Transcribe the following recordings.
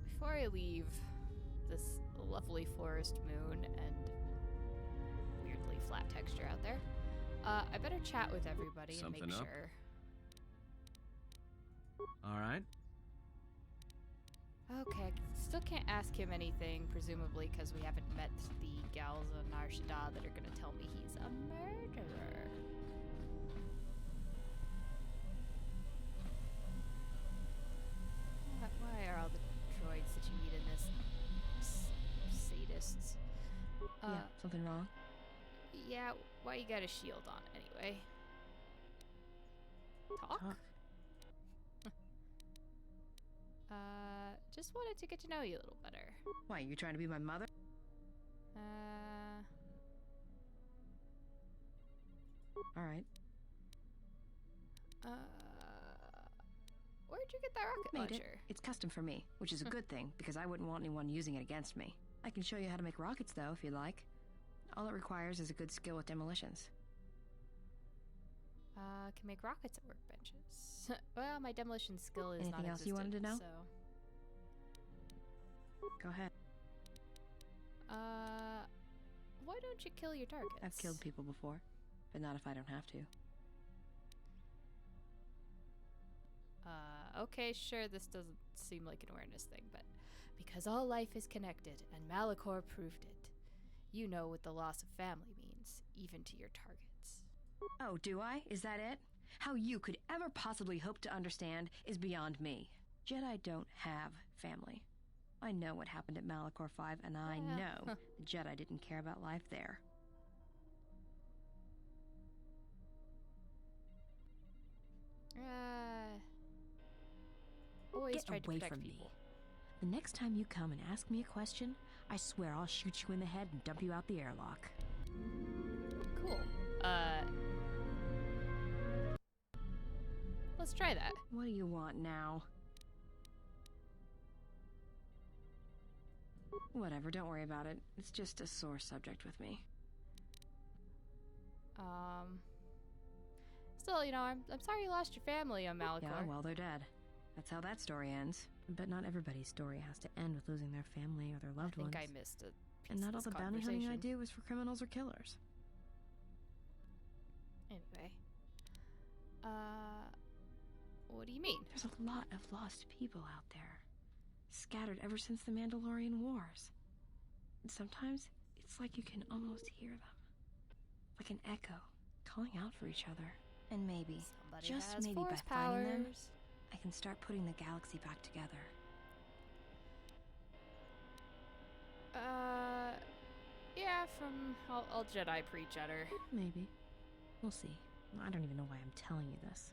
Before I leave this lovely forest moon and weirdly flat texture out there, I better chat with everybody Something and make up? sure. All right. Okay, still can't ask him anything, presumably because we haven't met the gals on Narshada that are gonna tell me he's a murderer. Why are all the droids that you meet in this sadists? Yeah, something wrong? Yeah, why you got a shield on anyway? Talk? Just wanted to get to know you a little better. Why, you trying to be my mother? Alright. Where'd you get that rocket Made launcher? it. It's custom for me, which is a good thing, because I wouldn't want anyone using it against me. I can show you how to make rockets, though, if you'd like. All it requires is a good skill with demolitions. Can make rockets at workbenches. Well, my demolition skill is Anything else you wanted to know? So. Go ahead. Why don't you kill your targets? I've killed people before, but not if I don't have to. Okay, sure, this doesn't seem like an awareness thing, but because all life is connected, and Malachor proved it. You know what the loss of family means, even to your targets. Oh, do I? Is that it? How you could ever possibly hope to understand is beyond me. Jedi don't have family. I know what happened at Malachor 5, and I know the Jedi didn't care about life there. Always Get tried to away protect from people. me. The next time you come and ask me a question, I swear I'll shoot you in the head and dump you out the airlock. Cool. Let's try that. What do you want now? Whatever, don't worry about it. It's just a sore subject with me. Still, you know, I'm sorry you lost your family on Malachor. Yeah, well, they're dead. That's how that story ends. But not everybody's story has to end with losing their family or their loved ones. I think I missed a piece And not of all this the bounty hunting I conversation. do is for criminals or killers. Anyway. What do you mean? There's a lot of lost people out there. Scattered ever since the Mandalorian Wars. And sometimes, it's like you can almost hear them. Like an echo, calling out for each other. And maybe, Somebody just has maybe by force finding them, powers. I can start putting the galaxy back together. Yeah, I'll Jedi preach at her. Maybe. We'll see. I don't even know why I'm telling you this.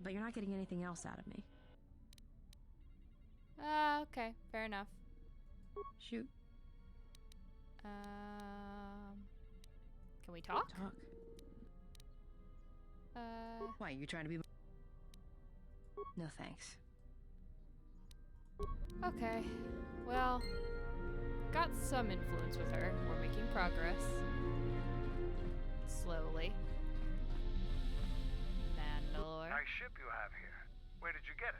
But you're not getting anything else out of me. Okay, fair enough. Shoot. Can we talk? Talk. Why, you trying to be... No thanks. Okay. Well, got some influence with her. We're making progress. Slowly. Mandalore. Nice ship you have here. Where did you get it?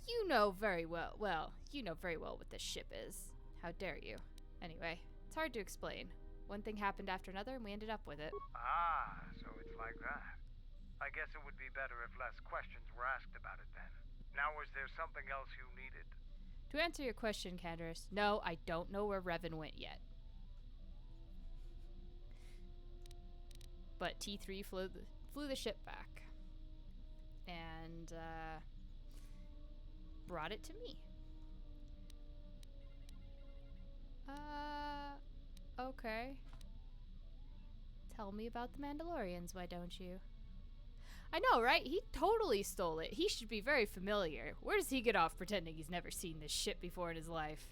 You know very well. Well, you know very well what this ship is. How dare you? Anyway, it's hard to explain. One thing happened after another, and we ended up with it. Ah, so it's like that. I guess it would be better if less questions were asked about it then. Now, was there something else you needed? To answer your question, Candace, no, I don't know where Revan went yet. But T3 flew the ship back. And, brought it to me. Okay. Tell me about the Mandalorians, why don't you? I know, right? He totally stole it. He should be very familiar. Where does he get off pretending he's never seen this shit before in his life?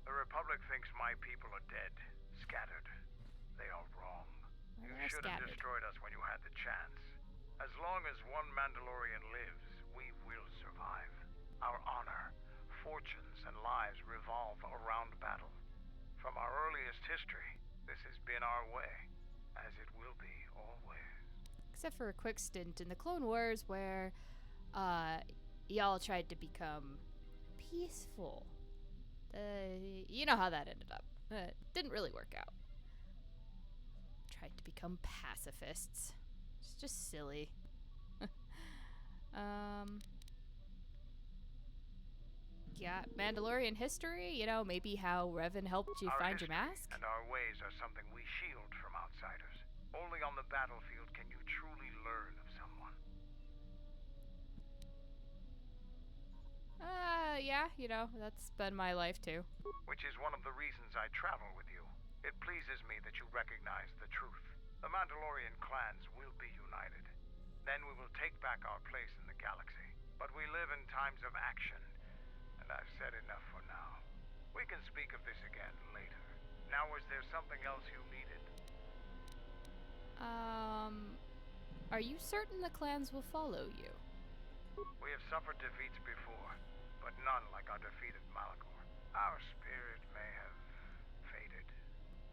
The Republic thinks my people are dead, scattered. They are wrong. Well, You they're should have scattered. destroyed us when you had the chance. As long as one Mandalorian lives, we will survive. Our honor, fortunes, and lives revolve around battle. From our earliest history, this has been our way, as it will be always. Except for a quick stint in the Clone Wars where, y'all tried to become peaceful. You know how that ended up. Didn't really work out. Tried to become pacifists. It's just silly. Yeah, Mandalorian history, you know, maybe how Revan helped you Our find your history mask? and our ways are something we shield from outsiders. Only on the battlefield can you truly learn of someone. Yeah, you know, that's been my life too. Which is one of the reasons I travel with you. It pleases me that you recognize the truth. The Mandalorian clans will be united. Then we will take back our place in the galaxy. But we live in times of action, and I've said enough for now. We can speak of this again later. Now, is there something else you needed? Are you certain the clans will follow you? We have suffered defeats before, but none like our defeat at Malachor. Our spirit may have faded,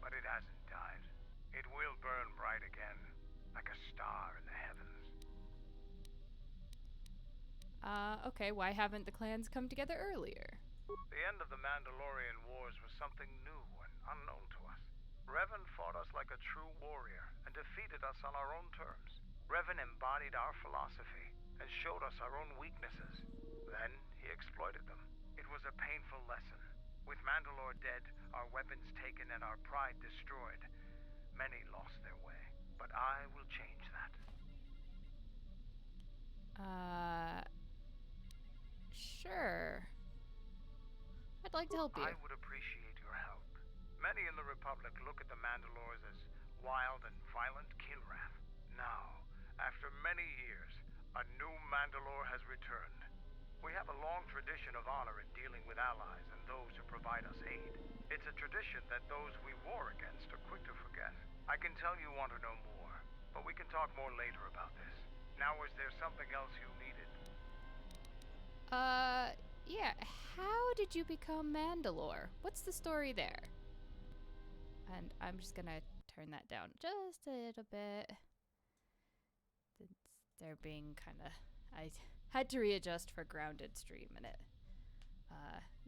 but it hasn't died. It will burn bright again, like a star in the heavens. Okay, why haven't the clans come together earlier? The end of the Mandalorian Wars was something new and unknown to us. Revan fought us like a true warrior and defeated us on our own terms. Revan embodied our philosophy and showed us our own weaknesses. Then he exploited them. It was a painful lesson. With Mandalore dead, our weapons taken, and our pride destroyed, many lost their way. But I will change that. Sure. I'd like to help you. I would appreciate your help. Many in the Republic look at the Mandalores as wild and violent Kilrath. Now, after many years, a new Mandalore has returned. We have a long tradition of honor in dealing with allies and those who provide us aid. It's a tradition that those we war against are quick to forget. I can tell you want to know more, but we can talk more later about this. Now, is there something else you needed? Yeah, how did you become Mandalore? What's the story there? And I'm just gonna turn that down just a little bit. They're being kinda... I had to readjust for grounded stream and it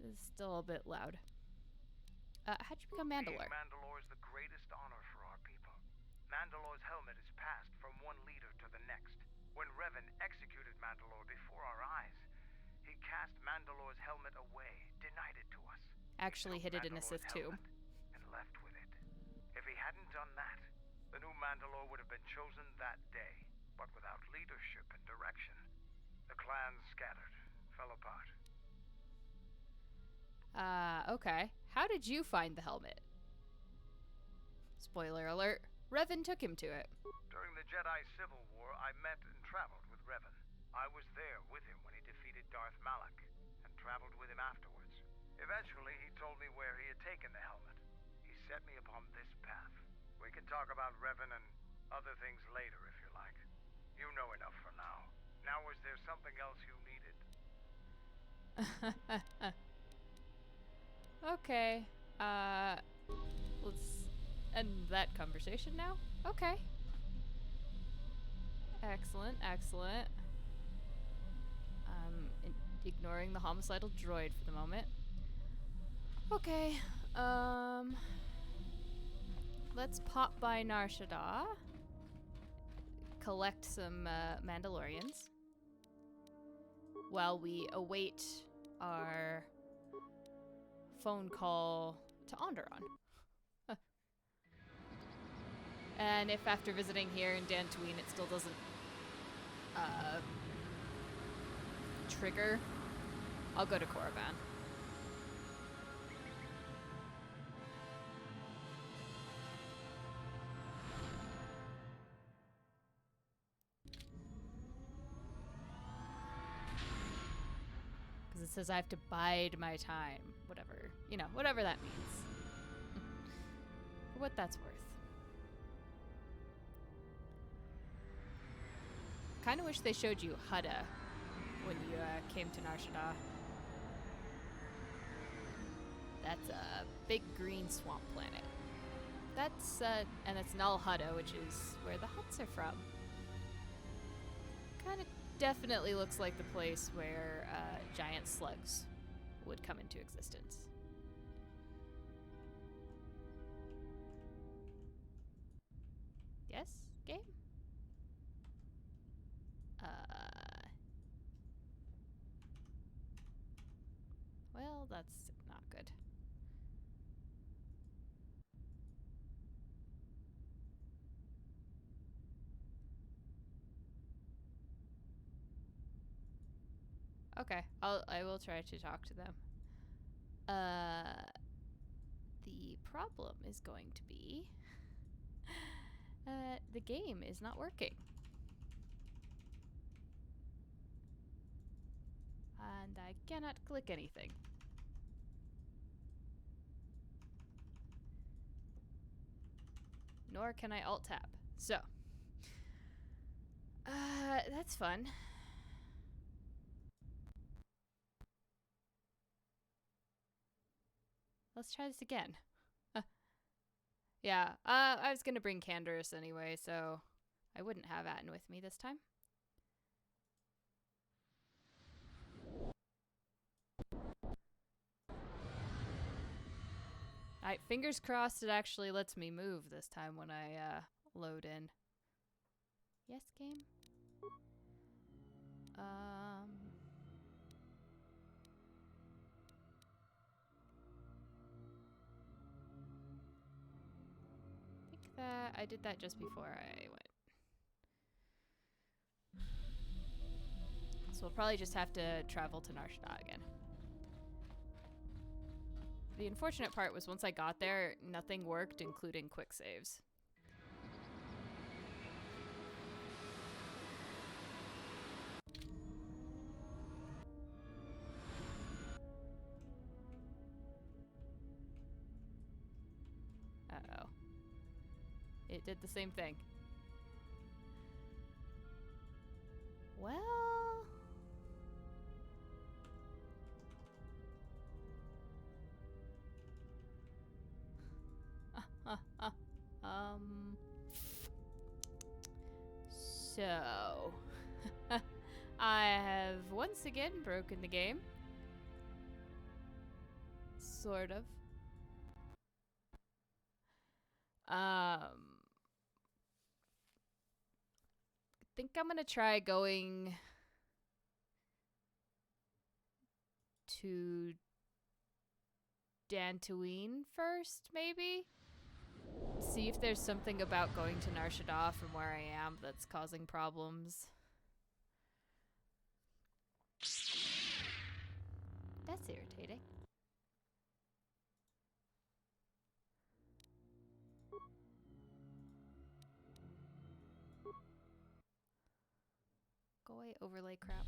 is still a bit loud. How'd you become Mandalore? Being Mandalore is the greatest honor for our people. Mandalore's helmet is passed from one leader to the next. When Revan executed Mandalore before our eyes, he cast Mandalore's helmet away, denied it to us. Actually hit it in assist too. And left with it. If he hadn't done that, the new Mandalore would have been chosen that day. But without leadership and direction, the clans scattered, fell apart. Okay. How did you find the helmet? Spoiler alert, Revan took him to it. During the Jedi Civil War, I met and traveled with Revan. I was there with him when he defeated Darth Malak, and traveled with him afterwards. Eventually, he told me where he had taken the helmet. He set me upon this path. We can talk about Revan and other things later if you like. You know enough for now. Now, is there something else you needed? Okay. Let's end that conversation now. Okay. Excellent, excellent. Ignoring the homicidal droid for the moment. Okay. Let's pop by Nar Shaddaa. Collect some Mandalorians while we await our phone call to Onderon. And if after visiting here in Dantooine it still doesn't trigger, I'll go to Korriban. It says I have to bide my time. Whatever. You know, whatever that means. For what that's worth. Kind of wish they showed you Hutta when you came to Nar Shaddaa. That's a big green swamp planet. That's, and it's Null Hutta, which is where the Hutts are from. definitely looks like the place where giant slugs would come into existence. Yes, game? Well, that's not good. Okay, I will try to talk to them. The problem is going to be the game is not working. And I cannot click anything. Nor can I alt tab. So, that's fun. Let's try this again. Yeah, I was gonna bring Canderous anyway, so I wouldn't have Atten with me this time. Alright, fingers crossed it actually lets me move this time when I load in. Yes, game? I think that I did that just before I went. So we'll probably just have to travel to Nar Shaddaa again. The unfortunate part was once I got there, nothing worked, including quick saves. Uh-oh. It did the same thing. Well... So... I have once again broken the game. Sort of. I think I'm gonna try going to Dantooine first, maybe? See if there's something about going to Nar Shaddaa from where I am that's causing problems. That's irritating. Go away, overlay crap.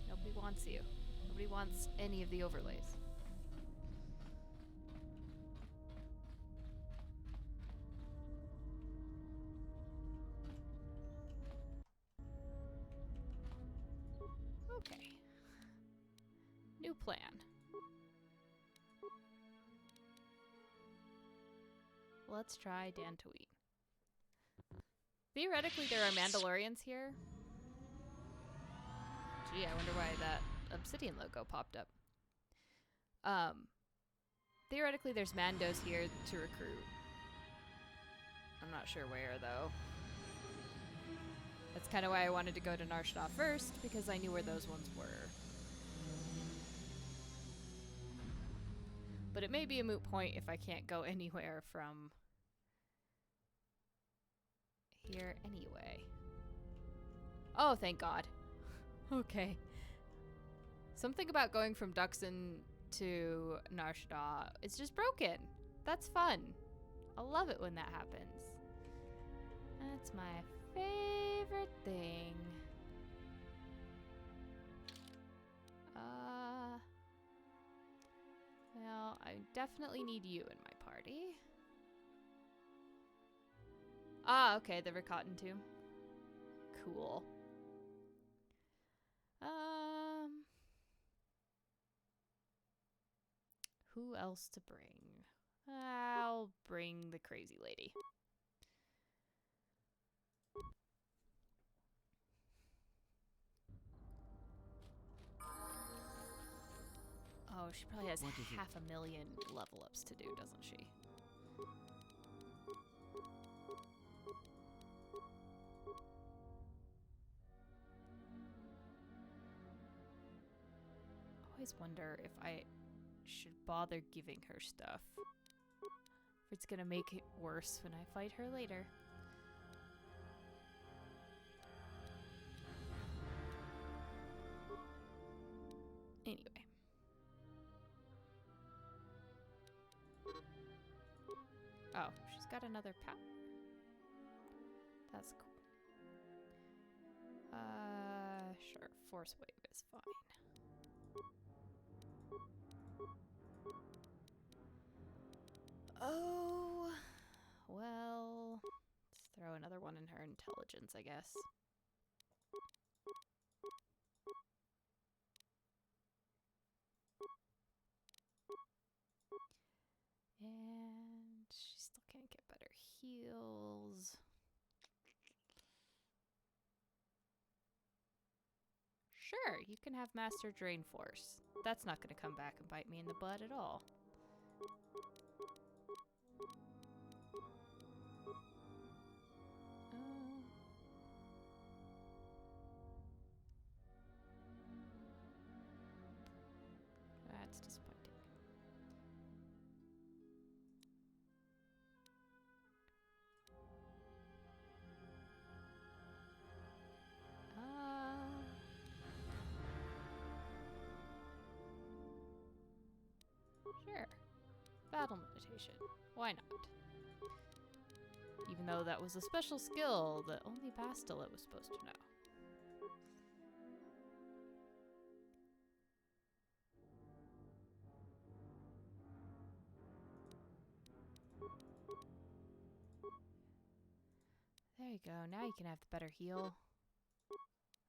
Nobody wants you. Nobody wants any of the overlays. Okay. New plan. Let's try Dantooine. Theoretically, there are Mandalorians here. Gee, I wonder why that obsidian logo popped up. Theoretically, there's Mandos here to recruit. I'm not sure where, though. That's kind of why I wanted to go to Nar Shaddaa first, because I knew where those ones were. But it may be a moot point if I can't go anywhere from here anyway. Oh, thank God. Okay. Something about going from Duxon to Nar Shaddaa, it's just broken. That's fun. I love it when that happens. That's my favorite thing. Well, I definitely need you in my party. Ah, okay, the Ricottan tomb. Cool. Who else to bring? I'll bring the crazy lady. Oh, she probably has What is it? 500,000 level ups to do, doesn't she? I always wonder if I should bother giving her stuff. If it's gonna make it worse when I fight her later. Anyway. Oh, she's got another power. That's cool. Sure. Force wave is fine. Oh, well, let's throw another one in her intelligence, I guess. And she still can't get better heals. Sure, you can have Master Drain Force. That's not going to come back and bite me in the butt at all. That's disappointing. Sure. Battle meditation. Why not? Even though that was a special skill that only Bastila was supposed to know. There you go. Now you can have the better heal.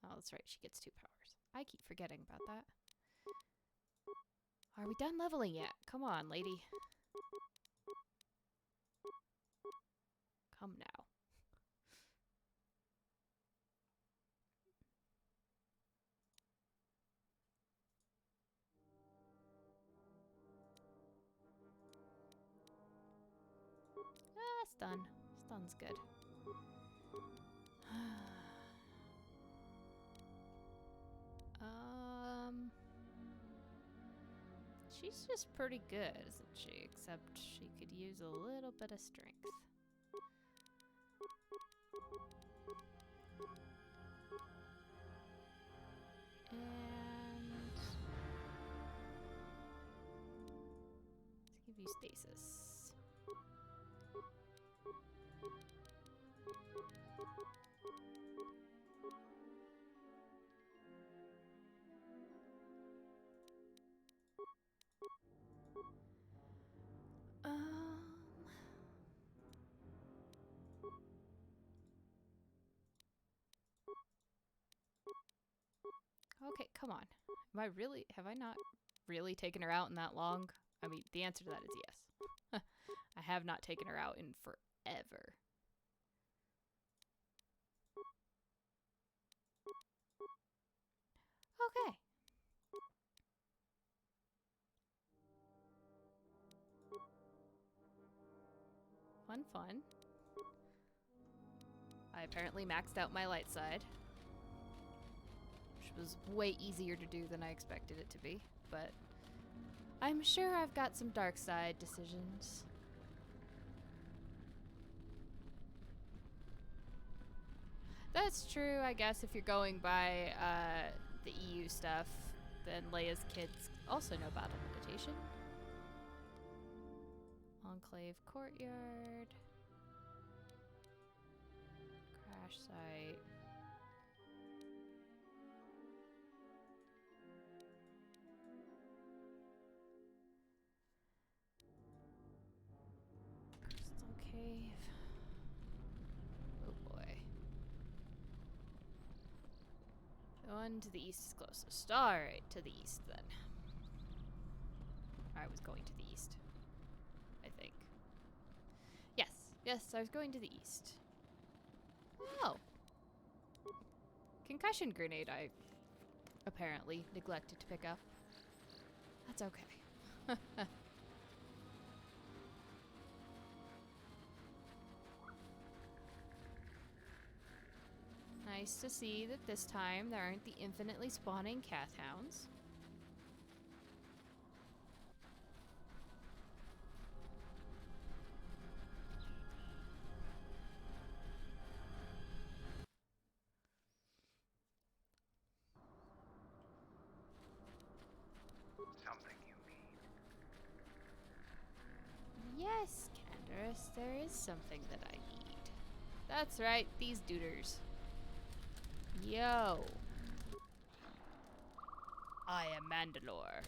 Oh, that's right. She gets 2 powers. I keep forgetting about that. Are we done leveling yet? Come on, lady. Come now. Stun. Stun's good. She's just pretty good, isn't she? Except she could use a little bit of strength. And let's give you stasis. Okay, come on. Have I not really taken her out in that long? I mean, the answer to that is yes. I have not taken her out in forever. Okay. Fun. I apparently maxed out my light side, which was way easier to do than I expected it to be, but I'm sure I've got some dark side decisions. That's true, I guess, if you're going by the EU stuff, then Leia's kids also know battle meditation. Enclave Courtyard. Crash site. Crystal Cave. Oh boy. The one to the east is closest. Alright, to the east then. I was going to the east. I think. Yes, I was going to the east. Oh. Concussion grenade I apparently neglected to pick up. That's okay. Nice to see that this time there aren't the infinitely spawning Kath hounds. Something you need. Yes, Candace, there is something that I need. That's right, these duders. Yo. I am Mandalore.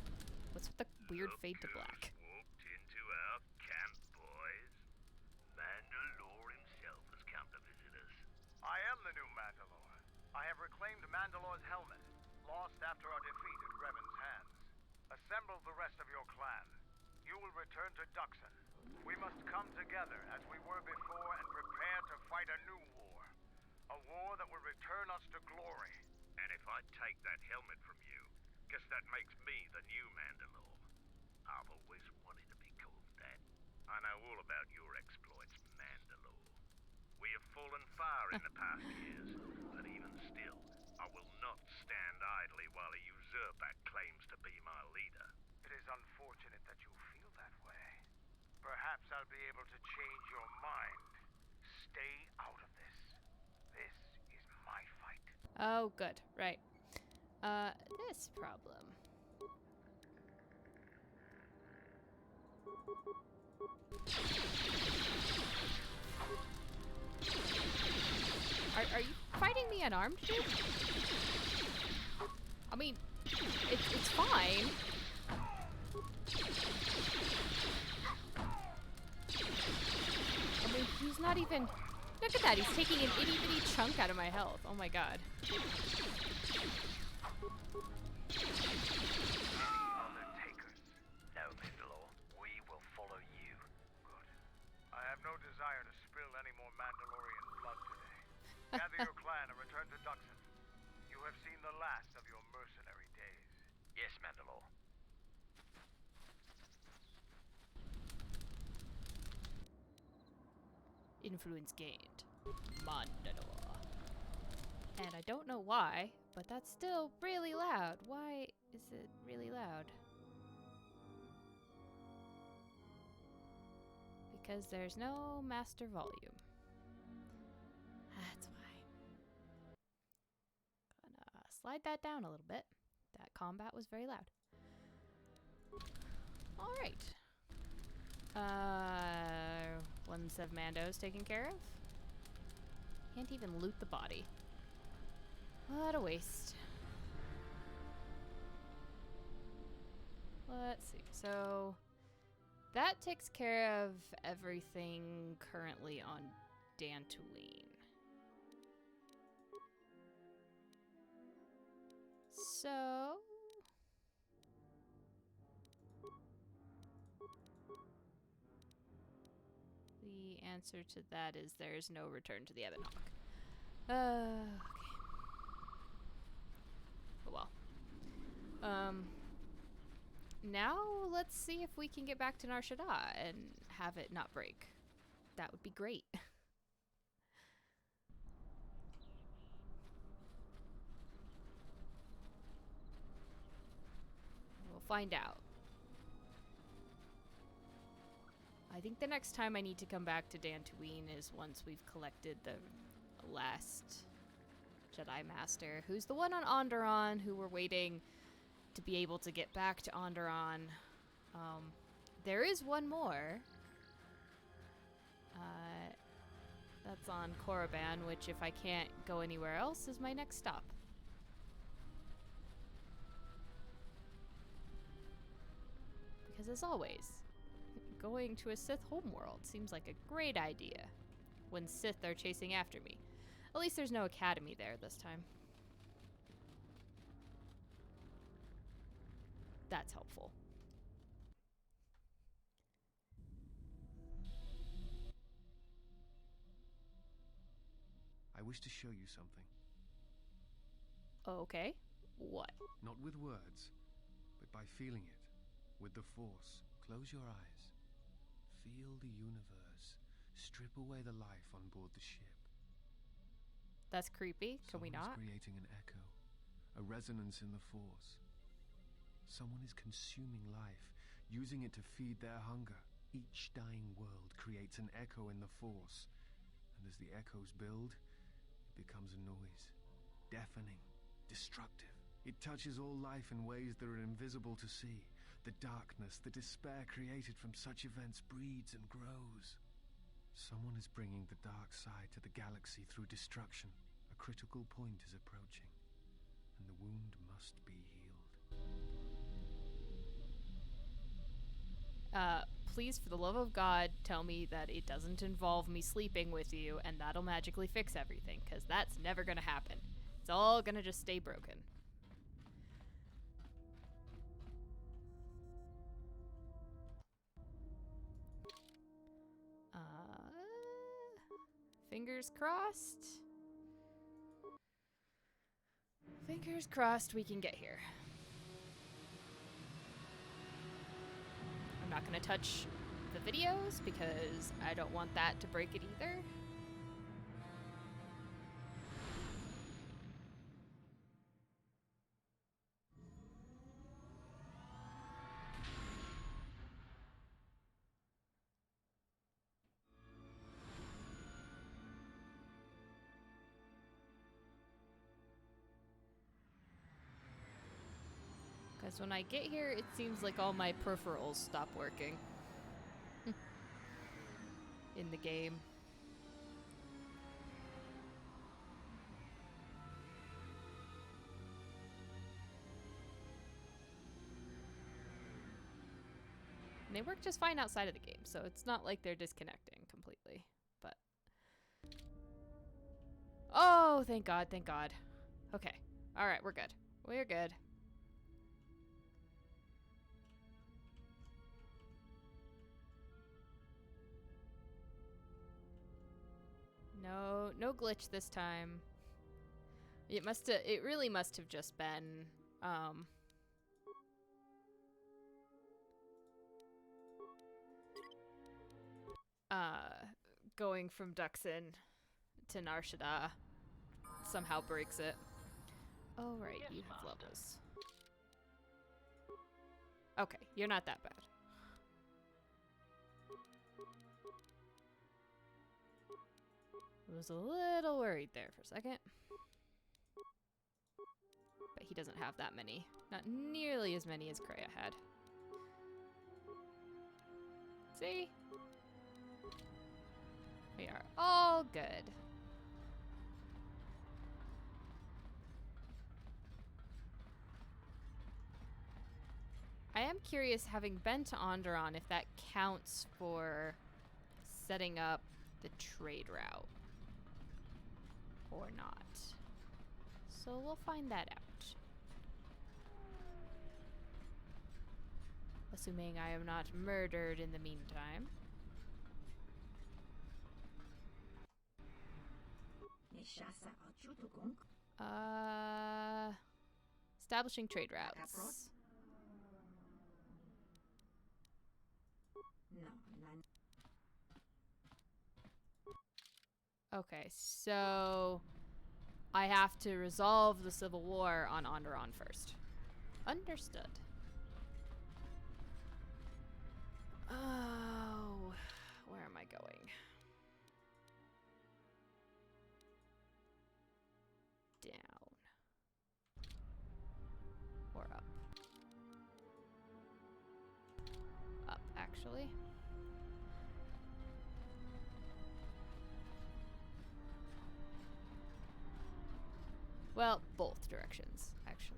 What's with the weird fade to black? Walked into our camp, boys. Mandalore himself has come to visit us. I am the new Mandalore. I have reclaimed Mandalore's helmet, lost after our defeat at Revan's hands. Assemble the rest of your clan. You will return to Duxon. We must come together as we were before and prepare to fight a new war. A war that will return us to glory. And if I take that helmet from you, guess that makes me the new Mandalore. I've always wanted to be called that. I know all about your exploits, Mandalore. We have fallen far in the past years, but even still, I will not stand idly while a usurper claims to be my leader. It is unfortunate that you feel that way. Perhaps I'll be able to change your mind. Stay out of this. This is my fight. Oh, good. Right. This problem. Are you fighting me unarmed, dude? I mean, it's fine. I mean, he's not even... Look at that, he's taking an itty bitty chunk out of my health. Oh my god. Other takers. No, Mandalore. We will follow you. Good. I have no desire to spill any more Mandalorian blood today. Gather your clan and return to Duxon. You have seen the last of your mercenary days. Yes, Mandalore. Influence gained. Mandalore. And I don't know why, but that's still really loud. Why is it really loud? Because there's no master volume. That's why. Gonna slide that down a little bit. That combat was very loud. Alright. One set of Mando's taken care of. Can't even loot the body. What a waste. Let's see. So that takes care of everything currently on Dantooine. So the answer to that is there's no return to the Ebonhawk. Okay. Oh well. Now let's see if we can get back to Nar Shaddaa and have it not break. That would be great. We'll find out. I think the next time I need to come back to Dantooine is once we've collected the last Jedi Master, who's the one on Onderon, who we're waiting to be able to get back to Onderon. There is one more. That's on Korriban, which if I can't go anywhere else is my next stop. Because as always, going to a Sith homeworld seems like a great idea when Sith are chasing after me. At least there's no academy there this time. That's helpful. I wish to show you something. Okay. What? Not with words, but by feeling it. With the Force, close your eyes. Feel the universe strip away the life on board the ship. That's creepy. Can we Someone not? is creating an echo, a resonance in the Force. Someone is consuming life, using it to feed their hunger. Each dying world creates an echo in the Force, and as the echoes build, it becomes a noise, deafening, destructive. It touches all life in ways that are invisible to see. The darkness, the despair created from such events breeds and grows. Someone is bringing the dark side to the galaxy through destruction. A critical point is approaching, and the wound must be healed. Please, for the love of God, tell me that it doesn't involve me sleeping with you and that'll magically fix everything, because that's never gonna happen. It's all gonna just stay broken. Fingers crossed. Fingers crossed we can get here. I'm not gonna touch the videos because I don't want that to break it either. Because when I get here, it seems like all my peripherals stop working. In the game. And they work just fine outside of the game, so it's not like they're disconnecting completely. But oh, thank God, thank God. Okay. Alright, we're good. We're good. No, no glitch this time. It really must have just been, going from Duxon to Nar Shaddaa somehow breaks it. Oh, right, you have levels. Okay, you're not that bad. I was a little worried there for a second. But he doesn't have that many. Not nearly as many as Kreia had. See? We are all good. I am curious, having been to Onderon, if that counts for setting up the trade route. Or not. So we'll find that out. Assuming I am not murdered in the meantime. Establishing trade routes. Okay, so I have to resolve the Civil War on Onderon first. Understood. Oh, where am I going? Down. Or up. Up, actually. Well, both directions, actually.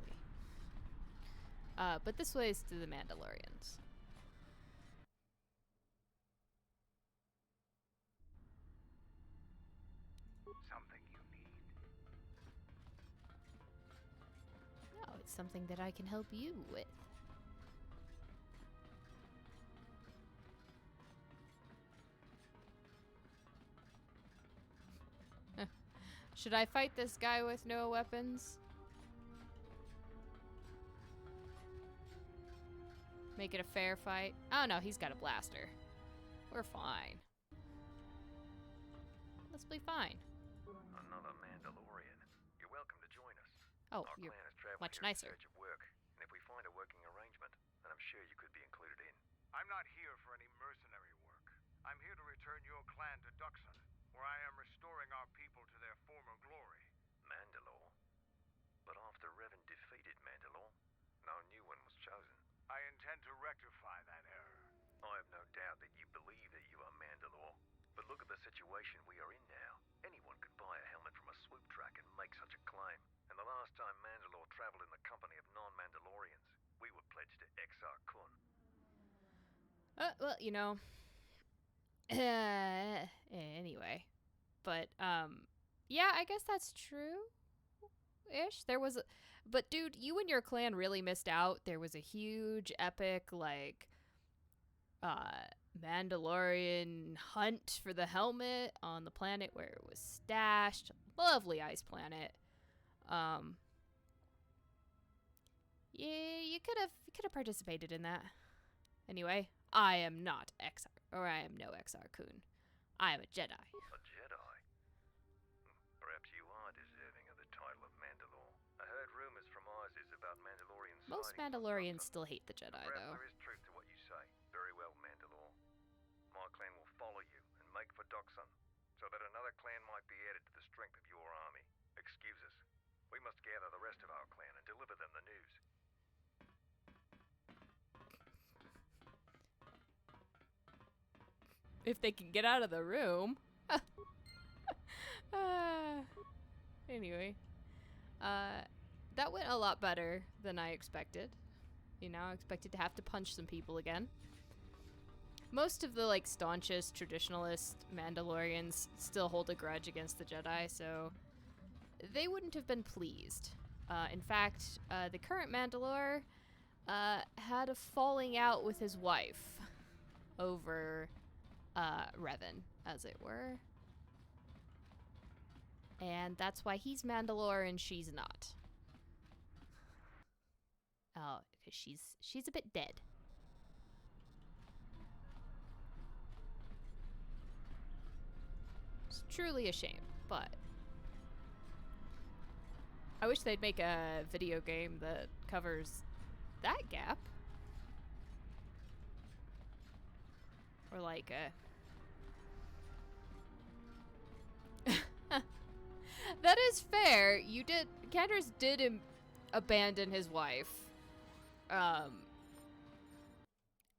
But this way is to the Mandalorians. Something you need. No, it's something that I can help you with. Should I fight this guy with no weapons? Make it a fair fight. Oh no, he's got a blaster. We're fine. Let's be fine. Another Mandalorian. You're welcome to join us. Oh, Our you're clan is traveling much here in nicer. search of work, and if we find a working arrangement, then I'm sure you could be included in. I'm not here for any mercenary work. I'm here to return your clan to Duxon, where I am restoring our people to their former glory. Mandalore? But after Revan defeated Mandalore, no new one was chosen. I intend to rectify that error. I have no doubt that you believe that you are Mandalore. But look at the situation we are in now. Anyone could buy a helmet from a swoop track and make such a claim. And the last time Mandalore traveled in the company of non-Mandalorians, we were pledged to Exar Kun. Well, you know. Anyway. But, yeah, I guess that's true-ish. There was but dude, you and your clan really missed out. There was a huge, epic, like, Mandalorian hunt for the helmet on the planet where it was stashed. Lovely ice planet. Yeah, you could have participated in that. Anyway, I am not Exar, or I am no Exar Kun. I am a Jedi. A Jedi? Perhaps you are deserving of the title of Mandalore. I heard rumors from Isis about Mandalorian Most sightings on Mandalorians Duxon. still hate the Jedi, Perhaps though. there is truth to what you say. Very well, Mandalore. My clan will follow you and make for Duxon, so that another clan might be added to the strength of your army. Excuse us. We must gather the rest of our clan and deliver them the news. If they can get out of the room. Anyway. That went a lot better than I expected. You know, I expected to have to punch some people again. Most of the, like, staunchest traditionalist Mandalorians still hold a grudge against the Jedi, so they wouldn't have been pleased. In fact, the current Mandalore had a falling out with his wife over Revan, as it were. And that's why he's Mandalore and she's not. Oh, because she's a bit dead. It's truly a shame, but I wish they'd make a video game that covers that gap. Or like that is fair. Candace did abandon his wife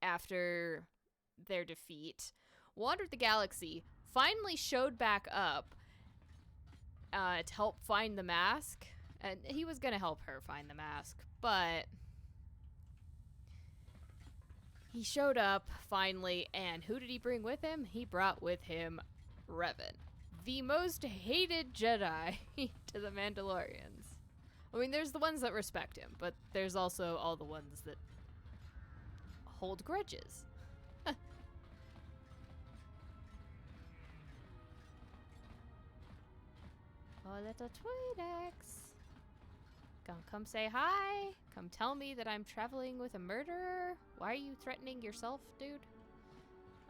after their defeat, wandered the galaxy, finally showed back up to help find the mask, and he was gonna help her find the mask, but he showed up finally, and who did he bring with him? He brought with him Revan, the most hated Jedi to the Mandalorians. I mean, there's the ones that respect him, but there's also all the ones that hold grudges. Oh, little Twi'leks. Gonna come say hi? Come tell me that I'm traveling with a murderer? Why are you threatening yourself, dude?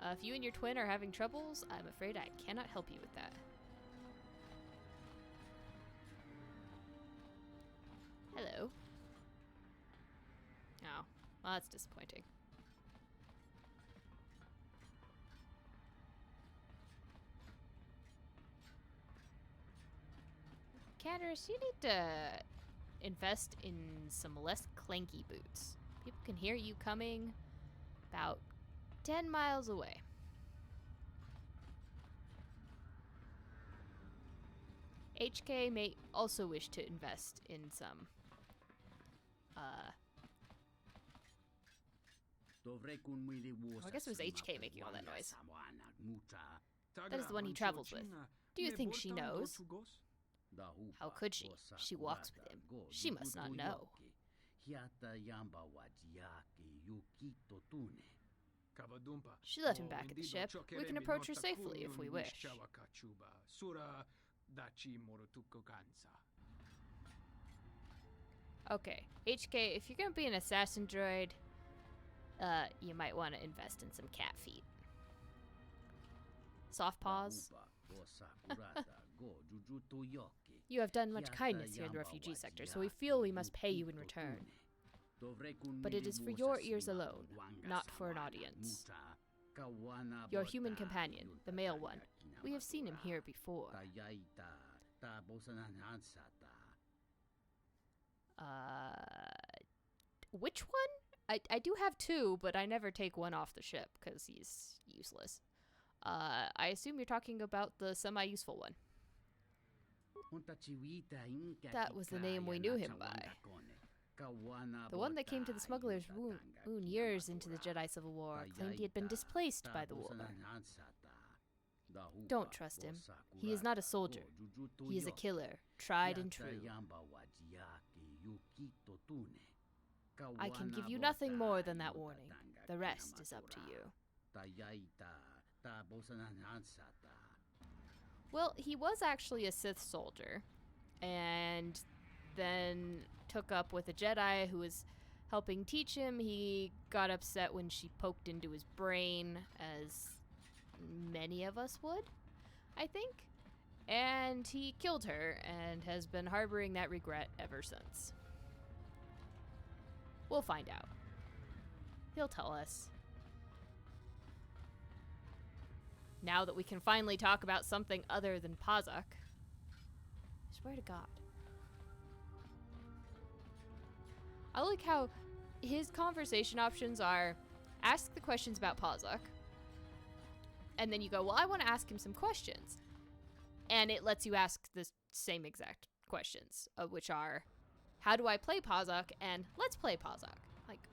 If you and your twin are having troubles, I'm afraid I cannot help you with that. Hello. Oh, well, that's disappointing. Candace, you need to invest in some less clanky boots. People can hear you coming about 10 miles away. HK may also wish to invest in some I guess it was HK making all that noise. That is the one he travels with. Do you think she knows? How could she? She walks with him. She must not know. She let him back at the ship. We can approach her safely if we wish. Okay, HK, if you're gonna be an assassin droid, you might want to invest in some cat feet. Soft paws. You have done much kindness here in the refugee sector, so we feel we must pay you in return. But it is for your ears alone, not for an audience. Your human companion, the male one. We have seen him here before. Which one? I do have two, but I never take one off the ship, because he's useless. I assume you're talking about the semi-useful one. That was the name we knew him by. The one that came to the smuggler's moon years into the Jedi Civil War claimed he had been displaced by the war. Don't trust him. He is not a soldier. He is a killer, tried and true. I can give you nothing more than that warning. The rest is up to you. Well, he was actually a Sith soldier, and then took up with a Jedi who was helping teach him. He got upset when she poked into his brain, as many of us would, I think. And he killed her, and has been harboring that regret ever since. We'll find out. He'll tell us. Now that we can finally talk about something other than Pazak. I swear to God. I like how his conversation options are ask the questions about Pazak. And then you go, well, I want to ask him some questions. And it lets you ask the same exact questions, which are, how do I play Pazak? And let's play Pazak. Like,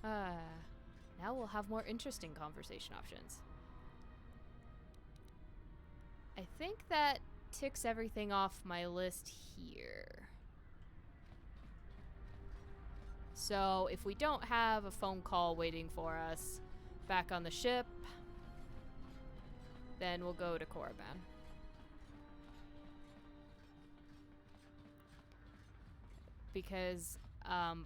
now we'll have more interesting conversation options. I think that ticks everything off my list here. So if we don't have a phone call waiting for us back on the ship, then we'll go to Korriban. Because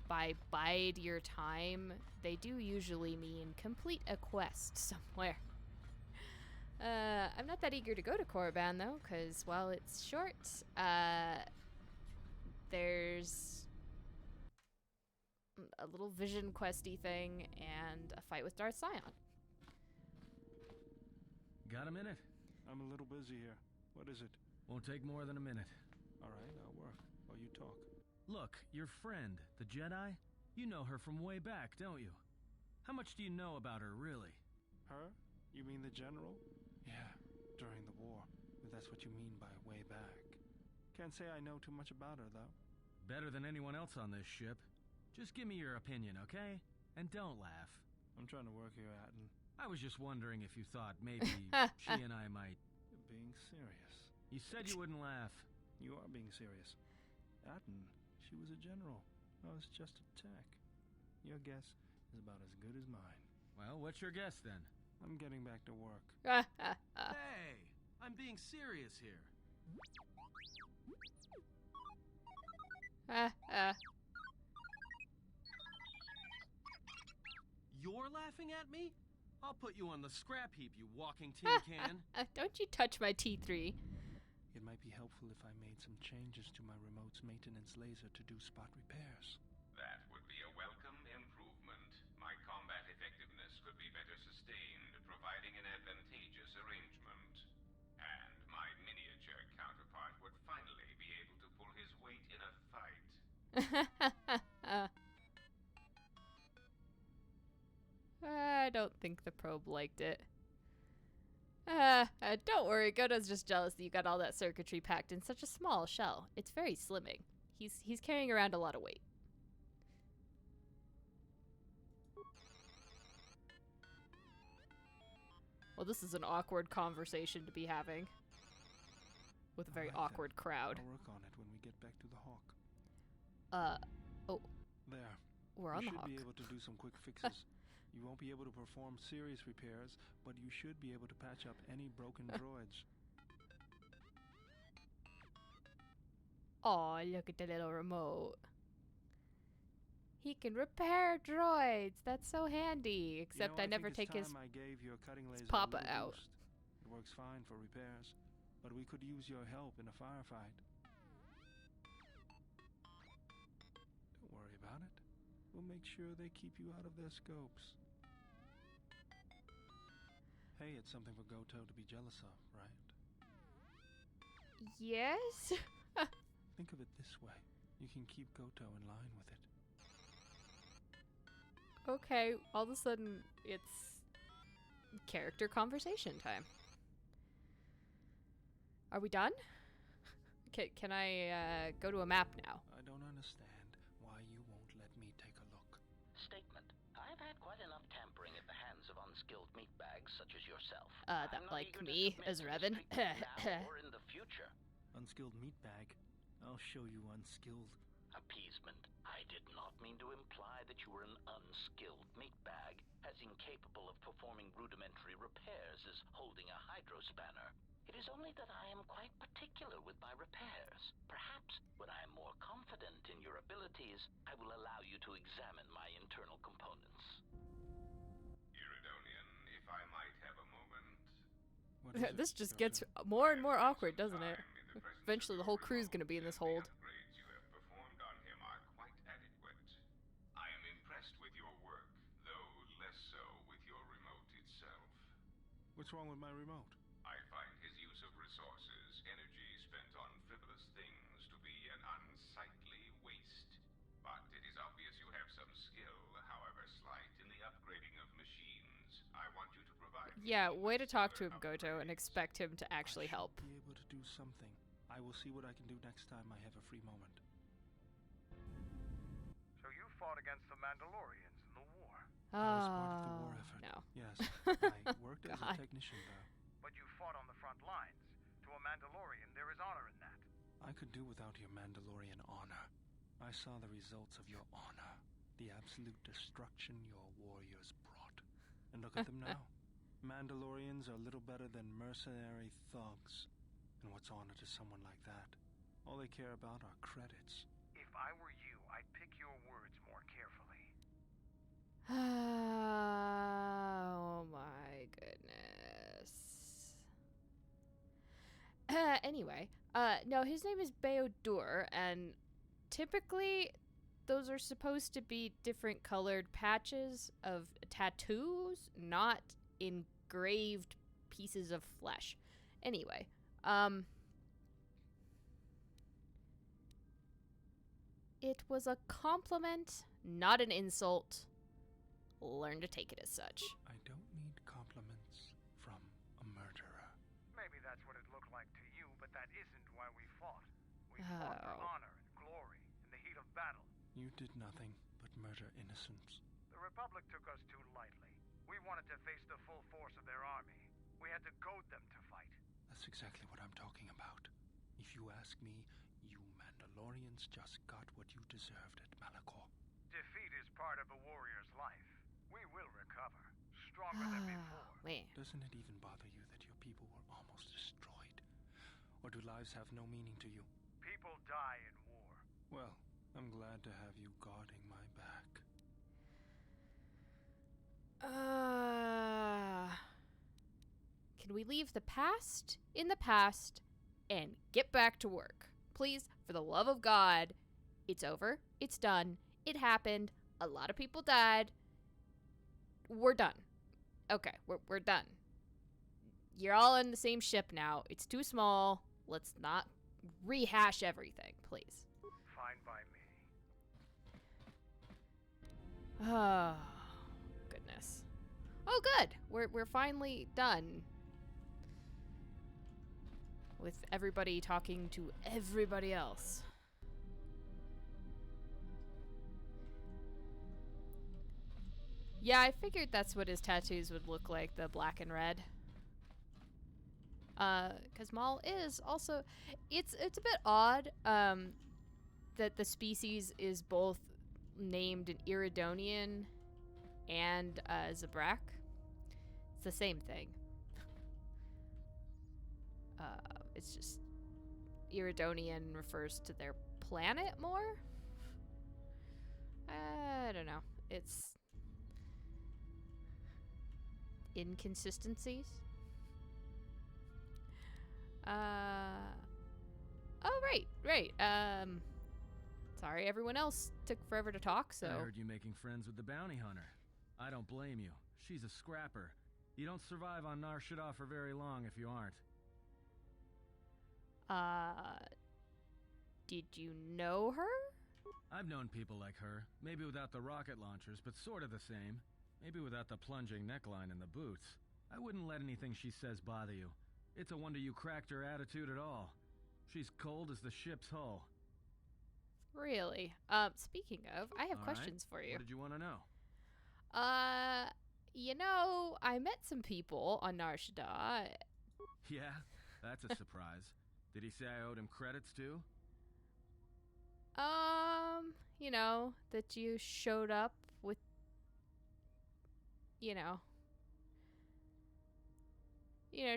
by bide your time, they do usually mean complete a quest somewhere. I'm not that eager to go to Korriban, though, because while it's short, there's a little vision questy thing and a fight with Darth Sion. Got a minute? I'm a little busy here. What is it? Won't take more than a minute. All right, I'll work while you talk. Look, your friend, the Jedi, you know her from way back, don't you? How much do you know about her, really? Her? You mean the general? Yeah, during the war. If that's what you mean by way back. Can't say I know too much about her, though. Better than anyone else on this ship. Just give me your opinion, okay? And don't laugh. I'm trying to work here, Atten. I was just wondering if you thought maybe she and I might... You're being serious. You said you wouldn't laugh. You are being serious. Atten, she was a general. I was just a tech. Your guess is about as good as mine. Well, what's your guess, then? I'm getting back to work. Hey! I'm being serious here. You're laughing at me? I'll put you on the scrap heap, you walking tin can. Don't you touch my T3. It might be helpful if I made some changes to my remote's maintenance laser to do spot repairs. That would be a welcome improvement. My combat effectiveness could be better sustained, providing an advantageous arrangement. And my miniature counterpart would finally be able to pull his weight in a fight. I don't think the probe liked it. Don't worry, Godo's just jealous that you got all that circuitry packed in such a small shell. It's very slimming. He's carrying around a lot of weight. Well, this is an awkward conversation to be having. With a very I like awkward that. crowd. I'll work on it when we get back to the Hawk. Oh, There. we're on You the should Hawk. be able to do some quick fixes. You won't be able to perform serious repairs, but you should be able to patch up any broken droids. Aw, look at the little remote. He can repair droids. That's so handy. Except I never take his I gave your cutting laser papa a little out. boost. It works fine for repairs, but we could use your help in a firefight. Don't worry about it. We'll make sure they keep you out of their scopes. Hey, it's something for Goto to be jealous of, right? Yes? Think of it this way. You can keep Goto in line with it. Okay, all of a sudden it's character conversation time. Are we done? Can I go to a map now? I don't understand why you won't let me take a look. Statement. I've had quite enough tampering at the hands of unskilled meatbags such as yourself. That I'm not like eager to me submit as to Revan. mistreatment now or in the future. Unskilled meatbag? I'll show you unskilled. Appeasement. I did not mean to imply that you were an unskilled meatbag, as incapable of performing rudimentary repairs as holding a hydrospanner. It is only that I am quite particular with my repairs. Perhaps when I am more confident in your abilities, I will allow you to examine my internal components. Iridonian, if I might have a moment. What is it, This just Goto? gets more and more awkward, doesn't it? Time in the presence Eventually of the whole your crew's gonna remote be in this and the hold. upgrades you have performed on him are quite adequate. I am impressed with your work, though less so with your remote itself. What's wrong with my remote? I find his use of resources, energy spent on frivolous things, to be an unsightly waste. But it is obvious you have some skill, however slight, in the upgrading of machines. I want you to provide me Yeah, with way to talk to him, further Goto, and upgrades. expect him to actually I should help. be able to do something. I will see what I can do next time I have a free moment. So you fought against the Mandalorians in the war, I was part of the war Oh, effort. no. Yes. I worked as a God. technician, though. but you fought on the front lines. To a Mandalorian, there is honor in that. I could do without your Mandalorian honor. I saw the results of your honor. The absolute destruction your warriors brought. And look at them now. Mandalorians are little better than mercenary thugs. And what's honor to someone like that? All they care about are credits. If I were you, I'd pick your words more carefully. Oh my goodness. Anyway, no, his name is Beodur, and typically those are supposed to be different colored patches of tattoos, not engraved pieces of flesh. Anyway, it was a compliment, not an insult. Learn to take it as such. I don't need compliments from a murderer. Maybe that's what it looked like to you, but that isn't why we fought. We fought for Oh. honor and glory in the heat of battle. You did nothing but murder innocents. The Republic took us too lightly. We wanted to face the full force of their army. We had to goad them to fight. That's exactly what I'm talking about. If you ask me, you Mandalorians just got what you deserved at Malachor. Defeat is part of a warrior's life. We will recover, stronger than before. Man. Doesn't it even bother you that your people were almost destroyed? Or do lives have no meaning to you? People die in war. Well, I'm glad to have you guarding my back. Can we leave the past in the past and get back to work? Please, for the love of God. It's over. It's done. It happened. A lot of people died. We're done. Okay, we're done. You're all in the same ship now. It's too small. Let's not rehash everything, please. Fine by me. Oh, goodness. Oh, good. We're finally done with everybody talking to everybody else. Yeah, I figured that's what his tattoos would look like, the black and red. 'Cause Maul is also... It's a bit odd, that the species is both named an Iridonian and Zabrak. It's the same thing. It's just Iridonian refers to their planet more. I don't know. It's inconsistencies. Oh, right. Sorry, everyone else took forever to talk, so... I heard you making friends with the bounty hunter. I don't blame you. She's a scrapper. You don't survive on Nar Shaddaa for very long if you aren't. Did you know her? I've known people like her. Maybe without the rocket launchers, but sort of the same. Maybe without the plunging neckline and the boots. I wouldn't let anything she says bother you. It's a wonder you cracked her attitude at all. She's cold as the ship's hull. Really? Speaking of, I have questions for you. What did you want to know? You know, I met some people on Nar Shaddaa. Yeah, that's a surprise. Did he say I owed him credits too? You know, that you showed up with,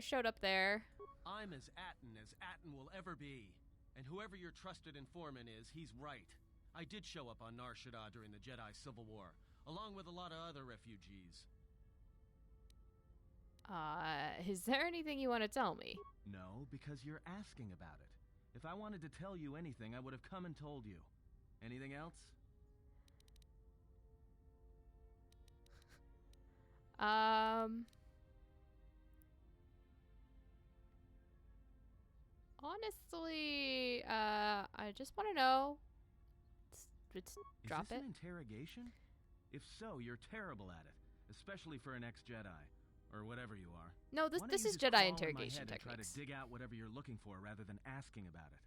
showed up there. I'm as Atten will ever be. And whoever your trusted informant is, he's right. I did show up on Nar Shaddaa during the Jedi Civil War, along with a lot of other refugees. Is there anything you want to tell me? No, because you're asking about it. If I wanted to tell you anything, I would have come and told you. Anything else? Honestly, I just want to know. Drop Is this it. an interrogation? If so, you're terrible at it, especially for an ex-Jedi, or whatever you are. No, Why don't this you is just crawl Jedi in my interrogation head and try techniques. to dig out whatever you're looking for rather than asking about it.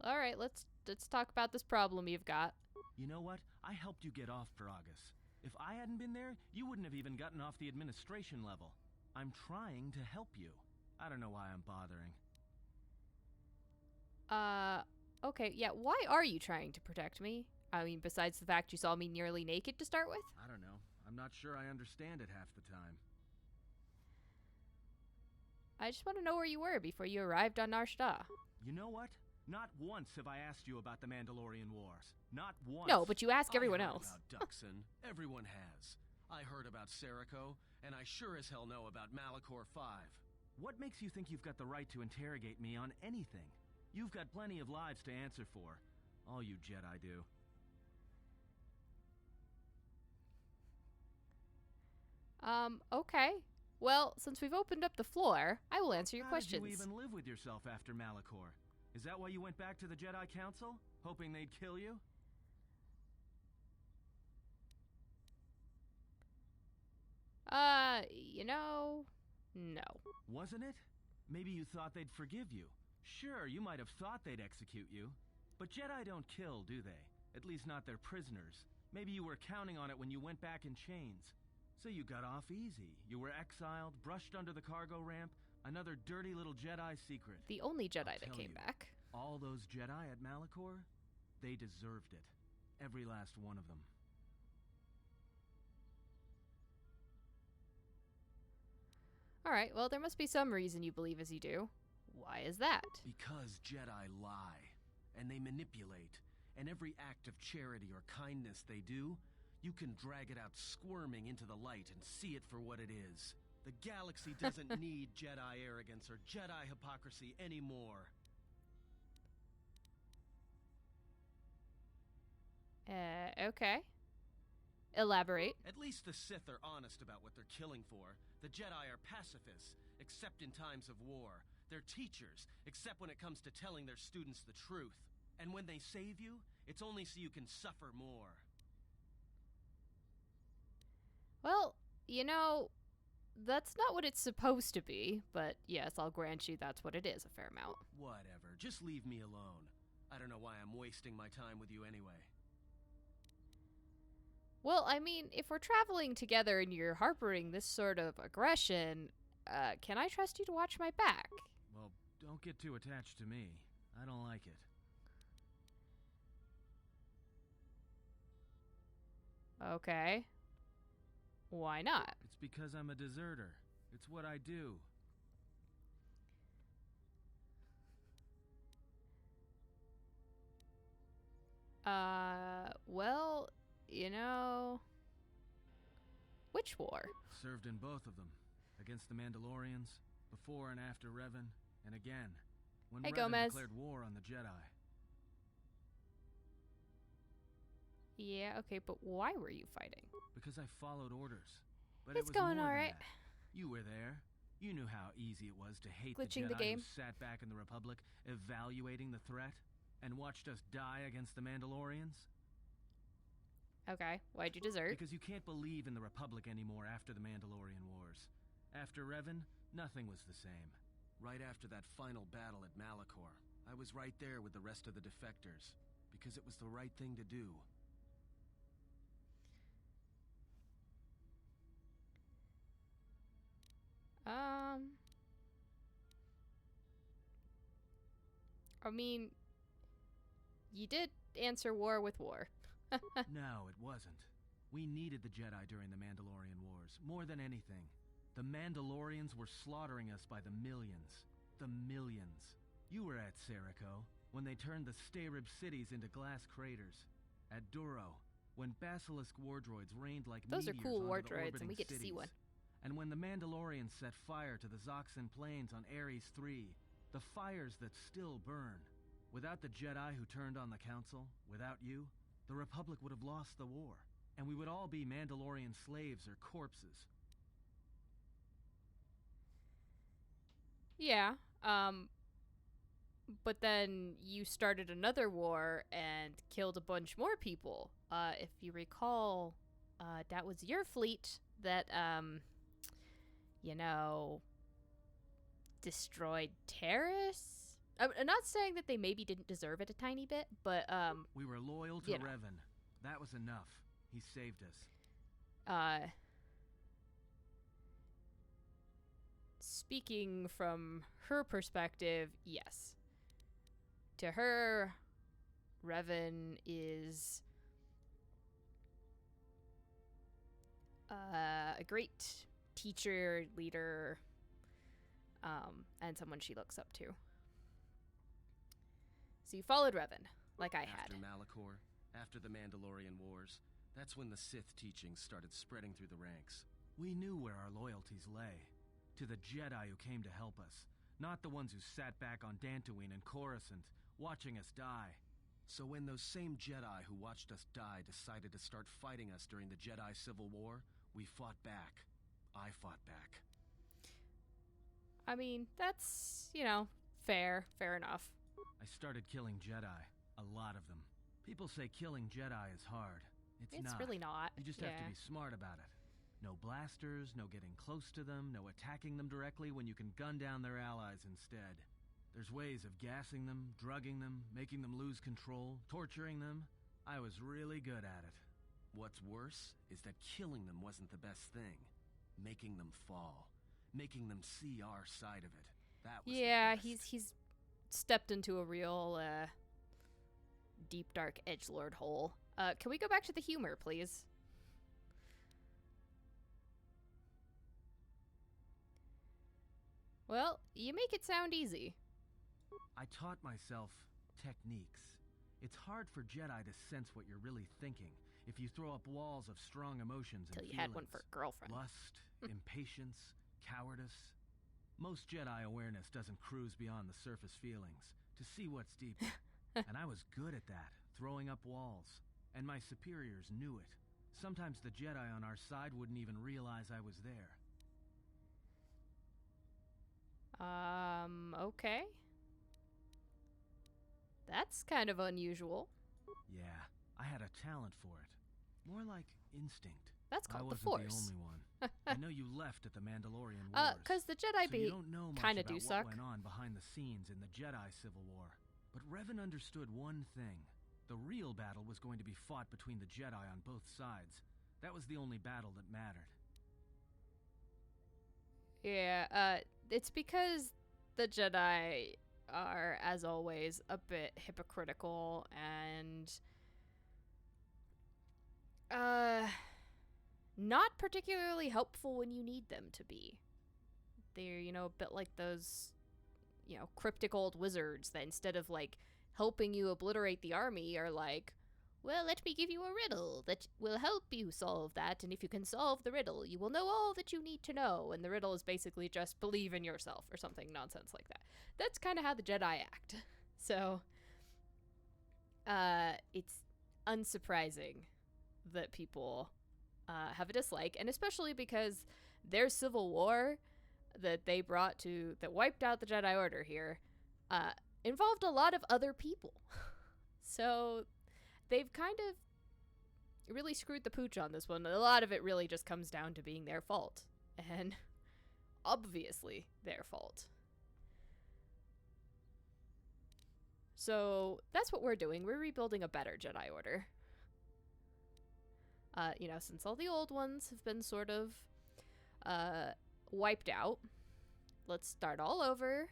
All right, let's talk about this problem you've got. You know what? I helped you get off Veragus. If I hadn't been there, you wouldn't have even gotten off the administration level. I'm trying to help you. I don't know why I'm bothering. Okay, yeah, why are you trying to protect me? I mean, besides the fact you saw me nearly naked to start with? I don't know. I'm not sure I understand it half the time. I just want to know where you were before you arrived on Nar Shaddaa. You know what? Not once have I asked you about the Mandalorian Wars. Not once. No, but you ask everyone I heard else. about Duxon. Everyone has. I heard about Serico, and I sure as hell know about Malachor 5. What makes you think you've got the right to interrogate me on anything? You've got plenty of lives to answer for. All you Jedi do. Okay. Well, since we've opened up the floor, I will answer your questions. How did you even live with yourself after Malachor? Is that why you went back to the Jedi Council? Hoping they'd kill you? No. Wasn't it? Maybe you thought they'd forgive you. Sure, you might have thought they'd execute you. But Jedi don't kill, do they? At least not their prisoners. Maybe you were counting on it when you went back in chains. So you got off easy. You were exiled, brushed under the cargo ramp, another dirty little Jedi secret. The only Jedi I'll that tell came you, back. All those Jedi at Malachor, they deserved it. Every last one of them. Alright, well, there must be some reason you believe as you do. Why is that? Because Jedi lie, and they manipulate, and every act of charity or kindness they do, you can drag it out squirming into the light and see it for what it is. The galaxy doesn't need Jedi arrogance or Jedi hypocrisy anymore. Okay. Elaborate. At least the Sith are honest about what they're killing for. The Jedi are pacifists, except in times of war. They're teachers, except when it comes to telling their students the truth. And when they save you, it's only so you can suffer more. Well, that's not what it's supposed to be, but yes, I'll grant you that's what it is a fair amount. Whatever, just leave me alone. I don't know why I'm wasting my time with you anyway. Well, I mean, if we're traveling together and you're harboring this sort of aggression, can I trust you to watch my back? Well, don't get too attached to me. I don't like it. Okay. Why not? It's because I'm a deserter. It's what I do. Well, you know... Which war? Served in both of them. Against the Mandalorians, before and after Revan, and again, when Hey, Revan Gomez. declared war on the Jedi. Yeah, okay, but why were you fighting? Because I followed orders. But It's it was going more than alright. that. You were there. You knew how easy it was to hate Glitching the the Jedi game. who sat back in the Republic, evaluating the threat, and watched us die against the Mandalorians. Okay, why'd you desert? Because you can't believe in the Republic anymore after the Mandalorian Wars. After Revan, nothing was the same. Right after that final battle at Malachor, I was right there with the rest of the defectors, because it was the right thing to do. I mean, you did answer war with war. No, it wasn't. We needed the Jedi during the Mandalorian Wars, more than anything. The Mandalorians were slaughtering us by the millions. The millions. You were at Serico, when they turned the Stay-Rib cities into glass craters. At Duro, when Basilisk war droids rained like Those are meteors cool onto war the droids, and orbiting we get to see cities. one. And when the Mandalorians set fire to the Zoxan plains on Ares III, the fires that still burn. Without the Jedi who turned on the Council, without you, the Republic would have lost the war, and we would all be Mandalorian slaves or corpses. Yeah, but then you started another war and killed a bunch more people. If you recall, that was your fleet that, destroyed Terrace? I'm not saying that they maybe didn't deserve it a tiny bit, but, We were loyal to you know. Revan. That was enough. He saved us. Speaking from her perspective, yes. To her, Revan is a great teacher, leader, and someone she looks up to. So you followed Revan, like I had. After Malachor, after the Mandalorian Wars, that's when the Sith teachings started spreading through the ranks. We knew where our loyalties lay. To the Jedi who came to help us, not the ones who sat back on Dantooine and Coruscant, watching us die. So when those same Jedi who watched us die decided to start fighting us during the Jedi Civil War, we fought back. I fought back. I mean, that's, fair enough. I started killing Jedi. A lot of them. People say killing Jedi is hard. It's not. Really not. You just have to be smart about it. No blasters, no getting close to them, no attacking them directly when you can gun down their allies instead. There's ways of gassing them, drugging them, making them lose control, torturing them. I was really good at it. What's worse is that killing them wasn't the best thing. Making them fall. Making them see our side of it. That was Yeah, the best. he's stepped into a real deep dark edgelord hole. Can we go back to the humor, please? Well, you make it sound easy. I taught myself techniques. It's hard for Jedi to sense what you're really thinking if you throw up walls of strong emotions Till and you had one for a girlfriend. Lust, impatience, cowardice. Most Jedi awareness doesn't cruise beyond the surface feelings to see what's deeper. And I was good at that, throwing up walls. And my superiors knew it. Sometimes the Jedi on our side wouldn't even realize I was there. Okay. That's kind of unusual. Yeah, I had a talent for it. More like instinct. That's I called the wasn't the Force. only one. I know you left at the Mandalorian Wars. Cause the Jedi so you don't know much kinda about do what suck. went on behind the scenes in the Jedi Civil War. But Revan understood one thing. The real battle was going to be fought between the Jedi on both sides. That was the only battle that mattered. Yeah, it's because the Jedi are, as always, a bit hypocritical and not particularly helpful when you need them to be. They're, a bit like those, cryptic old wizards that instead of, helping you obliterate the army are like, well, let me give you a riddle that will help you solve that, and if you can solve the riddle, you will know all that you need to know. And the riddle is basically just believe in yourself or something nonsense like that. That's kind of how the Jedi act. So, it's unsurprising that people have a dislike, and especially because their civil war that they brought to, that wiped out the Jedi Order here, involved a lot of other people. So they've kind of really screwed the pooch on this one. A lot of it really just comes down to being their fault, and obviously their fault. So that's what we're doing. We're rebuilding a better Jedi Order. Since all the old ones have been sort of wiped out, let's start all over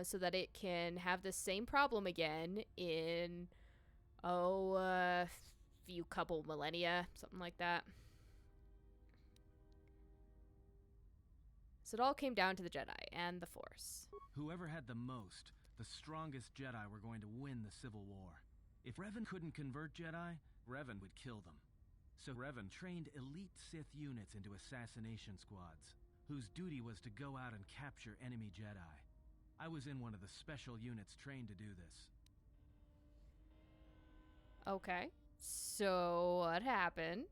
so that it can have the same problem again in, few couple millennia, something like that. So it all came down to the Jedi and the Force. Whoever had the most, the strongest Jedi, were going to win the Civil War. If Revan couldn't convert Jedi, Revan would kill them. So Revan trained elite Sith units into assassination squads, whose duty was to go out and capture enemy Jedi. I was in one of the special units trained to do this. Okay, so what happened?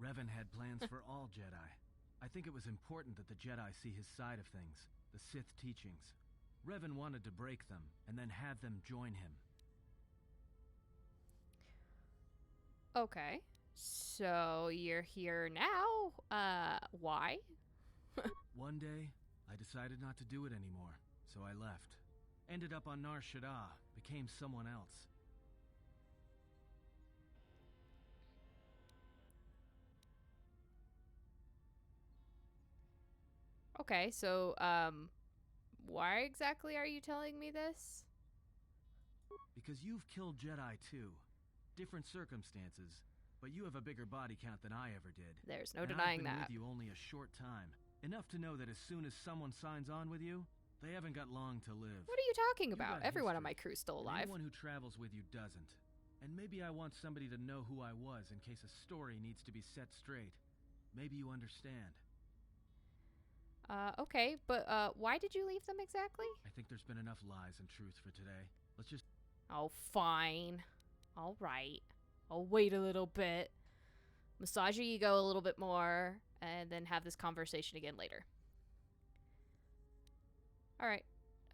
Revan had plans for all Jedi. I think it was important that the Jedi see his side of things, the Sith teachings. Revan wanted to break them, and then have them join him. Okay, so you're here now. Why? One day, I decided not to do it anymore, so I left. Ended up on Nar Shaddaa, became someone else. Okay, so, why exactly are you telling me this? Because you've killed Jedi too. Different circumstances, but you have a bigger body count than I ever did. There's no and denying I've been that. with you only a short time. Enough to know that as soon as someone signs on with you, they haven't got long to live. What are you talking about? got Everyone on history, my crew's still and alive. anyone who travels with you doesn't. And maybe I want somebody to know who I was in case a story needs to be set straight. Maybe you understand. Okay, but, why did you leave them exactly? I think there's been enough lies and truth for today. Let's just... Oh, fine. Alright. I'll wait a little bit. Massage your ego a little bit more, and then have this conversation again later. Alright.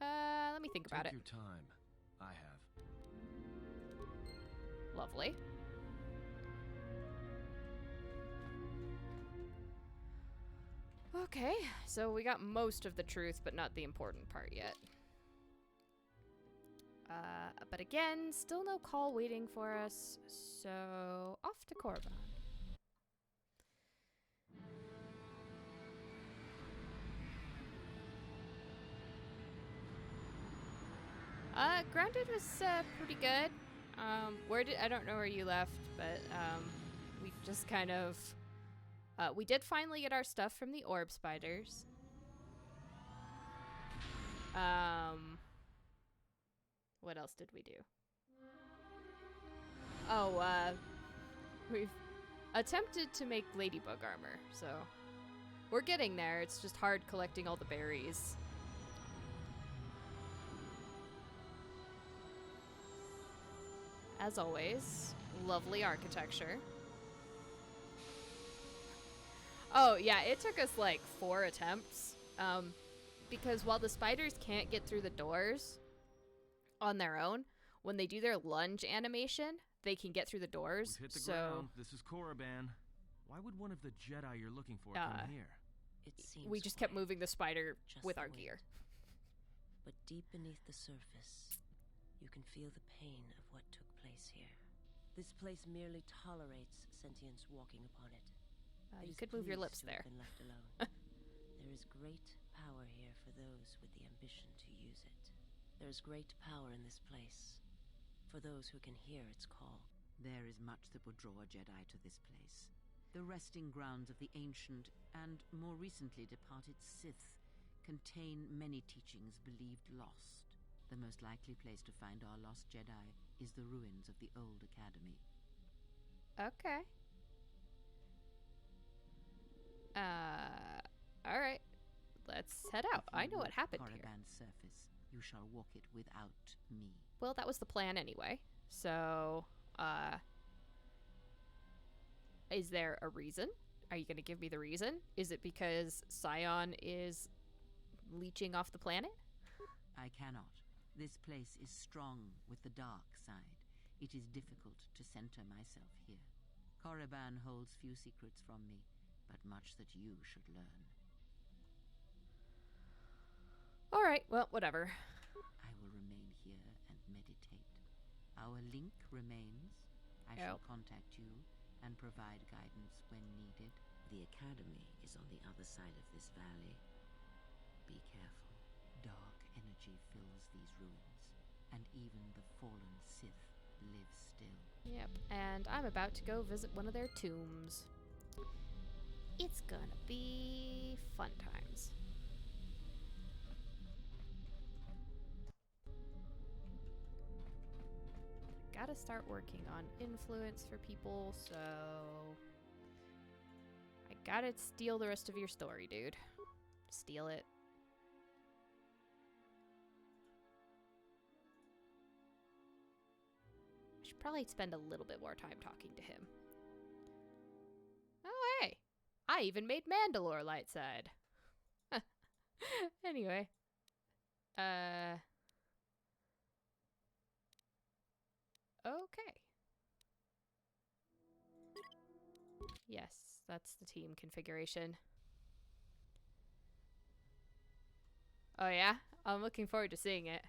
Let me think about it. Take your time. I have. Lovely. Okay, so we got most of the truth, but not the important part yet. But again, still no call waiting for us, so off to Korriban. Grounded was pretty good. I don't know where you left, but we just kind of we did finally get our stuff from the orb spiders. What else did we do? Oh, we've attempted to make ladybug armor, so we're getting there. It's just hard collecting all the berries. As always, lovely architecture. Oh, yeah, it took us like 4 attempts. Because while the spiders can't get through the doors on their own, when they do their lunge animation, they can get through the doors. We've hit the ground. This is Korriban. Why would one of the Jedi you're looking for come here? It seems We just kept moving the spider just with the our wind. gear. But deep beneath the surface, you can feel the pain of what took place here. This place merely tolerates sentience walking upon it. It You is could move your lips pleased to have there. been left alone. There is great power here for those with the ambition to use it. There is great power in this place for those who can hear its call. There is much that would draw a Jedi to this place. The resting grounds of the ancient and more recently departed Sith contain many teachings believed lost. The most likely place to find our lost Jedi is the ruins of the old academy. Okay. Alright. Let's head out. If you I know what walk happened here. Korriban's surface, you shall walk it without me. Well, that was the plan anyway. So, is there a reason? Are you going to give me the reason? Is it because Scion is leeching off the planet? I cannot. This place is strong with the dark side. It is difficult to center myself here. Korriban holds few secrets from me, but much that you should learn. Alright, well, whatever. I will remain here and meditate. Our link remains. I shall contact you and provide guidance when needed. The academy is on the other side of this valley. Be careful. Dark energy fills these ruins, and even the fallen Sith live still. Yep, and I'm about to go visit one of their tombs. It's gonna be fun times. Gotta start working on influence for people, so I gotta steal the rest of your story, dude. Steal it. I should probably spend a little bit more time talking to him. Oh, hey! I even made Mandalore light side. Anyway. Okay. Yes, that's the team configuration. Oh yeah? I'm looking forward to seeing it.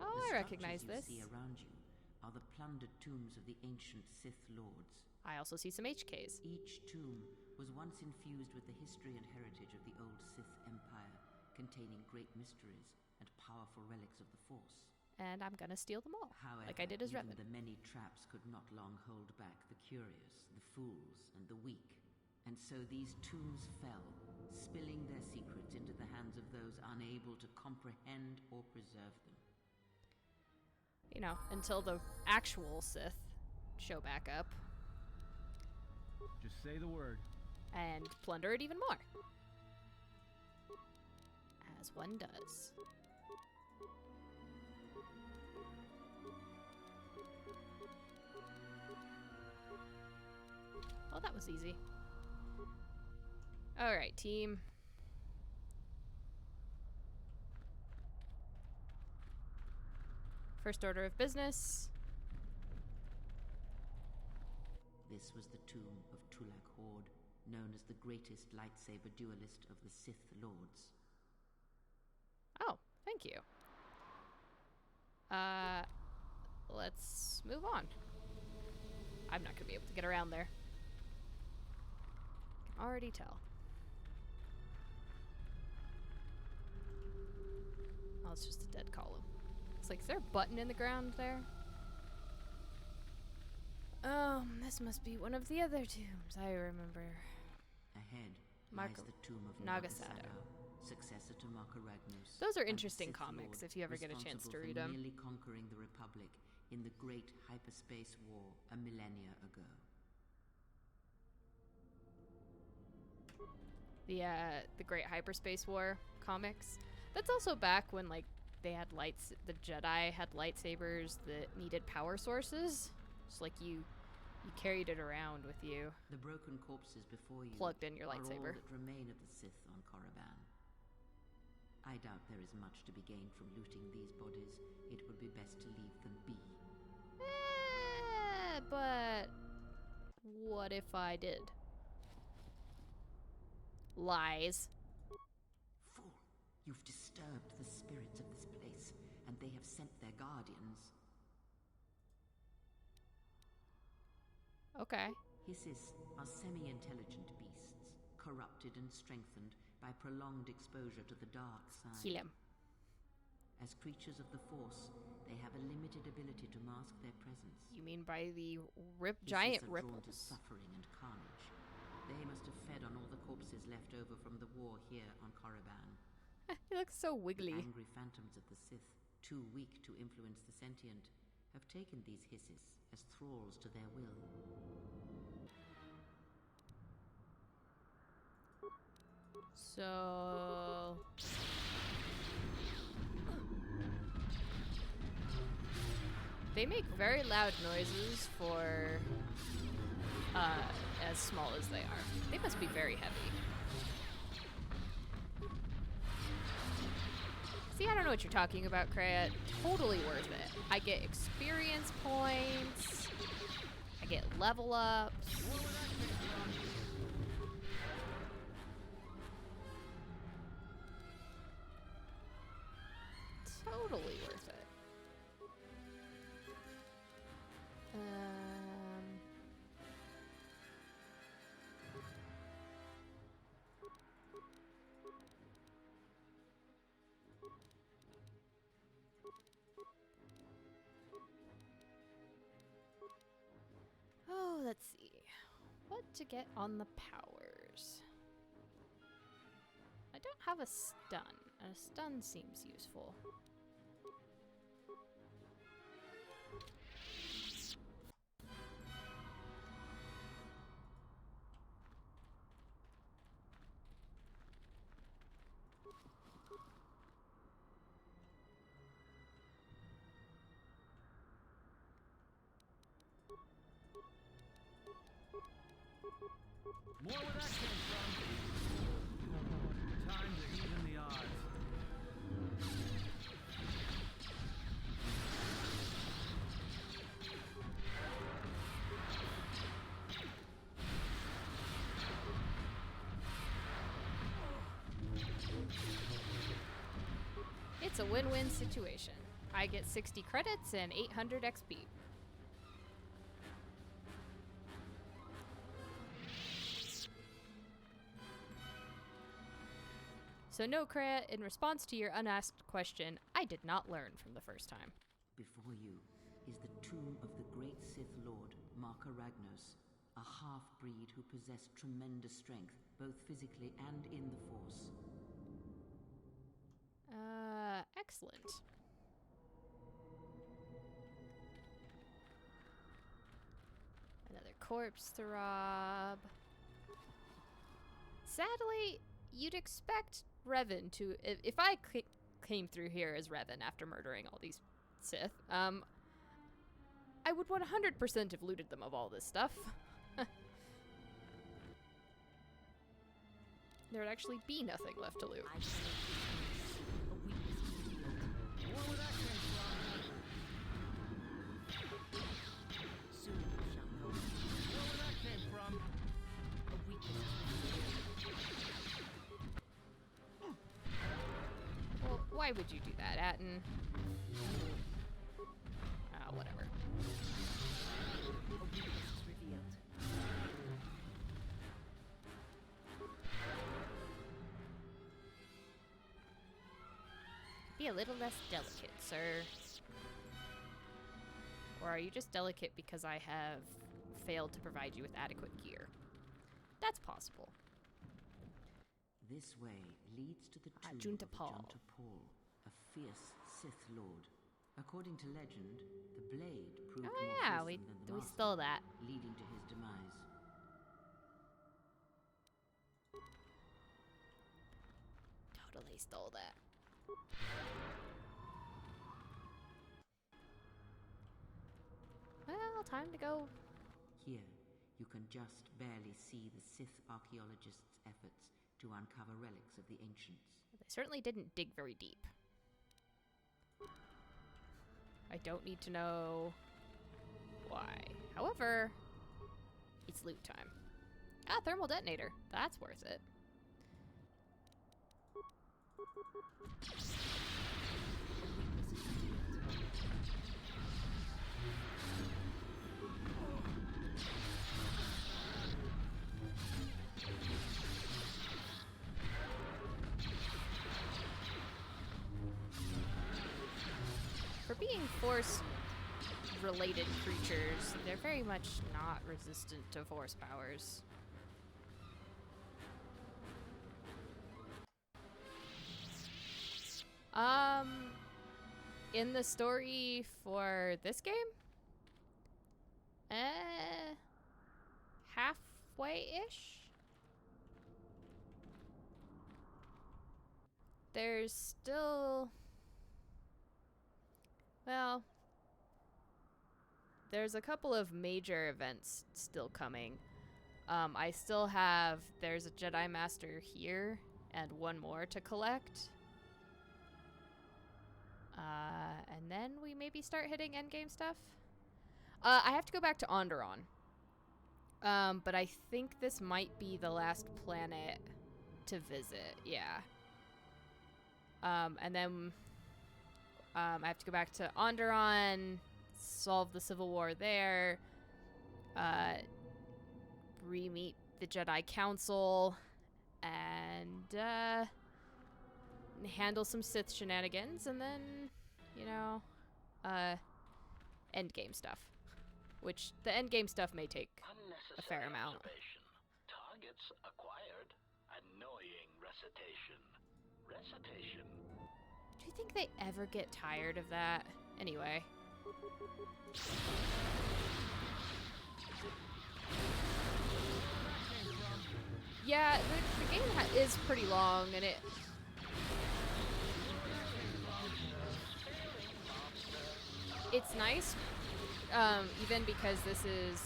Oh, I recognize this. The structures you see around you are the plundered tombs of the ancient Sith Lords. I also see some HKs. Each tomb was once infused with the history and heritage of the old Sith Empire, containing great mysteries and powerful relics of the Force. And I'm gonna steal them all, However, like I did as even Revan. the many traps could not long hold back the curious, the fools, and the weak. And so these tombs fell, spilling their secrets into the hands of those unable to comprehend or preserve them. You know, until the actual Sith show back up. Just say the word. And plunder it even more. As one does. Well, that was easy. Alright, team. First order of business. This was the tomb of Tulak Horde, known as the greatest lightsaber duelist of the Sith Lords. Oh, thank you. Let's move on. I'm not gonna be able to get around there. Can already tell. Oh, it's just a dead column. It's like, is there a button in the ground there? This must be one of the other tombs I remember. Ahead lies the tomb of Nagasado. Successor to Marka Ragnus. Those are and the interesting Sith comics Lord if you ever get a chance to responsible read for them. nearly conquering the Republic in the Great Hyperspace War a millennia ago. The Great Hyperspace War comics. That's also back when, like, they had the Jedi had lightsabers that needed power sources. Just like you carried it around with you. The broken corpses before you Plugged in your are lightsaber. all that remain of the Sith on Korriban. I doubt there is much to be gained from looting these bodies. It would be best to leave them be. But what if I did? Lies. Fool! You've disturbed the spirits of this place, and they have sent their guardians. Okay. Hissis are semi-intelligent beasts, corrupted and strengthened by prolonged exposure to the dark side. Kill him. As creatures of the Force, they have a limited ability to mask their presence. You mean by the Hissis giant are drawn to ripples? suffering and carnage. They must have fed on all the corpses left over from the war here on Korriban. He looks so wiggly. The angry phantoms of the Sith, too weak to influence the sentient, have taken these hisses as thralls to their will. So... they make very loud noises for as small as they are. They must be very heavy. See, I don't know what you're talking about, Kreia. Totally worth it. I get experience points. I get level ups. Totally worth it. Oh, let's see. What to get on the powers? I don't have a stun. A stun seems useful. More where that came from. Time to even the odds. It's a win-win situation. I get 60 credits and 800 XP. So no, Kreia, in response to your unasked question, I did not learn from the first time. Before you is the tomb of the great Sith Lord, Marka Ragnos, a half-breed who possessed tremendous strength, both physically and in the Force. Excellent. Another corpse to rob. Sadly, you'd expect Revan to... If I came through here as Revan after murdering all these Sith, I would 100% have looted them of all this stuff. There would actually be nothing left to loot. Well, why would you do that, Atten? Whatever. Be a little less delicate, sir. Or are you just delicate because I have failed to provide you with adequate gear? That's possible. This way leads to the tomb Junta of Paul. Junta Paul, a fierce Sith Lord. According to legend, the blade proved more fearsome than the we master, stole that. leading to his demise. Totally stole that. Well, time to go. Here, you can just barely see the Sith archaeologists' efforts to uncover relics of the ancients. They certainly didn't dig very deep. I don't need to know why. However, it's loot time. Ah, thermal detonator. That's worth it. For being Force-related creatures, they're very much not resistant to Force powers. In the story for this game? Halfway-ish? There's still... Well... There's a couple of major events still coming. I still have... There's a Jedi Master here, and one more to collect. And then we maybe start hitting endgame stuff. I have to go back to Onderon. But I think this might be the last planet to visit. Yeah. And then I have to go back to Onderon, solve the Civil War there, re-meet the Jedi Council, and handle some Sith shenanigans, and then, you know, endgame stuff. Which, the endgame stuff may take a fair amount. Targets acquired. Annoying recitation. Recitation. Do you think they ever get tired of that? Anyway. Yeah, the game is pretty long, and it... It's nice, even because this is,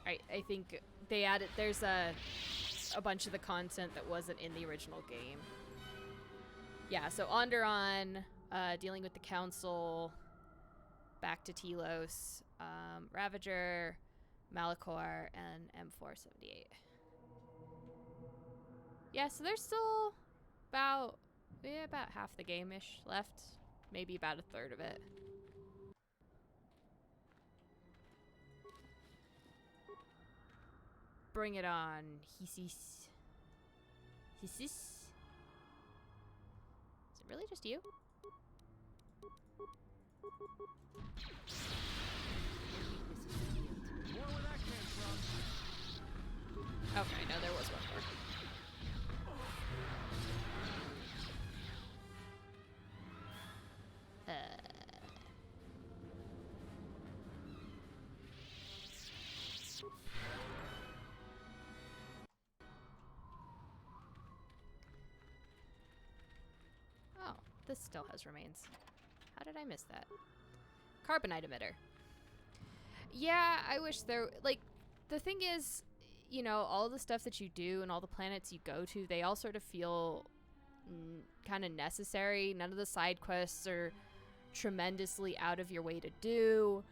I think they added, there's a bunch of the content that wasn't in the original game. Yeah, so Onderon, dealing with the Council, back to Telos, Ravager, Malachor, and M478. Yeah, so there's still about half the game-ish left. Maybe about a third of it. Bring it on, Hisis. Hisis? Is it really just you? Okay, no, there was one more. Oh, this still has remains. How did I miss that? Carbonite emitter. Yeah, I wish there... Like, the thing is, you know, all the stuff that you do and all the planets you go to, they all sort of feel kind of necessary. None of the side quests are tremendously out of your way to do.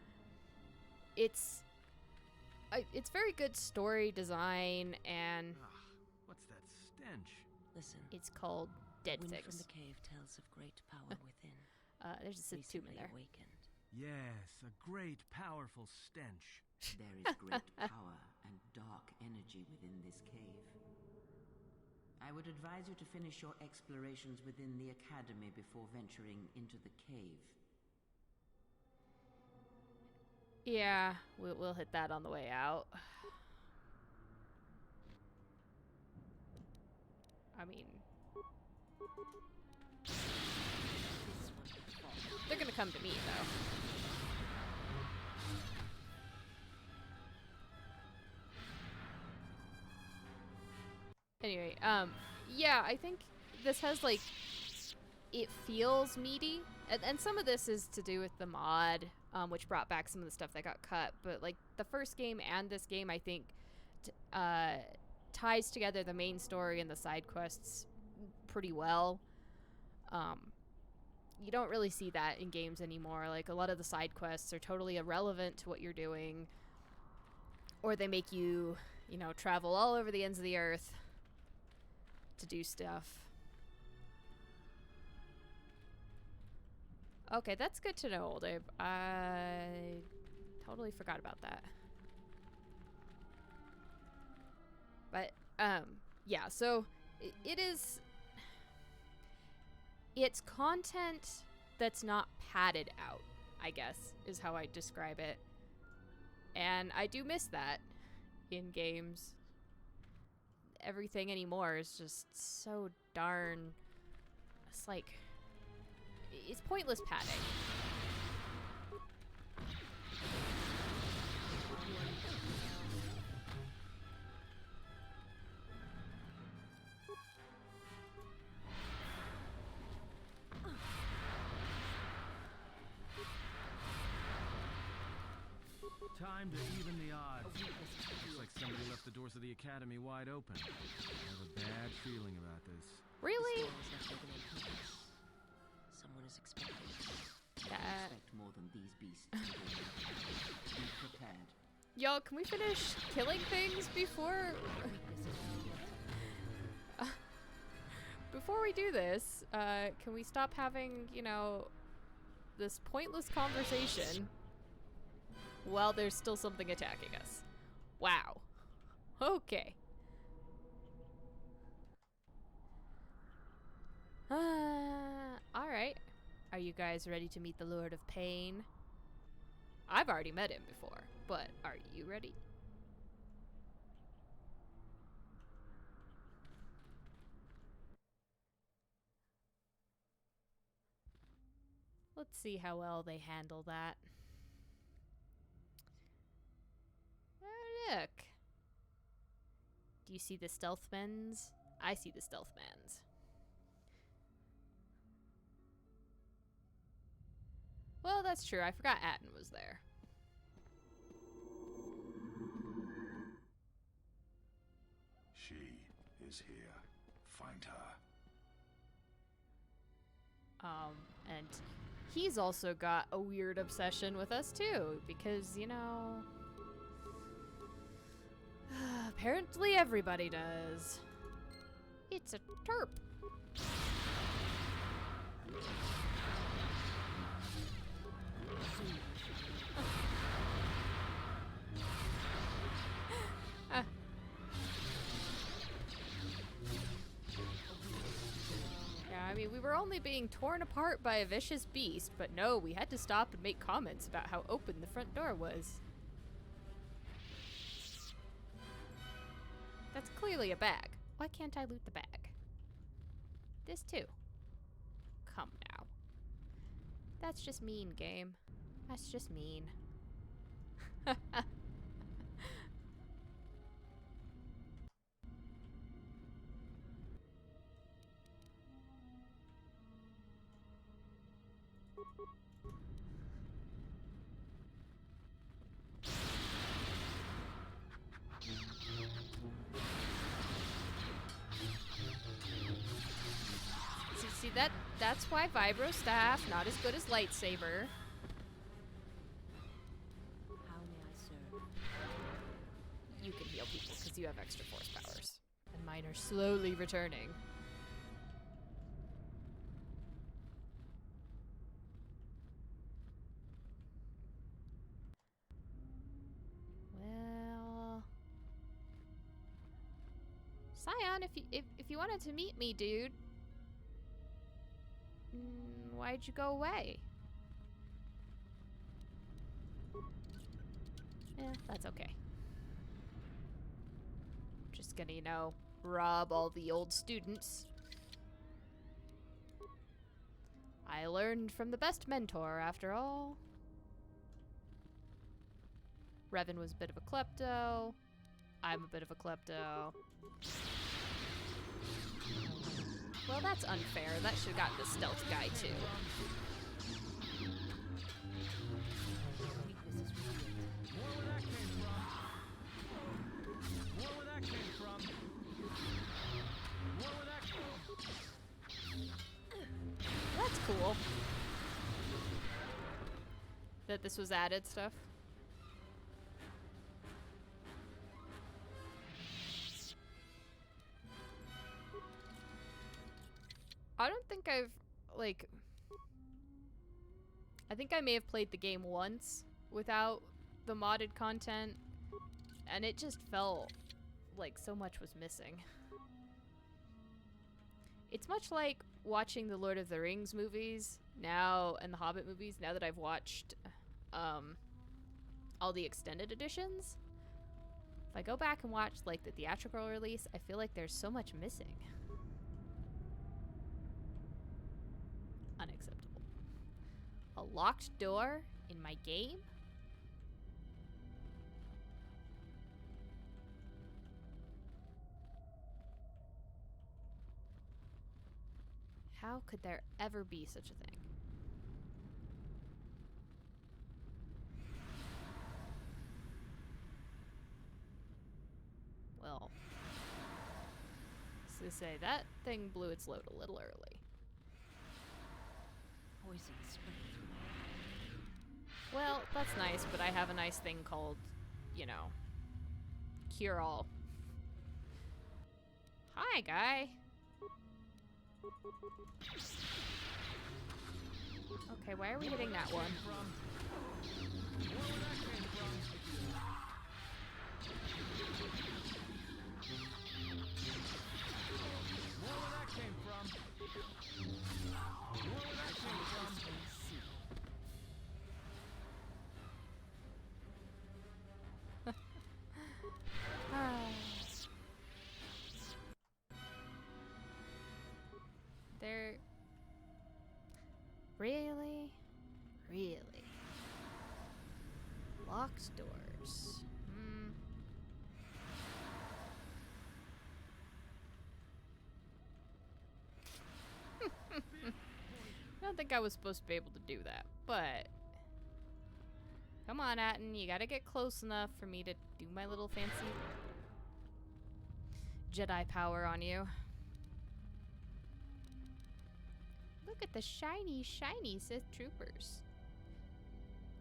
It's very good story design, and... What's that stench? Listen. It's called Dead Wind Things. from the cave tells of great power within. There's a Sith tomb in there. Awakened. Yes, a great, powerful stench. There is great power and dark energy within this cave. I would advise you to finish your explorations within the academy before venturing into the cave. Yeah, we'll hit that on the way out. I mean... They're gonna come to me, though. Anyway, yeah, I think this has, like, it feels meaty, and some of this is to do with the mod, which brought back some of the stuff that got cut, but, like, the first game and this game, I think, ties together the main story and the side quests pretty well. You don't really see that in games anymore. Like, a lot of the side quests are totally irrelevant to what you're doing, or they make you, you know, travel all over the ends of the earth to do stuff. Okay, that's good to know, Old Abe. I totally forgot about that. But, yeah, so it is... It's content that's not padded out, I guess, is how I describe it. And I do miss that in games. everything anymore is just so darn... It's like... It's pointless padding. Time to even the odds. Looks like somebody left the doors of the academy wide open. I have a bad feeling about this. Really? Someone is expecting. Expect more than these beasts. Be prepared. Y'all, can we finish killing things before... before we do this, can we stop having, you know, this pointless conversation while there's still something attacking us? Wow. Okay. Alright. Are you guys ready to meet the Lord of Pain? I've already met him before, but are you ready? Let's see how well they handle that. Oh, look. Do you see the stealthmans? I see the stealthmans. Well, that's true. I forgot Atten was there. She is here. Find her. And he's also got a weird obsession with us too, because, you know, apparently everybody does. It's a terp. Yeah, I mean, we were only being torn apart by a vicious beast, but no, we had to stop and make comments about how open the front door was. That's clearly a bag. Why can't I loot the bag? This too. Come now. That's just mean, game. That's just mean. See that's why Vibro Staff not as good as lightsaber. How may I serve? You can heal people because you have extra force powers. And mine are slowly returning. Well, Scion, if you wanted to meet me, dude, why'd you go away? Yeah, that's okay. Just gonna, you know, rob all the old students. I learned from the best mentor, after all. Revan was a bit of a klepto. I'm a bit of a klepto. Well, that's unfair. That should have gotten the stealth guy, too. That's cool. That this was added stuff. I don't think I've, like... I think I may have played the game once without the modded content, and it just felt like so much was missing. It's much like watching the Lord of the Rings movies now, and the Hobbit movies, now that I've watched all the extended editions. If I go back and watch, like, the theatrical release, I feel like there's so much missing. Unacceptable. A locked door in my game? How could there ever be such a thing? Well, so to say, that thing blew its load a little early. Poison spread through. Well, that's nice, but I have a nice thing called, you know, cure-all. Hi, guy. Okay, why are we hitting that one? They're really locked doors. I don't think I was supposed to be able to do that, but come on, Atten, you gotta get close enough for me to do my little fancy Jedi power on you. Look at the shiny, shiny Sith troopers.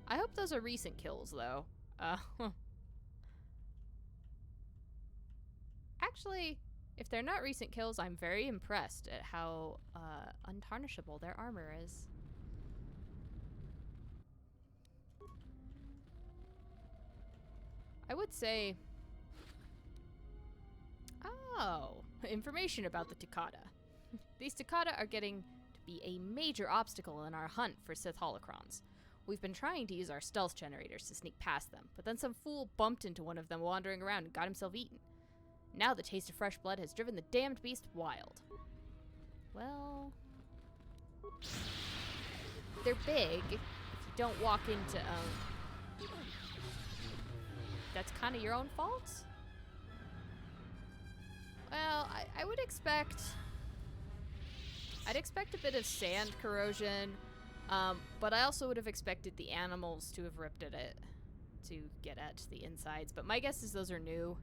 I hope those are recent kills, though. Actually, if they're not recent kills, I'm very impressed at how untarnishable their armor is. I would say... Oh, information about the Takata. These Takata are getting to be a major obstacle in our hunt for Sith holocrons. We've been trying to use our stealth generators to sneak past them, but then some fool bumped into one of them wandering around and got himself eaten. Now the taste of fresh blood has driven the damned beast wild. Well... They're big. If you don't walk into, that's kind of your own fault? Well, I would expect... I'd expect a bit of sand corrosion, but I also would have expected the animals to have ripped at it to get at the insides. But my guess is those are new.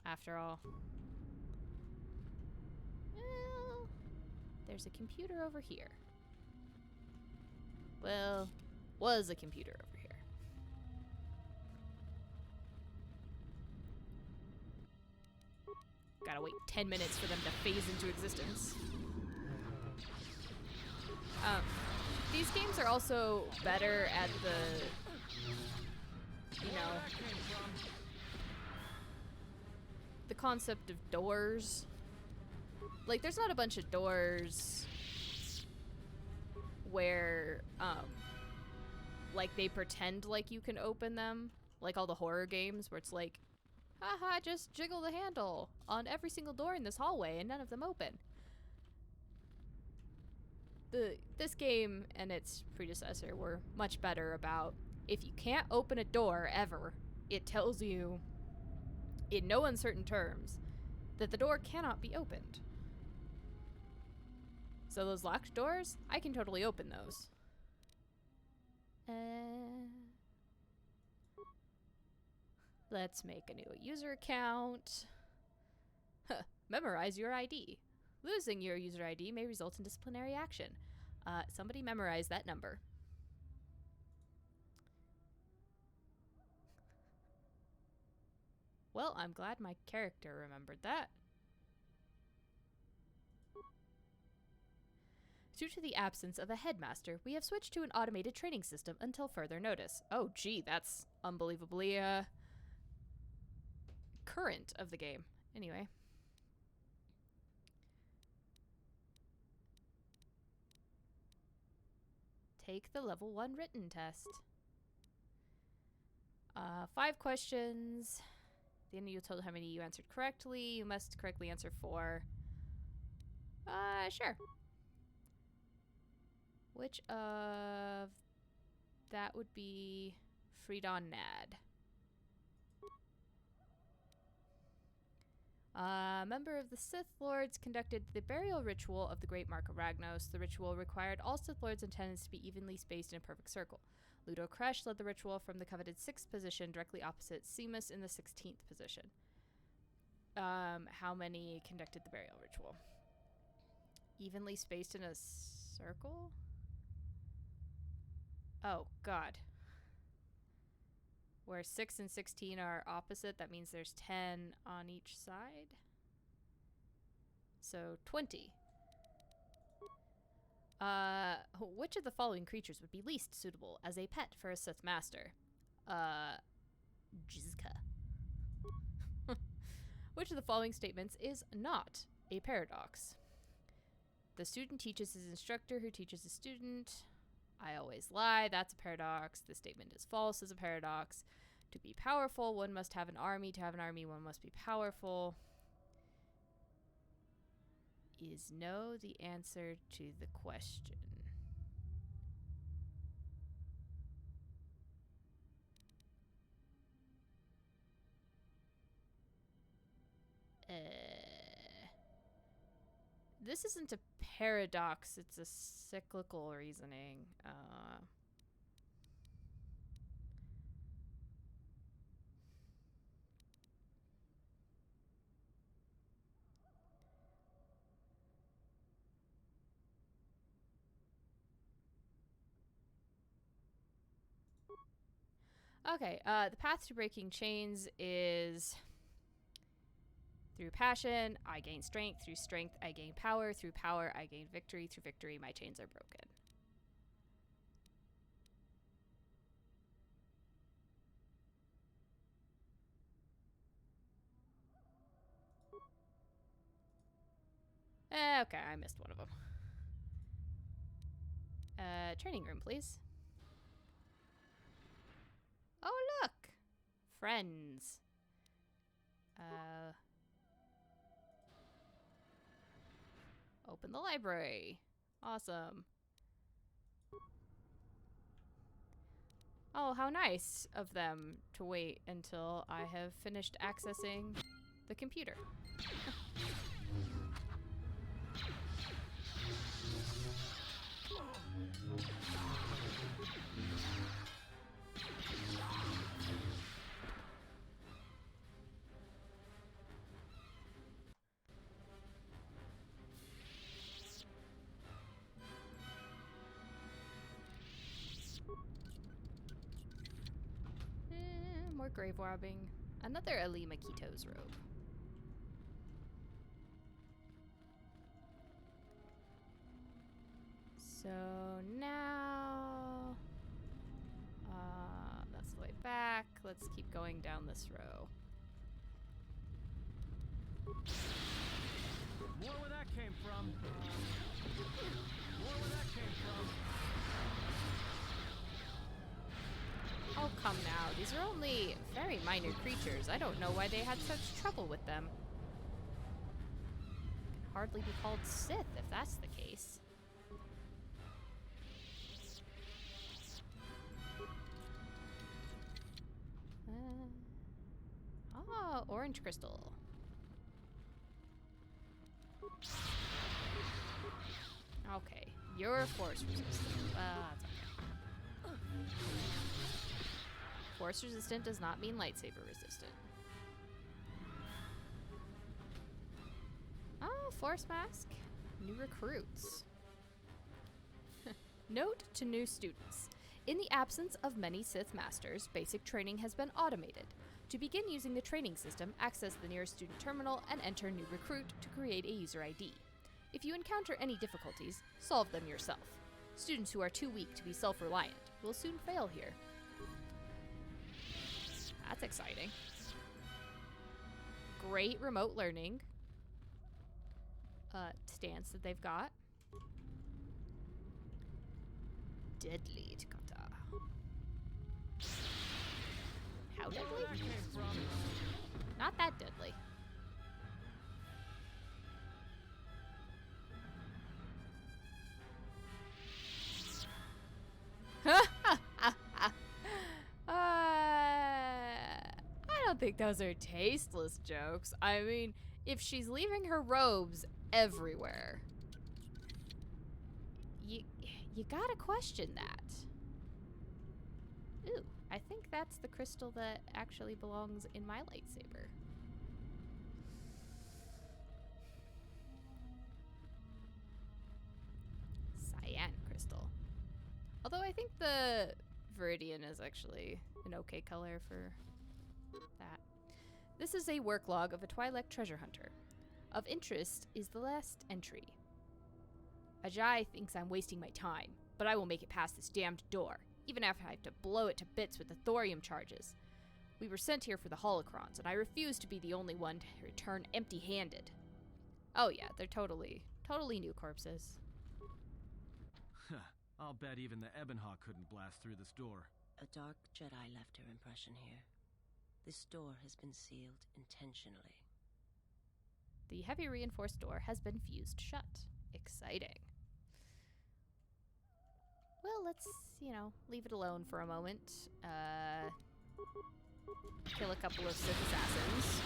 After all. Well, there's a computer over here. Well, was a computer over here. Gotta wait 10 minutes for them to phase into existence. These games are also better at the, you know, the concept of doors. Like, there's not a bunch of doors where, like, they pretend like you can open them. Like all the horror games where it's like, haha, just jiggle the handle on every single door in this hallway and none of them open. This game and its predecessor were much better about, if you can't open a door ever, it tells you in no uncertain terms that the door cannot be opened. So those locked doors, I can totally open those. Let's make a new user account. Memorize your ID. Losing your user ID may result in disciplinary action. Somebody memorize that number. Well, I'm glad my character remembered that. Due to the absence of a headmaster, we have switched to an automated training system until further notice. Oh, gee, that's unbelievably, current of the game. Anyway. Take the level 1 written test. 5 questions. At the end, you told how many you answered correctly. You must correctly answer 4. Sure. Which of that would be Freedon Nad? A member of the Sith Lords conducted the burial ritual of the Great Mark of Ragnos. The ritual required all Sith Lords and tenants to be evenly spaced in a perfect circle. Ludo Kresh led the ritual from the coveted 6th position, directly opposite Seamus in the 16th position. How many conducted the burial ritual? Evenly spaced in a circle? Oh, God. Where 6 and 16 are opposite, that means there's 10 on each side. So 20. Which of the following creatures would be least suitable as a pet for a Sith Master? Jizka. Which of the following statements is not a paradox? The student teaches his instructor, who teaches his student. I always lie. That's a paradox. The statement is false is a paradox. To be powerful, one must have an army. To have an army, one must be powerful. Is no the answer to the question? This isn't a paradox, it's a cyclical reasoning. Okay, the path to breaking chains is through passion, I gain strength. Through strength, I gain power. Through power, I gain victory. Through victory, my chains are broken. Okay, I missed one of them. Training room, please. Oh, look! Friends. Open the library. Awesome. Oh, how nice of them to wait until I have finished accessing the computer. More grave robbing. Another Ali Makito's robe. So now... that's the way back. Let's keep going down this row. More where that came from. More where that came from. Oh, come now. These are only very minor creatures. I don't know why they had such trouble with them. Can hardly be called Sith if that's the case. Orange crystal. Okay, you're force resistant. That's okay. Force resistant does not mean lightsaber resistant. Oh, force mask. New recruits. Note to new students. In the absence of many Sith Masters, basic training has been automated. To begin using the training system, access the nearest student terminal and enter new recruit to create a user ID. If you encounter any difficulties, solve them yourself. Students who are too weak to be self-reliant will soon fail here. That's exciting. Great remote learning stance that they've got. Deadly Takata. How deadly? Not that deadly. I don't think those are tasteless jokes. I mean, if she's leaving her robes everywhere, you gotta question that. Ooh, I think that's the crystal that actually belongs in my lightsaber. Cyan crystal. Although I think the Viridian is actually an okay color for that. This is a work log of a Twi'lek treasure hunter. Of interest is the last entry. Ajay thinks I'm wasting my time, but I will make it past this damned door, even if I have to blow it to bits with the thorium charges. We were sent here for the holocrons, and I refuse to be the only one to return empty-handed. Oh yeah, they're totally new corpses. I'll bet even the Ebonhawk couldn't blast through this door. A dark Jedi left her impression here. This door has been sealed intentionally. The heavy reinforced door has been fused shut. Exciting. Well, let's, leave it alone for a moment. Kill a couple of Sith assassins.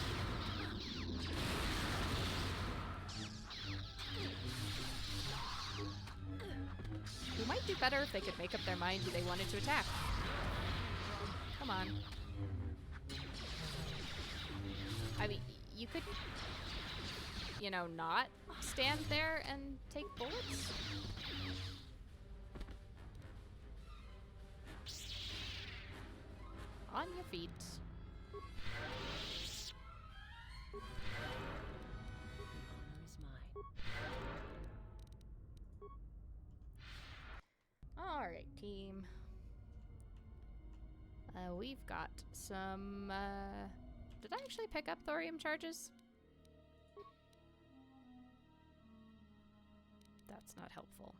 Who might do better if they could make up their mind who they wanted to attack. Come on. I mean, you could, not stand there and take bullets. On your feet. Honor is mine. Alright, team. We've got some, did I actually pick up thorium charges? That's not helpful.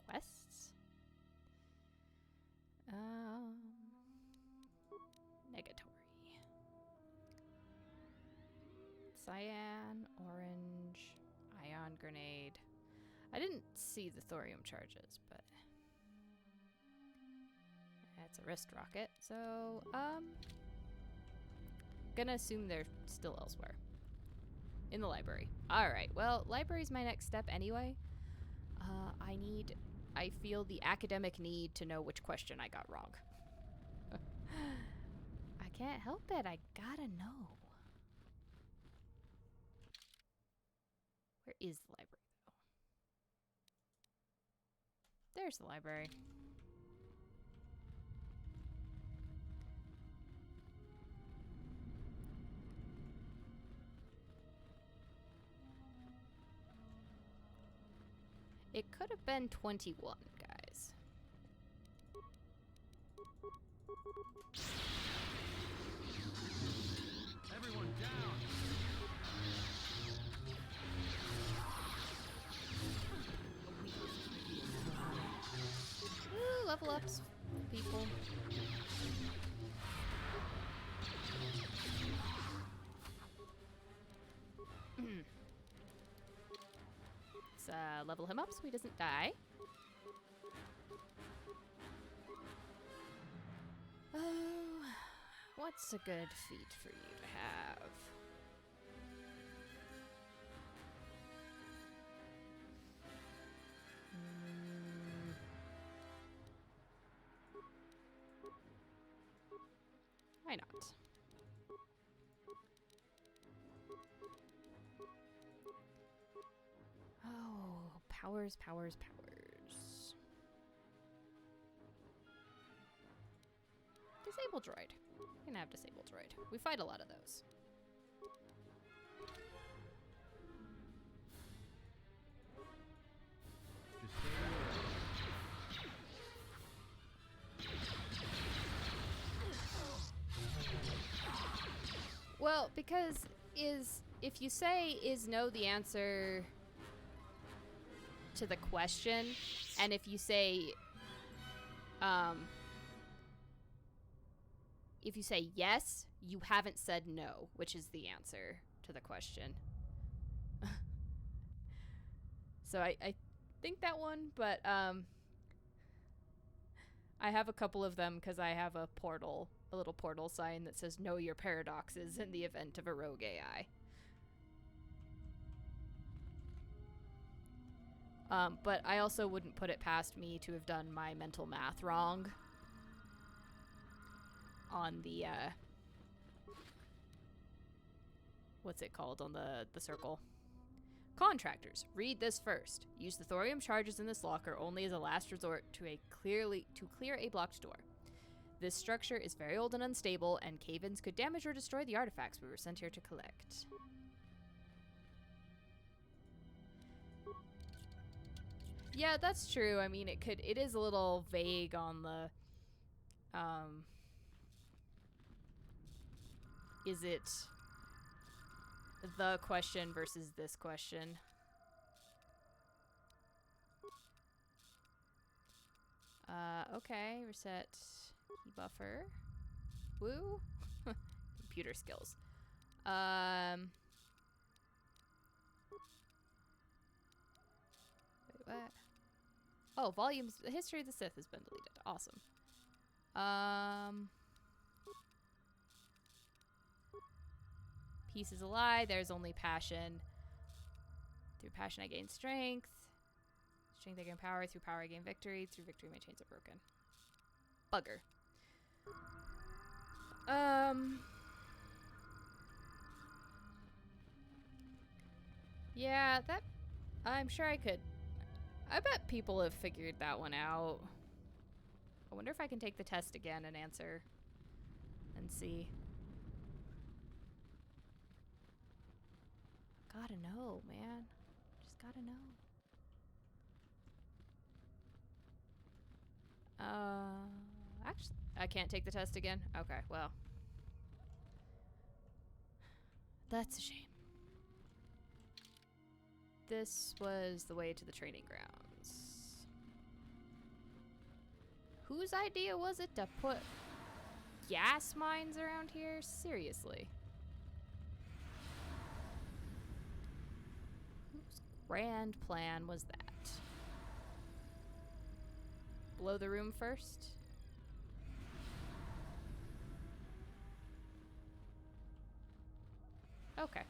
Quests? Negatory. Cyan, orange, ion grenade. I didn't see the thorium charges, but it's a wrist rocket, so gonna assume they're still elsewhere. In the library. Alright, well, library's my next step anyway. I feel the academic need to know which question I got wrong. I can't help it, I gotta know. Where is the library, though? There's the library. It could have been 21, guys. Everyone down! Ooh, level ups, people. Let's level him up so he doesn't die. Oh, what's a good feat for you to have? Why not? Oh, powers. Disable droid. We can have disable droid. We fight a lot of those. Well, because if you say is no the answer to the question, and if you say if you say yes, you haven't said no, which is the answer to the question. So I think that one, but I have a couple of them because I have a little portal sign that says know your paradoxes in the event of a rogue AI. But I also wouldn't put it past me to have done my mental math wrong on the, what's it called on the circle? Contractors, read this first. Use the thorium charges in this locker only as a last resort to clear a blocked door. This structure is very old and unstable, and cave-ins could damage or destroy the artifacts we were sent here to collect. Yeah, that's true. I mean, it is a little vague on the, is it the question versus this question? Okay, reset key buffer. Woo. Computer skills. Wait, what? Oh, volumes. The history of the Sith has been deleted. Awesome. Peace is a lie. There's only passion. Through passion, I gain strength. Strength, I gain power. Through power, I gain victory. Through victory, my chains are broken. Bugger. Yeah, that... I'm sure I could... I bet people have figured that one out. I wonder if I can take the test again and answer. And see. Gotta know, man. Just gotta know. Actually, I can't take the test again? Okay, well. That's a shame. This was the way to the training grounds. Whose idea was it to put gas mines around here? Seriously. Whose grand plan was that? Blow the room first? Okay.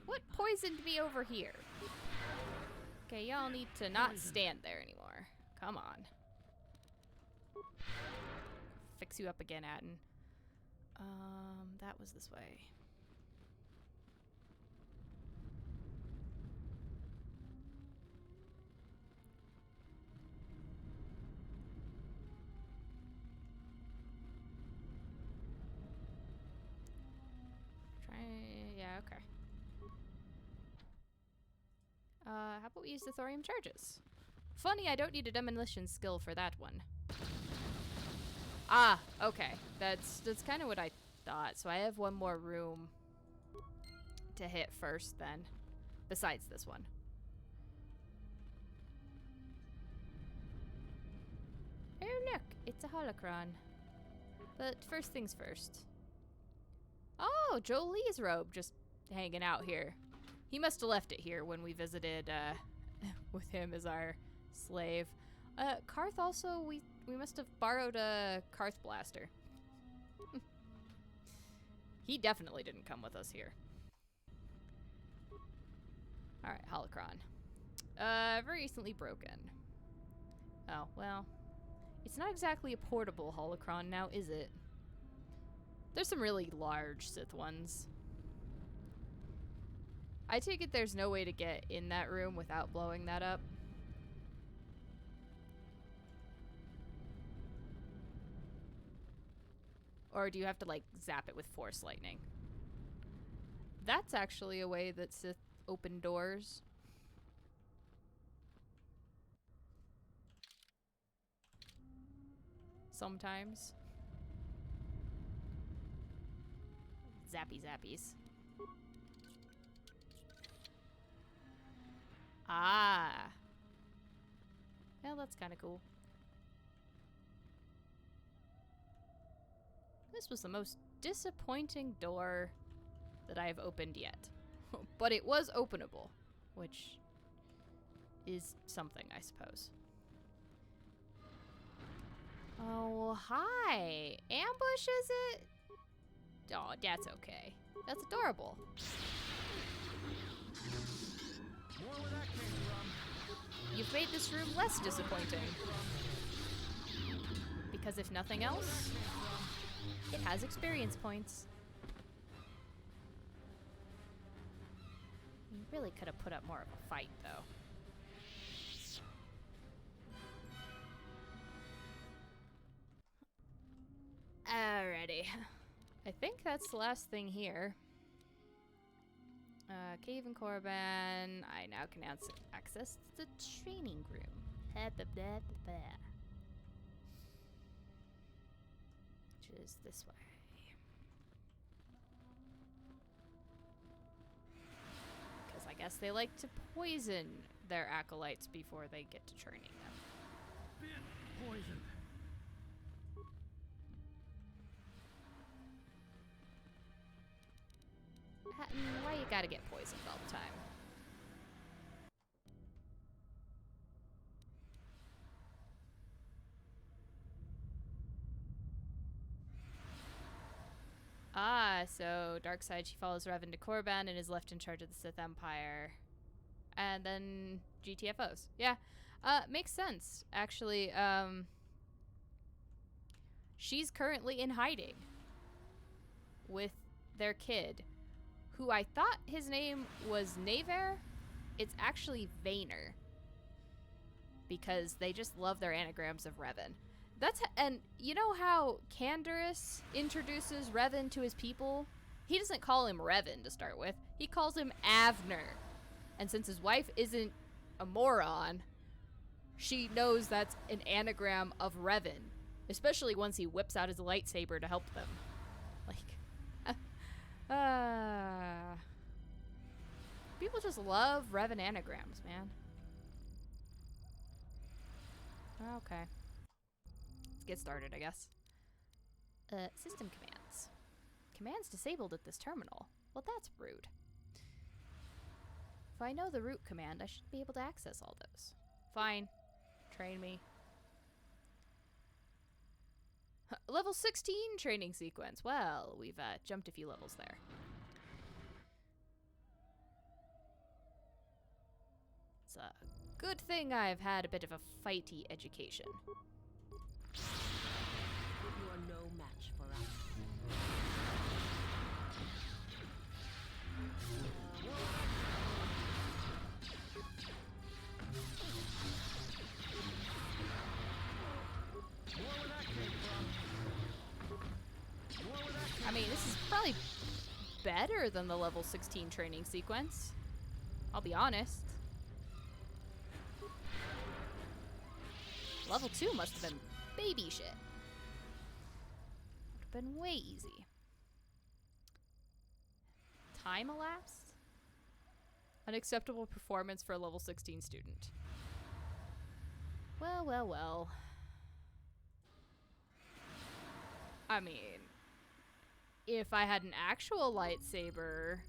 What poisoned me over here? Okay, y'all need to not stand there anymore. Come on. Fix you up again, Atten. That was this way. Yeah, okay. How about we use the thorium charges? Funny, I don't need a demolition skill for that one. Ah, okay. That's kind of what I thought. So I have one more room to hit first then, besides this one. Oh look, it's a holocron. But first things first. Oh, Jolie's robe just hanging out here. He must have left it here when we visited with him as our slave. Karth also, we must have borrowed a Karth blaster. He definitely didn't come with us here. Alright, holocron. Very recently broken. Oh, well. It's not exactly a portable holocron now, is it? There's some really large Sith ones. I take it there's no way to get in that room without blowing that up. Or do you have to, like, zap it with Force Lightning? That's actually a way that Sith open doors. Sometimes. Zappy zappies. Ah. Well, that's kind of cool. This was the most disappointing door that I've opened yet. But it was openable, which is something, I suppose. Oh, hi. Ambush, is it? Oh, that's okay. That's adorable. More where that came from. You've made this room less disappointing. Because if nothing else, it has experience points. You really could have put up more of a fight, though. Alrighty. I think that's the last thing here. Cave in Korriban. I now can access the training room. Which is this way. Because I guess they like to poison their acolytes before they get to training them. Bit poisoned. Why you gotta get poisoned all the time? Ah, so Darkseid, she follows Revan to Korriban and is left in charge of the Sith Empire. And then GTFOs. Yeah, makes sense, actually. She's currently in hiding with their kid, who I thought his name was Naver. It's actually Vaynor, because they just love their anagrams of Revan. And you know how Canderous introduces Revan to his people? He doesn't call him Revan to start with. He calls him Avner. And since his wife isn't a moron, she knows that's an anagram of Revan. Especially once he whips out his lightsaber to help them. Like, people just love Revan anagrams, man. Okay. Let's get started, I guess. System commands. Commands disabled at this terminal. Well, that's rude. If I know the root command, I should be able to access all those. Fine. Train me. Level 16 training sequence. Well, we've jumped a few levels there. It's a good thing I've had a bit of a fighty education. You are no match for us. I mean, this is probably better than the level 16 training sequence. I'll be honest. Level 2 must have been baby shit. Would have been way easy. Time elapsed? Unacceptable performance for a level 16 student. Well, well, well. I mean, if I had an actual lightsaber,